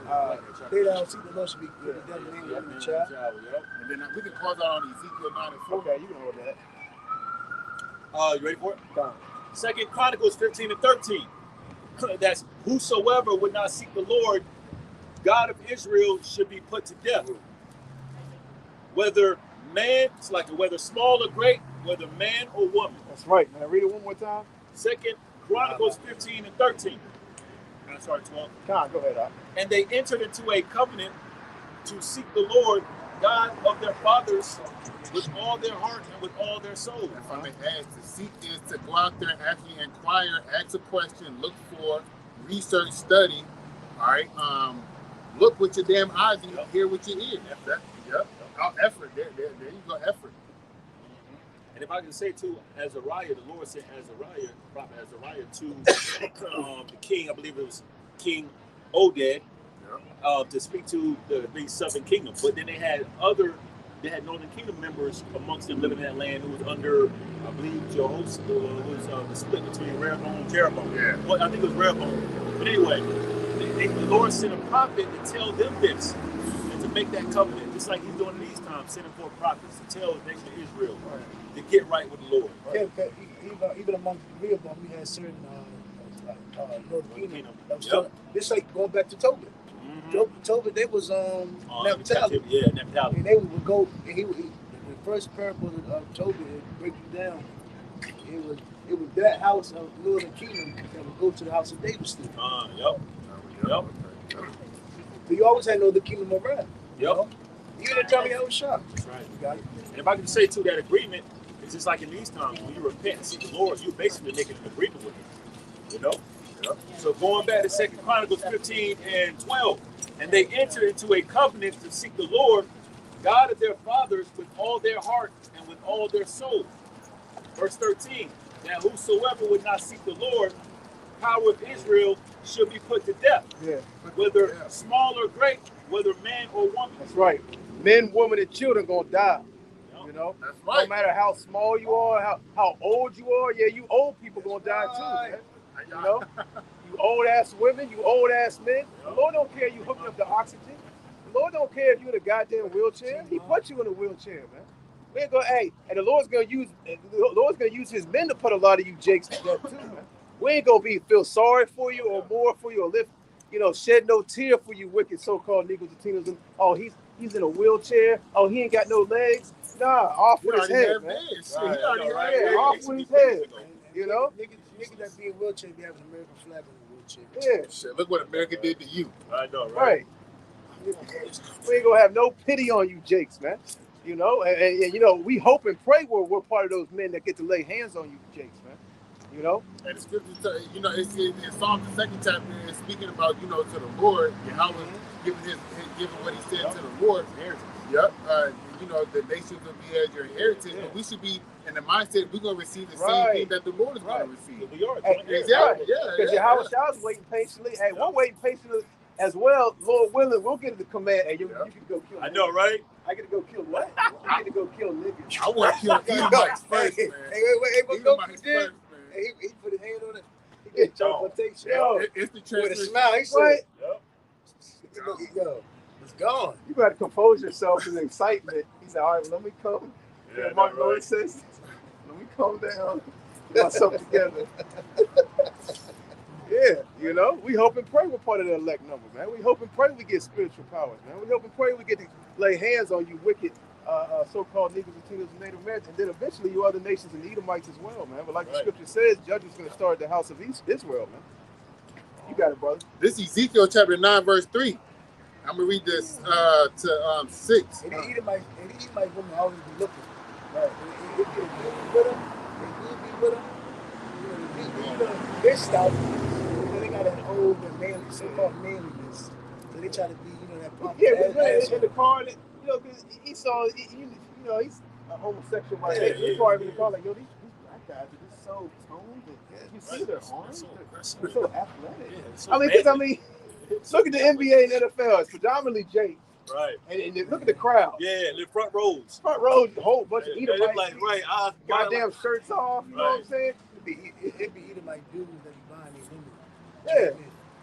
about. They don't seek the Lord should be good. The devil name of the child. Yep. And then we can close out on Ezekiel 9 and 4. Okay, you can hold that. You ready for it? Done. Second Chronicles 15:13. That's whosoever would not seek the Lord, God of Israel, should be put to death. Whether man, it's like whether small or great, whether man or woman. That's right, man. Read it one more time. Second Chronicles 15:13. I'm sorry, 12. Con, go ahead, Al. And they entered into a covenant to seek the Lord, God of their fathers, with all their heart and with all their soul. If I may ask, to seek is to go out there and actually inquire, ask a question, look for, research, study. All right. Look with your damn eyes and hear with your ears. Yep. Effort. There you go. Effort. And if I can say too, Azariah, the Lord sent Azariah, prophet Azariah, to the king, I believe it was King Oded, to speak to the big southern kingdom. But then they had northern kingdom members amongst them living in that land who was under, I believe, Jehoshaphat, who was the split between Rehoboam and Jeroboam. Yeah. Well, I think it was Rehoboam. But anyway, the Lord sent a prophet to tell them this and to make that covenant. just like he's doing in these times, sending forth prophets to tell the nation of Israel to get right with the Lord. Yeah, because even among the Rehoboam, we had certain Northern Kingdom. It's like going back to Tobit. Tobit, they was Naphtali. Yeah, Naphtali. And they would go, and the first parable of Tobit, it break you down. It was that house of the Northern Kingdom that would go to the house of David still. Yep. So you always had Northern Kingdom around. Yep. You know? Even in Tommy I was shocked. That's right. You got it. And if I can say too, that agreement is just like in these times, when you repent and seek the Lord, you're basically making an agreement with him. You know? Yep. So going back to 2 Chronicles 15 and 12, and they entered into a covenant to seek the Lord, God of their fathers, with all their heart and with all their soul. Verse 13, that whosoever would not seek the Lord, power of Israel, should be put to death. Yeah. Whether small or great, whether man or woman. That's right. Men, women, and children gonna die. You know? That's right. No matter how small you are, how old you are, yeah, you old people gonna die too, man. You know? You old ass women, you old ass men. The Lord don't care you hooked up the oxygen. The Lord don't care if you're in a goddamn wheelchair. He put you in a wheelchair, man. We ain't gonna, hey, and the Lord's gonna use his men to put a lot of you jakes to death too, man. We ain't gonna feel sorry for you or more for you or lift, shed no tear for you wicked so-called Negroes and Latinos. And, oh, he's in a wheelchair. Oh, he ain't got no legs. Nah, off with his head, man. Yeah, off with his head. You know? Niggas that be in wheelchair be having an American flag in the wheelchair. Yeah. Shit, look what America did to you. I know, Right. We ain't gonna have no pity on you, jakes, man. You know, and we hope and pray we're part of those men that get to lay hands on you, jakes, man. You know? And the scripture, it's in Psalm the 2nd chapter, it's speaking about, to the Lord, Yahweh giving what he said to the Lord. Yep. The nations will be as your inheritance, but we should be in the mindset we're going to receive the same thing that the Lord is going to receive. We are. Exactly. Because Yahweh Shah is waiting patiently. Hey, we're waiting patiently as well. Lord willing, we'll get the command. Hey, you can go kill. I know, right? I get to go kill what? I get to go kill niggas. I want to kill Edomites first, man. Hey, what Goku did? He put his hand on it. He get teleportation. It's the With a translation. smile, he said, yo, it's gone. You got to compose yourself in excitement. He said, all right, well, let me come. Yeah, Mark Lord says, let me calm down, get myself together. Yeah, we hope and pray we're part of the elect number, man. We hope and pray we get spiritual powers, man. We hope and pray we get to lay hands on you wicked so-called Negroes, Latinos, and Native Americans. And then eventually you other nations and Edomites as well, man. But like the scripture says, judgment's going to start at the house of Israel, man. You got it, brother. This is Ezekiel chapter 9, verse 3. I'm going to read this to 6. And the Edomite women always be looking. Right. They be with them. They will be with them. Their style, they got an old and manly, so-called manliness. So they try to be, that pop. Yeah, but in the car, because he saw, he's a homosexual right there. He's probably in the car like, yo, these black guys are just so toned. You see their arms? They're so athletic. I mean, look at the NBA and NFL. It's predominantly Jake. Right. And look at the crowd. Yeah, the front rows. Front rows, a whole bunch of Edomites. Goddamn shirts off. You know what I'm saying? It'd be Edomite dudes that be buying these women. Yeah.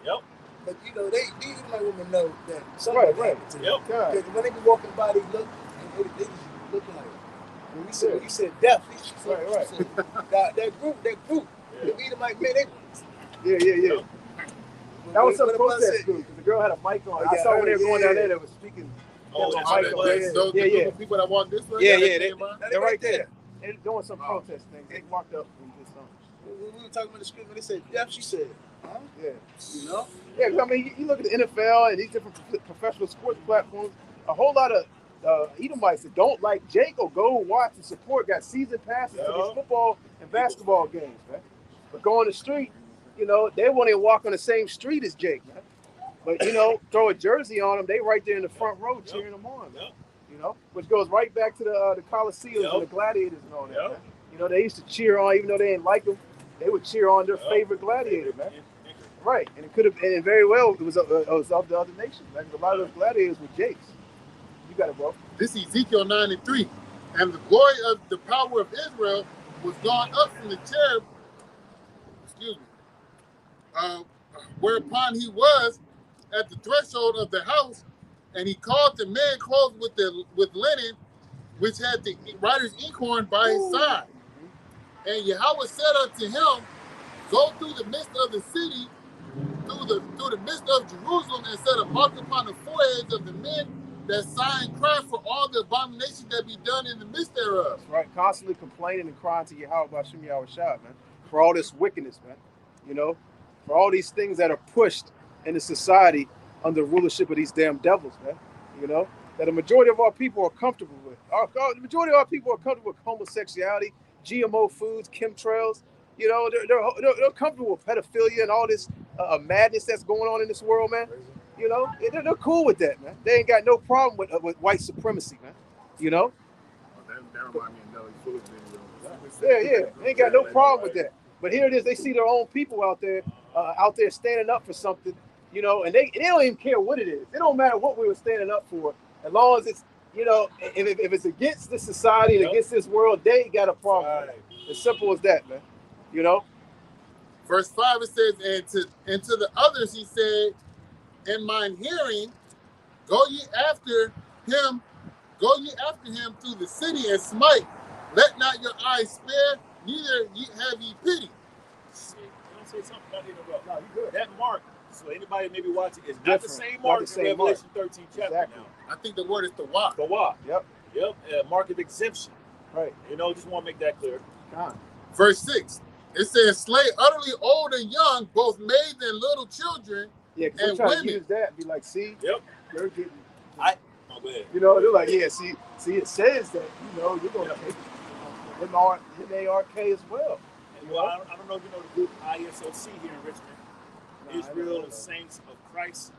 Yep. But these Edomite women know that something happened to them. Yep. When they be walking by, they look, and they just looking like. When you said death, that group, the Edomite men, Yeah. That was some protest group because the girl had a mic on. I saw when they were going down there, they were speaking. Those people that walk this way? They're right there. They're doing some protest things. They walked up and did something. We were talking about the script when they said death, she said, huh? Yeah. Yeah, I mean, you look at the NFL and these different professional sports platforms, a whole lot of Edomites that don't like Jake or go watch and support got season passes to these football and basketball games, man. But go on the street, they won't even walk on the same street as Jake, man. But, throw a jersey on them, they right there in the front row cheering them on, man. Which goes right back to the Coliseums and the gladiators and all that, man. They used to cheer on, even though they didn't like them, they would cheer on their favorite gladiator, man. Right, and it could have, and very well, it was of the other nations, man. A lot of those gladiators were Jakes. You got it, bro. This is Ezekiel 9 and 3. And the glory of the power of Israel was gone up from the cherub, whereupon he was at the threshold of the house, And he called the man clothed with linen, which had the writer's inkhorn by his side. And Yahweh said unto him, go through the midst of the city, through the midst of Jerusalem, and set a mark upon the foreheads of the men that sigh and cry for all the abominations that be done in the midst thereof. That's right. Constantly complaining and crying to Yahweh about Shem Yahweh Shah, man. For all this wickedness, man. You know, for all these things that are pushed into society under the rulership of these damn devils, man. You know, that the majority of our people are comfortable with. The majority of our people are comfortable with homosexuality, GMO foods, chemtrails. You know, they're comfortable with pedophilia and all this madness that's going on in this world, man. You know, they're cool with that, man. They ain't got no problem with white supremacy, man. You know? That reminds me of Nelly Fuller's video. Yeah. They ain't got no problem with that. But here it is, they see their own people out there standing up for something, you know, and they don't even care what it is. It don't matter what we were standing up for, as long as it's, you know, if it's against this society and against this world, they ain't got a problem. Right. As simple as that, man. You know? Verse 5, it says, and to the others he said, in mine hearing, go ye after him through the city and smite. Let not your eyes spare, neither have ye pity. Can I say something? Not interrupt. No, you good. That mark, so anybody maybe watching, is not the same mark in Revelation 13 chapter now. I think the word is the Tawaf. Tawaf. Yep. Mark of exemption. Right. You know, just want to make that clear. Verse 6. It says, slay utterly old and young, both maids and little children, and women. To use that and be like, see, yep, they're getting. You know, they're like, yeah, see, it says that, you know, you're going to take ARK as well. Well, I don't know if you know the group ISOC here in Richmond. Israel and Saints of Christ.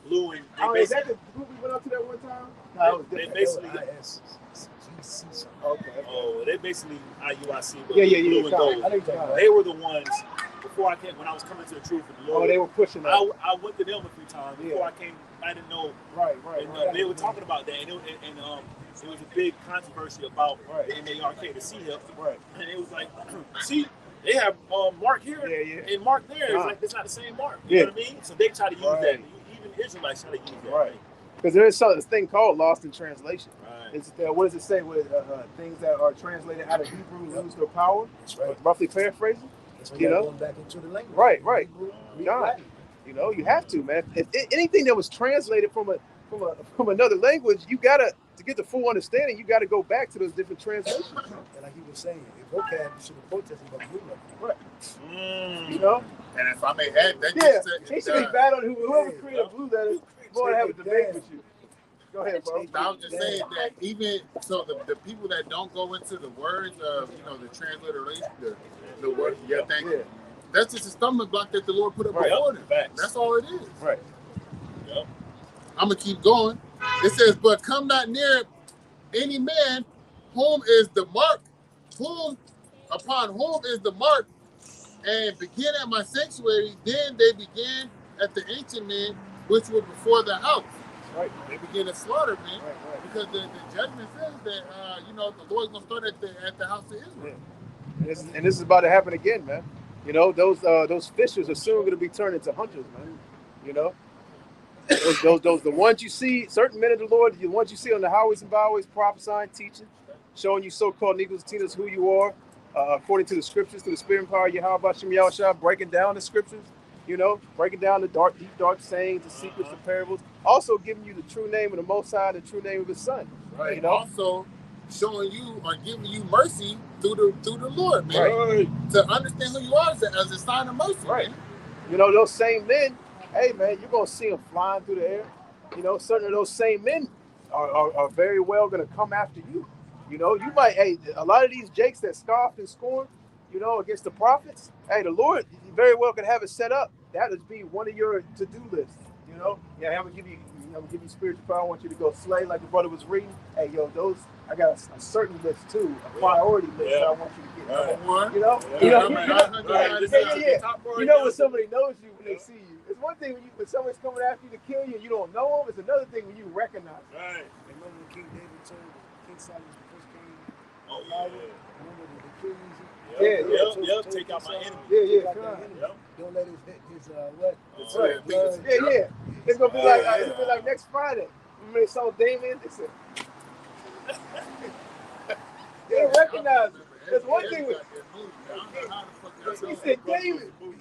Blue and is that the group we went up to that one time? No, they basically they basically IUIC, but blue and gold. They were the ones before I came when I was coming to the truth of the Lord. They were pushing that. I went to them a few times before I came. I didn't know. Right. They were talking about that, and it was a big controversy about the MARK, the CHIP. Right. And it was like, see, they have mark here and mark there. It's like it's not the same mark. You know what I mean? So they try to use that. Even Israelites try to use that. Right. Because there is this thing called lost in translation. Right. It's, what does it say with things that are translated out of Hebrew lose their power? That's right. Roughly paraphrasing. You know, going back into the language. Right. God, you know, you have to, man. If anything that was translated from another language, you gotta, to get the full understanding, you gotta go back to those different translations. And like he was saying, if vocab should have protested about blue level. Right. You know. And if I may add, he should be bad on whoever created blue letters. Going to have a debate with you. Go ahead, bro. I was just saying that even so, the people that don't go into the words of the transliteration, the word, thank you. That's just a stumbling block that the Lord put up before them. That's all it is. Right. Yep. I'm gonna keep going. It says, "But come not near any man whom is the mark, upon whom is the mark, and begin at my sanctuary. Then they began at the ancient men which were before the house." Right. They begin to slaughter men because the judgment says that the Lord's gonna start at the house of Israel. Yeah. And this is about to happen again, man. You know, those fishers are soon going to be turned into hunters, man. You know, those the ones you see, certain men of the Lord, the ones you see on the highways and byways, prophesying, teaching, showing you so-called Negroes and Tinas who you are, according to the scriptures, through the spirit and power of Yahweh Shem Yahushua, breaking down the scriptures, you know, breaking down the deep, dark sayings, the secrets, the parables, also giving you the true name of the Most High, the true name of His Son. Right. You know? Also showing you or giving you mercy through the Lord, man. Right. To understand who you are as a sign of mercy, right. Man. You know, those same men, hey, man, you're going to see them flying through the air. You know, certain of those same men are very well going to come after you. You know, you might, a lot of these jakes that scoff and scorn, you know, against the prophets, the Lord very well could have it set up. That would be one of your to-do lists, you know? Yeah, I'm going to give you spiritual power. I want you to go slay like the brother was reading. Hey, yo, I got a certain list too, a priority list that I want you to get. Number one. You know? You know when somebody knows you when they see you. It's one thing when somebody's coming after you to kill you and you don't know them. It's another thing when you recognize them. Right. Remember when King David told King Solomon first came? Oh, yeah. Remember the Achilles? Yep. Take out my enemy. Take out the come on. enemy. Yep. Don't let his what? That's right. blood. Yeah. It's gonna be like next Friday. Remember they saw Damien? They said they don't recognize him. There's one thing with he said David. He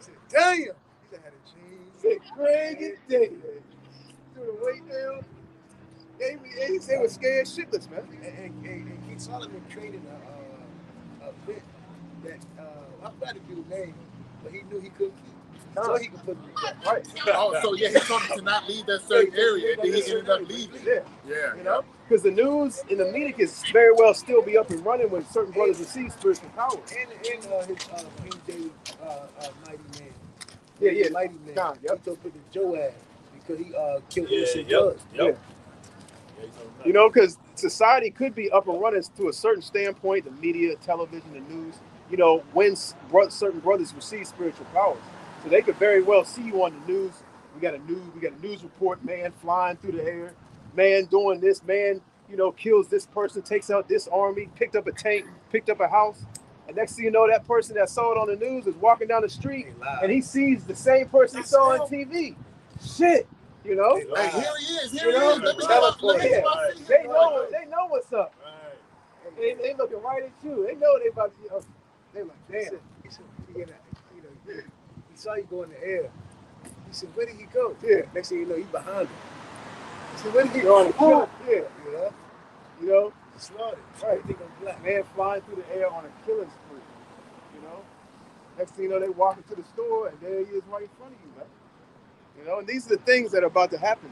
said damn. He said had a change. He said Craig and David. Threw the weight down. They were scared shitless, man. And King Solomon created a bit that I forgot to do the name, but he knew he couldn't keep. So he could put me back. Right. Oh, so yeah, he told him to not leave that certain area, and then he ended up leaving. Yeah. You know? Because the news and the media can very well still be up and running when certain brothers receive spiritual power. And his King David mighty man. Yeah. Mighty man. Yep. He took with the Joab because he killed Yeah, innocent yep. blood. Yep. You know, because society could be up and running to a certain standpoint, the media, television, the news, you know, when certain brothers receive spiritual powers. So they could very well see you on the news. We got a news report, man flying through the air, man doing this, man, you know, kills this person, takes out this army, picked up a tank, picked up a house. And next thing you know, that person that saw it on the news is walking down the street and he sees the same person he saw on TV. Shit, you know? Hey, here he is. You know? Let me see. They know what's up. Right. They looking right at you. They know they about to, you know, they like, damn. He said, he saw you go in the air. He said, where did he go? Yeah. Next thing you know, you behind him. He said, where did he go on the kill? Yeah. You know? Slaughtered. Right. Everything on black. Man flying through the air on a killing spree. You know? Next thing you know, they walk into the store and there he is right in front of you, man. You know, and these are the things that are about to happen,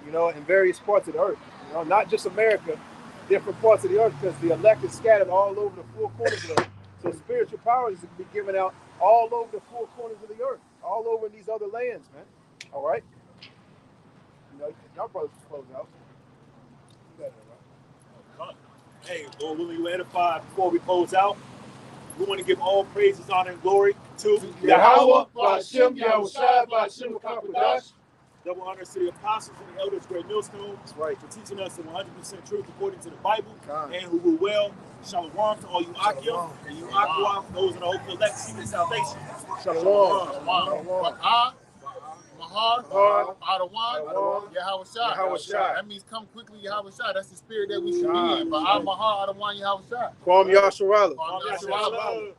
you know, in various parts of the earth. You know, not just America, different parts of the earth, because the elect is scattered all over the four corners of the earth. So spiritual powers will be given out all over the four corners of the earth, all over in these other lands, man. All right? You know, y'all brothers can close out. You got it, right? Hey, Lord willing, you edify before we close out. We want to give all praises, honor, and glory to Yahweh, Ba'ashem, Yahushua, Ba'ashem, Kakwadash. double honors to the apostles and the elders, great millstone. That's right. For teaching us the 100% truth according to the Bible, God. and who will well. Shalom to all you Akim and you Aqua, those in the hope of elect, seeking salvation. Shalom. Mahar, Adawan, Yahushua. Yahushua. That means come quickly, Yahushua. That's the spirit that we should be in. But Mahar, Adawan, Yahushua. Kwam Yasharala. Shalom.